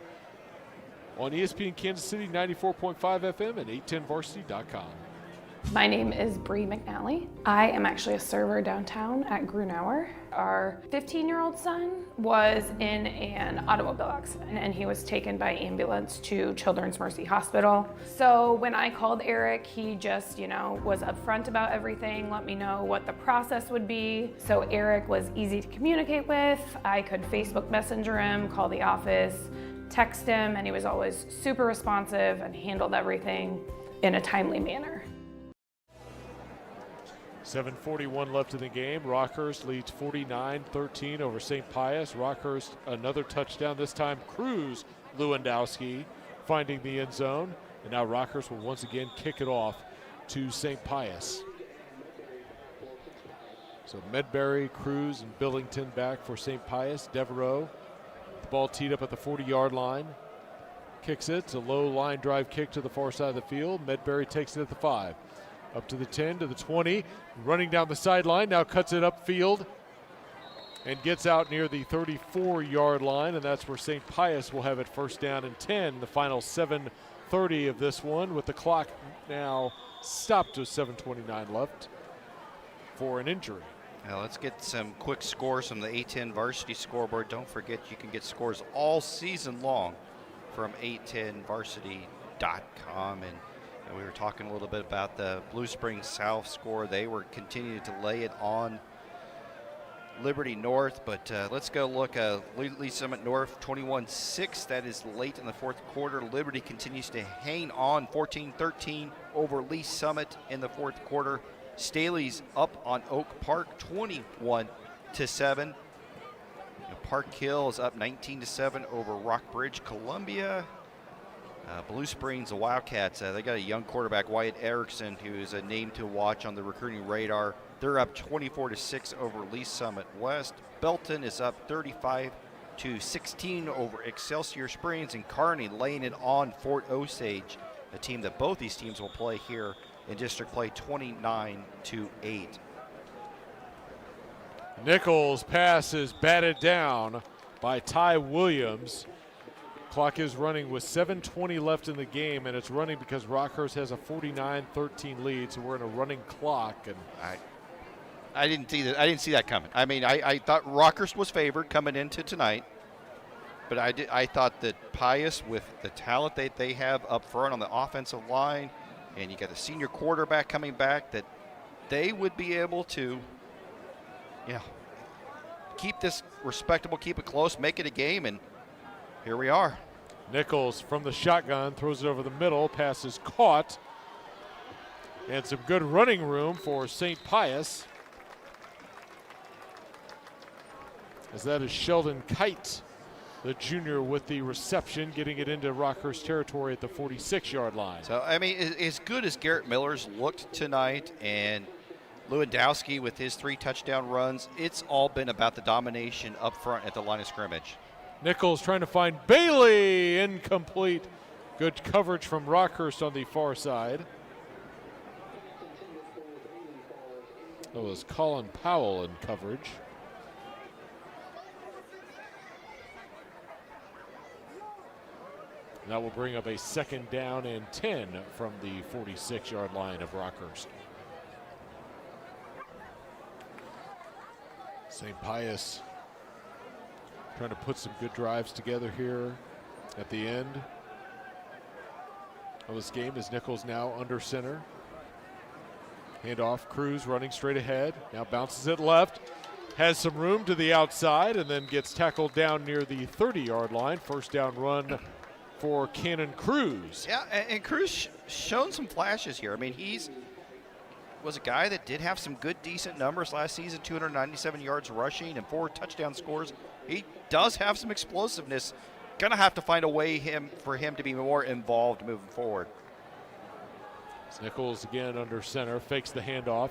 on ESPN Kansas City 94.5 FM and 810varsity.com. My name is Bree McNally. I am actually a server downtown at Grunauer. Our 15-year-old son was in an automobile accident and he was taken by ambulance to Children's Mercy Hospital. So when I called Eric, he just, was upfront about everything, let me know what the process would be. So Eric was easy to communicate with. I could Facebook Messenger him, call the office, text him, and he was always super responsive and handled everything in a timely manner. 7:41 left in the game. Rockhurst leads 49-13 over St. Pius. Rockhurst another touchdown, this time Cruz Lewandowski finding the end zone. And now Rockhurst will once again kick it off to St. Pius. So Medbury, Cruz, and Billington back for St. Pius. Devereaux, the ball teed up at the 40-yard line. Kicks it. It's a low line drive kick to the far side of the field. Medbury takes it at the 5. Up to the 10, to the 20. Running down the sideline. Now cuts it upfield and gets out near the 34-yard line. And that's where St. Pius will have it first down and 10. The final 7:30 of this one, with the clock now stopped to 7:29 left for an injury. Now let's get some quick scores from the A10 Varsity scoreboard. Don't forget you can get scores all season long from A10varsity.com. And we were talking a little bit about the Blue Springs South score. They were continuing to lay it on Liberty North, but let's go look at Lee Summit North 21-6. That is late in the fourth quarter. Liberty continues to hang on 14-13 over Lee Summit in the fourth quarter. Staley's up on Oak Park 21-7. Park Hill is up 19-7 over Rockbridge Columbia. Blue Springs, the Wildcats, they got a young quarterback, Wyatt Erickson, who is a name to watch on the recruiting radar. They're up 24-6 over Lee Summit West. Belton is up 35-16 over Excelsior Springs, and Kearney laying it on Fort Osage, a team that both these teams will play here in district play, 29-8. Nichols' pass is batted down by Ty Williams. Clock is running with 7:20 left in the game, and it's running because Rockhurst has a 49-13 lead, so we're in a running clock. And I didn't see that. I didn't see that coming. I mean, I thought Rockhurst was favored coming into tonight, but I thought that Pius, with the talent that they have up front on the offensive line, and you got the senior quarterback coming back, that they would be able to, keep this respectable, keep it close, make it a game, and here we are. Nichols from the shotgun throws it over the middle. Pass is caught. And some good running room for St. Pius, as that is Sheldon Kite, the junior, with the reception, getting it into Rockhurst territory at the 46-yard line. So, I mean, as good as Garrett Miller's looked tonight, and Lewandowski with his 3 touchdown runs, it's all been about the domination up front at the line of scrimmage. Nichols trying to find Bailey, incomplete. Good coverage from Rockhurst on the far side. That was Colin Powell in coverage. That will bring up a 2nd down and 10 from the 46-yard line of Rockhurst. St. Pius trying to put some good drives together here at the end of this game, as Nichols now under center. Handoff, Cruz running straight ahead. Now bounces it left. Has some room to the outside and then gets tackled down near the 30-yard line. First down run for Cannon Cruz. Yeah, and Cruz shown some flashes here. I mean, was a guy that did have some good, decent numbers last season, 297 yards rushing and 4 touchdown scores. He does have some explosiveness. Gonna have to find a way for him to be more involved moving forward. Nichols again under center, fakes the handoff.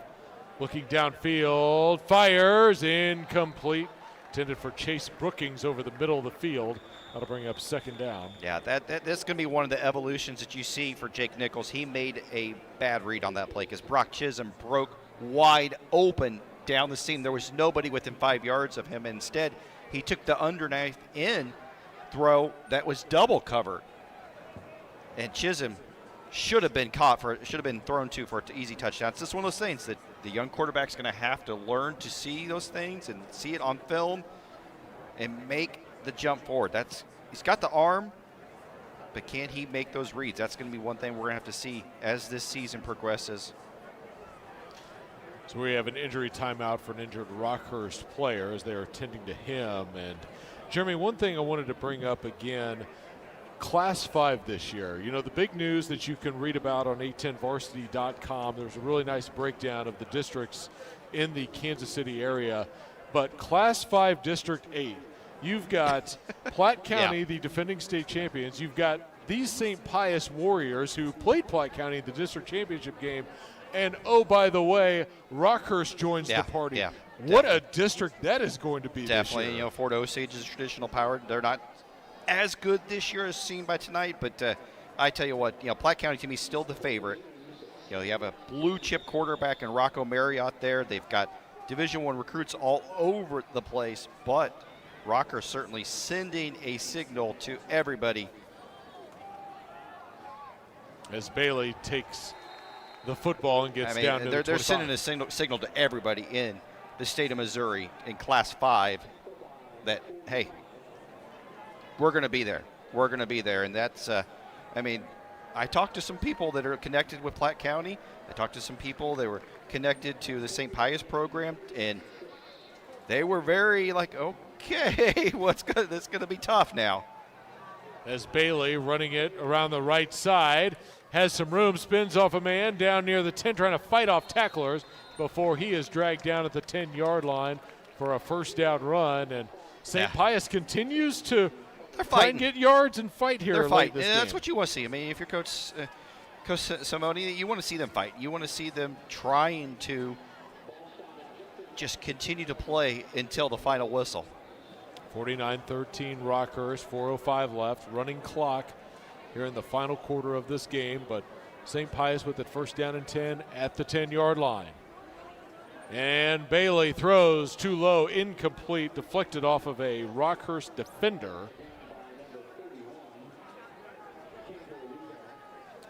Looking downfield, fires, incomplete. Intended for Chase Brookings over the middle of the field. That'll bring up 2nd down. Yeah, that's going to be one of the evolutions that you see for Jake Nichols. He made a bad read on that play because Brock Chisholm broke wide open down the seam. There was nobody within 5 yards of him. Instead, he took the underneath in throw that was double covered. And Chisholm should have been thrown to for an easy touchdown. It's just one of those things that the young quarterback's going to have to learn to see those things and see it on film and make the jump forward. He's got the arm, but can he make those reads? That's going to be one thing we're going to have to see as this season progresses. So we have an injury timeout for an injured Rockhurst player as they are tending to him. And Jeremy, one thing I wanted to bring up again, Class 5 this year. You know, the big news that you can read about on 810varsity.com, there's a really nice breakdown of the districts in the Kansas City area. But Class 5 District 8, you've got Platte County, the defending state champions. You've got these St. Pius Warriors who played Platte County in the district championship game. And, oh, by the way, Rockhurst joins the party. Yeah, what a district that is going to be definitely. this year. You know, Fort Osage is traditional power. They're not as good this year as seen by tonight, but I tell you what, you know, Platte County to me is still the favorite. You know, you have a blue chip quarterback in Rocco Marriott there. They've got Division I recruits all over the place, but Rocker's certainly sending a signal to everybody. As Bailey takes the football and gets down to they're sending a signal to everybody in the state of Missouri in Class 5 that, hey, we're going to be there. We're going to be there. And that's, I mean, I talked to some people that are connected with Platte County. I talked to some people that were connected to the St. Pius program, and they were very like, okay, this is going to be tough now. As Bailey running it around the right side, has some room, spins off a man down near the 10, trying to fight off tacklers before he is dragged down at the 10-yard line for a first down run. And St. Pius continues to try and get yards and fight here. They're fighting, this and game. that's what you want to see. I mean, if you're Coach Simone, you want to see them fight. You want to see them trying to just continue to play until the final whistle. 49-13 Rockhurst, 4:05 left, running clock here in the final quarter of this game, but St. Pius with it first down and 10 at the 10-yard line. And Bailey throws too low, incomplete, deflected off of a Rockhurst defender.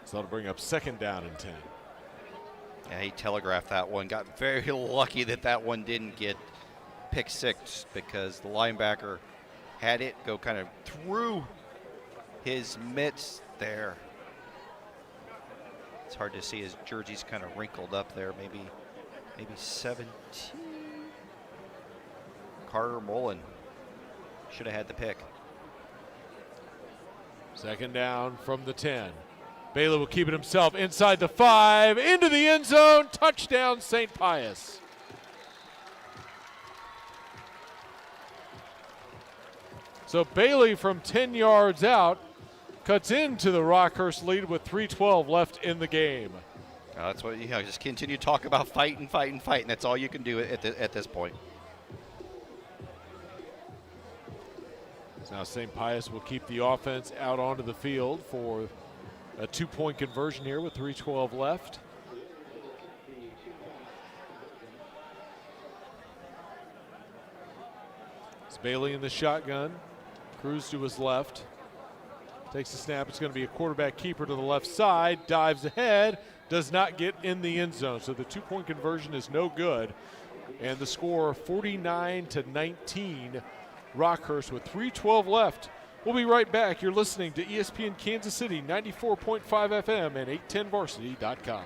So that'll bring up second down and 10. Yeah, he telegraphed that one. Got very lucky that one didn't get pick six because the linebacker had it go kind of through his mitts there. It's hard to see. His jersey's kind of wrinkled up there. Maybe 17. Carter Mullen should have had the pick. Second down from the 10. Bailey will keep it himself inside the 5, into the end zone, touchdown St. Pius. So Bailey from 10 yards out cuts into the Rockhurst lead with 3:12 left in the game. That's what just continue to talk about fighting. That's all you can do at this point. So now St. Pius will keep the offense out onto the field for a 2-point conversion here with 3:12 left. It's Bailey in the shotgun. Cruz to his left. Takes the snap. It's going to be a quarterback keeper to the left side. Dives ahead. Does not get in the end zone. So the 2-point conversion is no good. And the score 49-19. Rockhurst with 3:12 left. We'll be right back. You're listening to ESPN Kansas City 94.5 FM and 810varsity.com.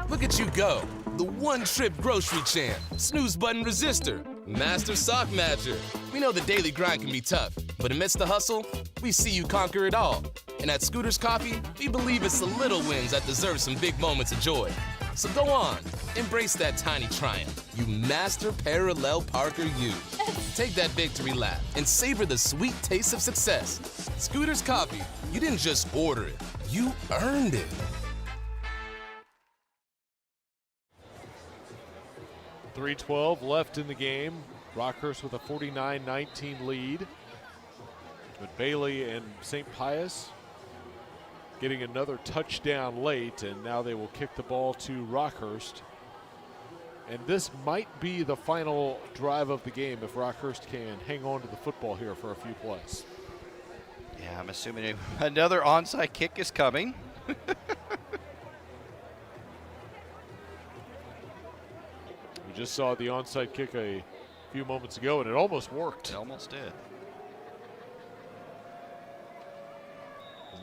Look at you go. The one-trip grocery champ, snooze button resistor, master sock matcher. We know the daily grind can be tough, but amidst the hustle, we see you conquer it all. And at Scooters Coffee, we believe it's the little wins that deserve some big moments of joy. So go on, embrace that tiny triumph. You master parallel parker you. Take that victory lap and savor the sweet taste of success. Scooters Coffee, you didn't just order it, you earned it. .312 left in the game. Rockhurst with a 49-19 lead. But Bailey and St. Pius getting another touchdown late, and now they will kick the ball to Rockhurst. And this might be the final drive of the game if Rockhurst can hang on to the football here for a few plays. Yeah, I'm assuming another onside kick is coming. We just saw the onside kick a few moments ago, and it almost worked. It almost did.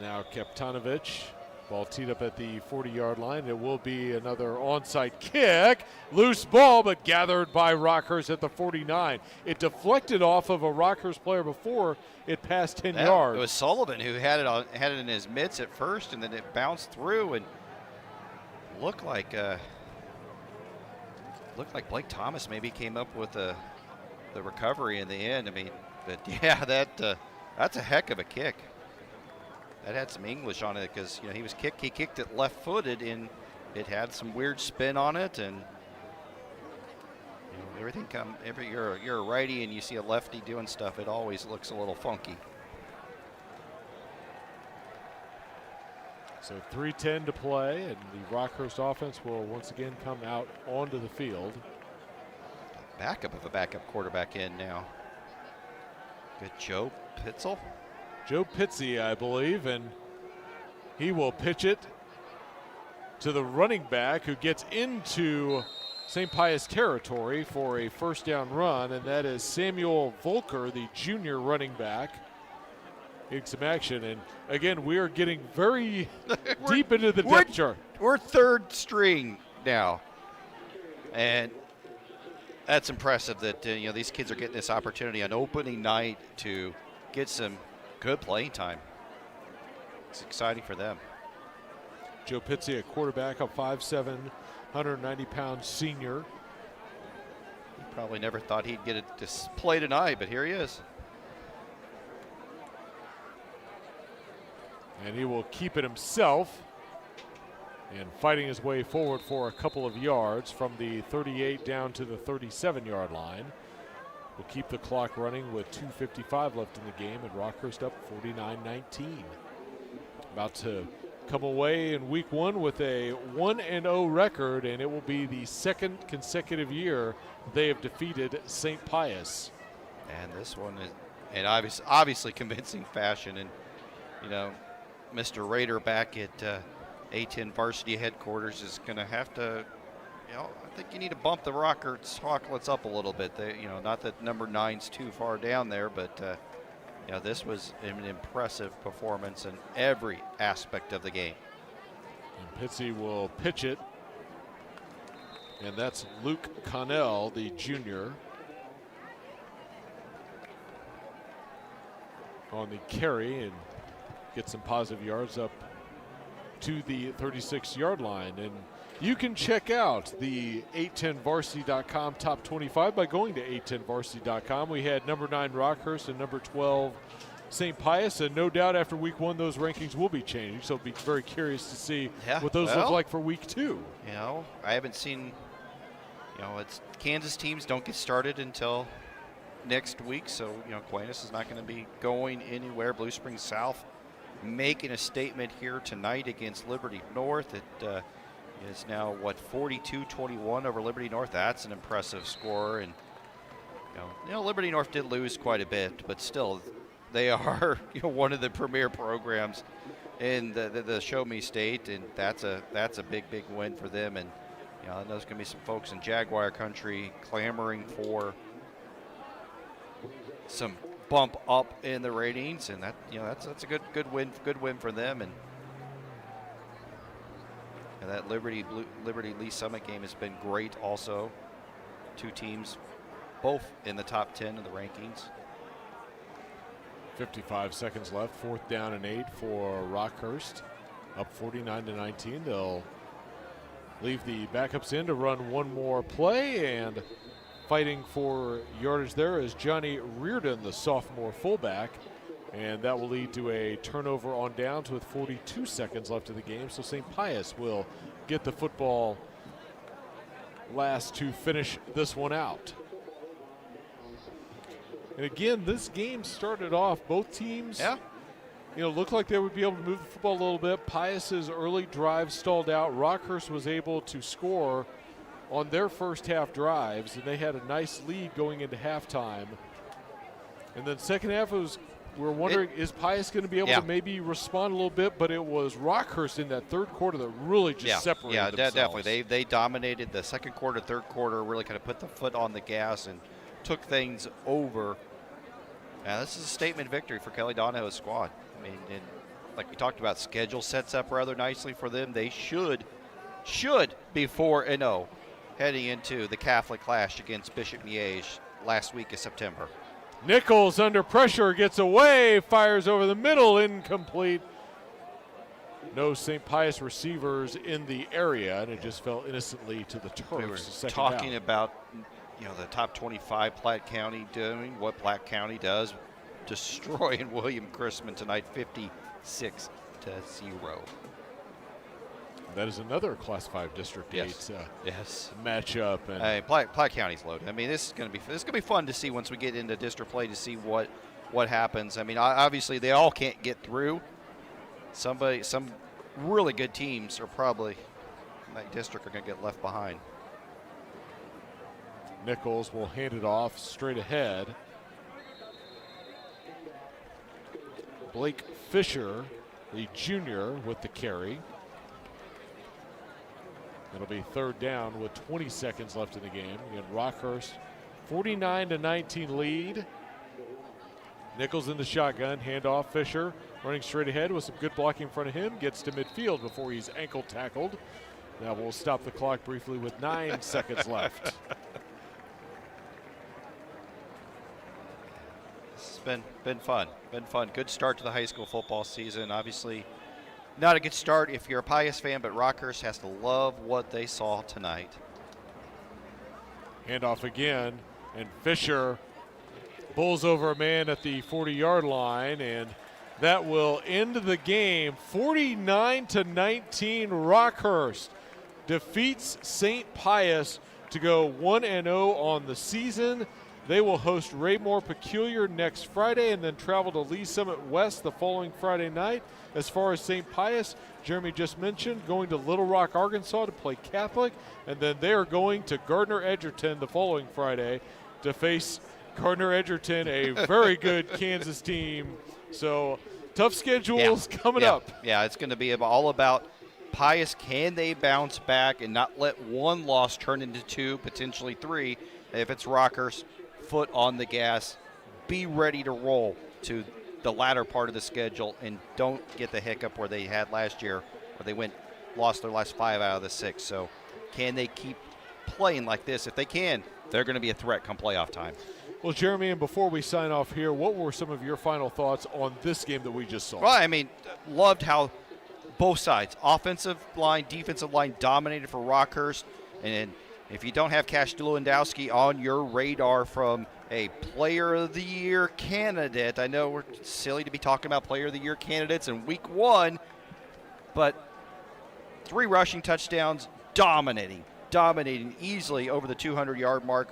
Now Keptanovich Ball teed up at the 40-yard line. It will be another onside kick. Loose ball, but gathered by Rockhurst at the 49. It deflected off of a Rockhurst player before it passed 10 yards. It was Sullivan who had it in his mitts at first, and then it bounced through and looked like Blake Thomas maybe came up with the recovery in the end. I mean, but yeah, that's a heck of a kick. That had some English on it because he kicked it left-footed, and it had some weird spin on it, and everything you're a righty and you see a lefty doing stuff, it always looks a little funky. So 3:10 to play, and the Rockhurst offense will once again come out onto the field. Backup of a backup quarterback in now. Good Joe Pitzel. Joe Pizzi, I believe, and he will pitch it to the running back who gets into St. Pius territory for a first down run, and that is Samuel Volker, the junior running back. Getting some action, and again, we are getting very deep into the depth chart. We're third string now, and that's impressive that these kids are getting this opportunity on opening night to get some good playing time. It's exciting for them. Joe Pizzi, a quarterback, a 5'7", 190-pound senior. He probably never thought he'd get to play tonight, but here he is. And he will keep it himself, and fighting his way forward for a couple of yards from the 38 down to the 37-yard line. Will keep the clock running with 2:55 left in the game, and Rockhurst up 49-19. About to come away in week one with a 1-0 record, and it will be the second consecutive year they have defeated St. Pius. And this one is in obviously convincing fashion. And Mr. Rader back at A10 varsity headquarters is going to have to. I think you need to bump the Rockhurst Hawklets up a little bit. Not that number 9's too far down there, but this was an impressive performance in every aspect of the game. And Pizzi will pitch it, and that's Luke Connell, the junior, on the carry, and get some positive yards up to the 36-yard line. And you can check out the 810varsity.com top 25 by going to 810varsity.com. We had number 9 Rockhurst and number 12 St. Pius, and no doubt after week one those rankings will be changing, so I'll be very curious to see what those look like for week two. I haven't seen, it's Kansas teams don't get started until next week, so Aquinas is not going to be going anywhere. Blue Springs South making a statement here tonight against Liberty North. It is now 42-21 over Liberty North. That's an impressive score, and Liberty North did lose quite a bit, but still they are one of the premier programs in the Show Me State, and that's a big win for them. And I know there's going to be some folks in Jaguar country clamoring for some bump up in the ratings, and that's a good win for them. And that Liberty Lee Summit game has been great also. Two teams both in the top 10 of the rankings. 55 seconds left, 4th down and 8 for Rockhurst, up 49-19. They'll leave the backups in to run one more play, and fighting for yardage there is Johnny Reardon, the sophomore fullback, and that will lead to a turnover on downs with 42 seconds left in the game. So St. Pius will get the football last to finish this one out. And again, this game started off, both teams looked like they would be able to move the football a little bit. Pius's early drive stalled out. Rockhurst was able to score on their first half drives, and they had a nice lead going into halftime. And then second half, we're wondering, is Pius going to be able to maybe respond a little bit? But it was Rockhurst in that third quarter that really just separated themselves. Definitely. They dominated the second quarter, third quarter, really kind of put the foot on the gas and took things over. Now, this is a statement victory for Kelly Donahoe's squad. I mean, like we talked about, schedule sets up rather nicely for them. They should be 4-0 heading into the Catholic clash against Bishop Miege last week of September. Nichols under pressure, gets away, fires over the middle, incomplete. No St. Pius receivers in the area, and it just fell innocently to the turf. We were talking about, the top 25 Platte County doing what Platte County does, destroying William Chrisman tonight, 56-0. That is another Class 5 District 8 matchup. And hey, Platte County's loaded. I mean, this is going to be fun to see once we get into district play to see what happens. I mean, obviously they all can't get through. Some really good teams are probably in that district are going to get left behind. Nichols will hand it off straight ahead. Blake Fisher, the junior, with the carry. It'll be third down with 20 seconds left in the game. Again, Rockhurst, 49-19 lead. Nichols in the shotgun, handoff. Fisher running straight ahead with some good blocking in front of him. Gets to midfield before he's ankle tackled. Now we'll stop the clock briefly with 9 seconds left. It's been fun. Good start to the high school football season. Obviously, not a good start if you're a Pius fan, but Rockhurst has to love what they saw tonight. Handoff again, and Fisher pulls over a man at the 40-yard line, and that will end the game. 49-19, Rockhurst defeats St. Pius to go 1-0 on the season. They will host Raymore Peculiar next Friday and then travel to Lee Summit West the following Friday night. As far as St. Pius, Jeremy just mentioned, going to Little Rock, Arkansas to play Catholic, and then they are going to Gardner Edgerton the following Friday to face Gardner Edgerton, a very good Kansas team. So tough schedules coming up. Yeah, it's going to be all about Pius. Can they bounce back and not let one loss turn into 2, potentially 3? If it's Rockhurst, foot on the gas, be ready to roll to the latter part of the schedule, and don't get the hiccup where they had last year where they lost their last 5 out of the 6. So can they keep playing like this? If they can, they're going to be a threat come playoff time. Well, Jeremy, and before we sign off here, what were some of your final thoughts on this game that we just saw? Well, I mean, loved how both sides, offensive line, defensive line, dominated for Rockhurst. And if you don't have Cash Lewandowski on your radar from a Player of the Year candidate, I know we're silly to be talking about Player of the Year candidates in week 1, but 3 rushing touchdowns, dominating easily over the 200-yard mark,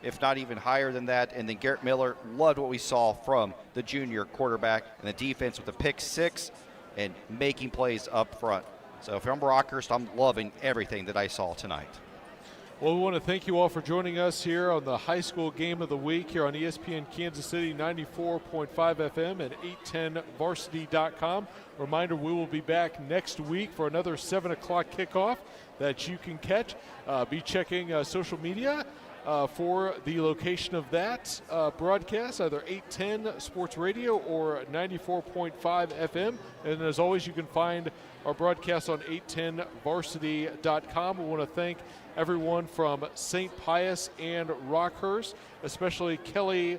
if not even higher than that. And then Garrett Miller, loved what we saw from the junior quarterback and the defense with the pick 6 and making plays up front. So if I'm Rockhurst, I'm loving everything that I saw tonight. Well, we want to thank you all for joining us here on the High School Game of the Week here on ESPN Kansas City 94.5 FM and 810varsity.com. Reminder, we will be back next week for another 7 o'clock kickoff that you can catch. Be checking social media for the location of that broadcast, either 810 Sports Radio or 94.5 FM. And as always, you can find our broadcast on 810varsity.com. We want to thank everyone from St. Pius and Rockhurst, especially Kelly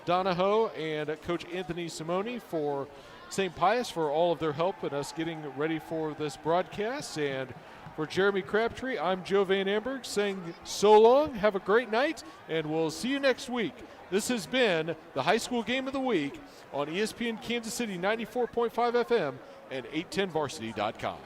Donahoe and Coach Anthony Simone for St. Pius for all of their help in us getting ready for this broadcast. And for Jeremy Crabtree, I'm Joe Van Amberg saying so long, have a great night, and we'll see you next week. This has been the High School Game of the Week on ESPN Kansas City 94.5 FM and 810varsity.com.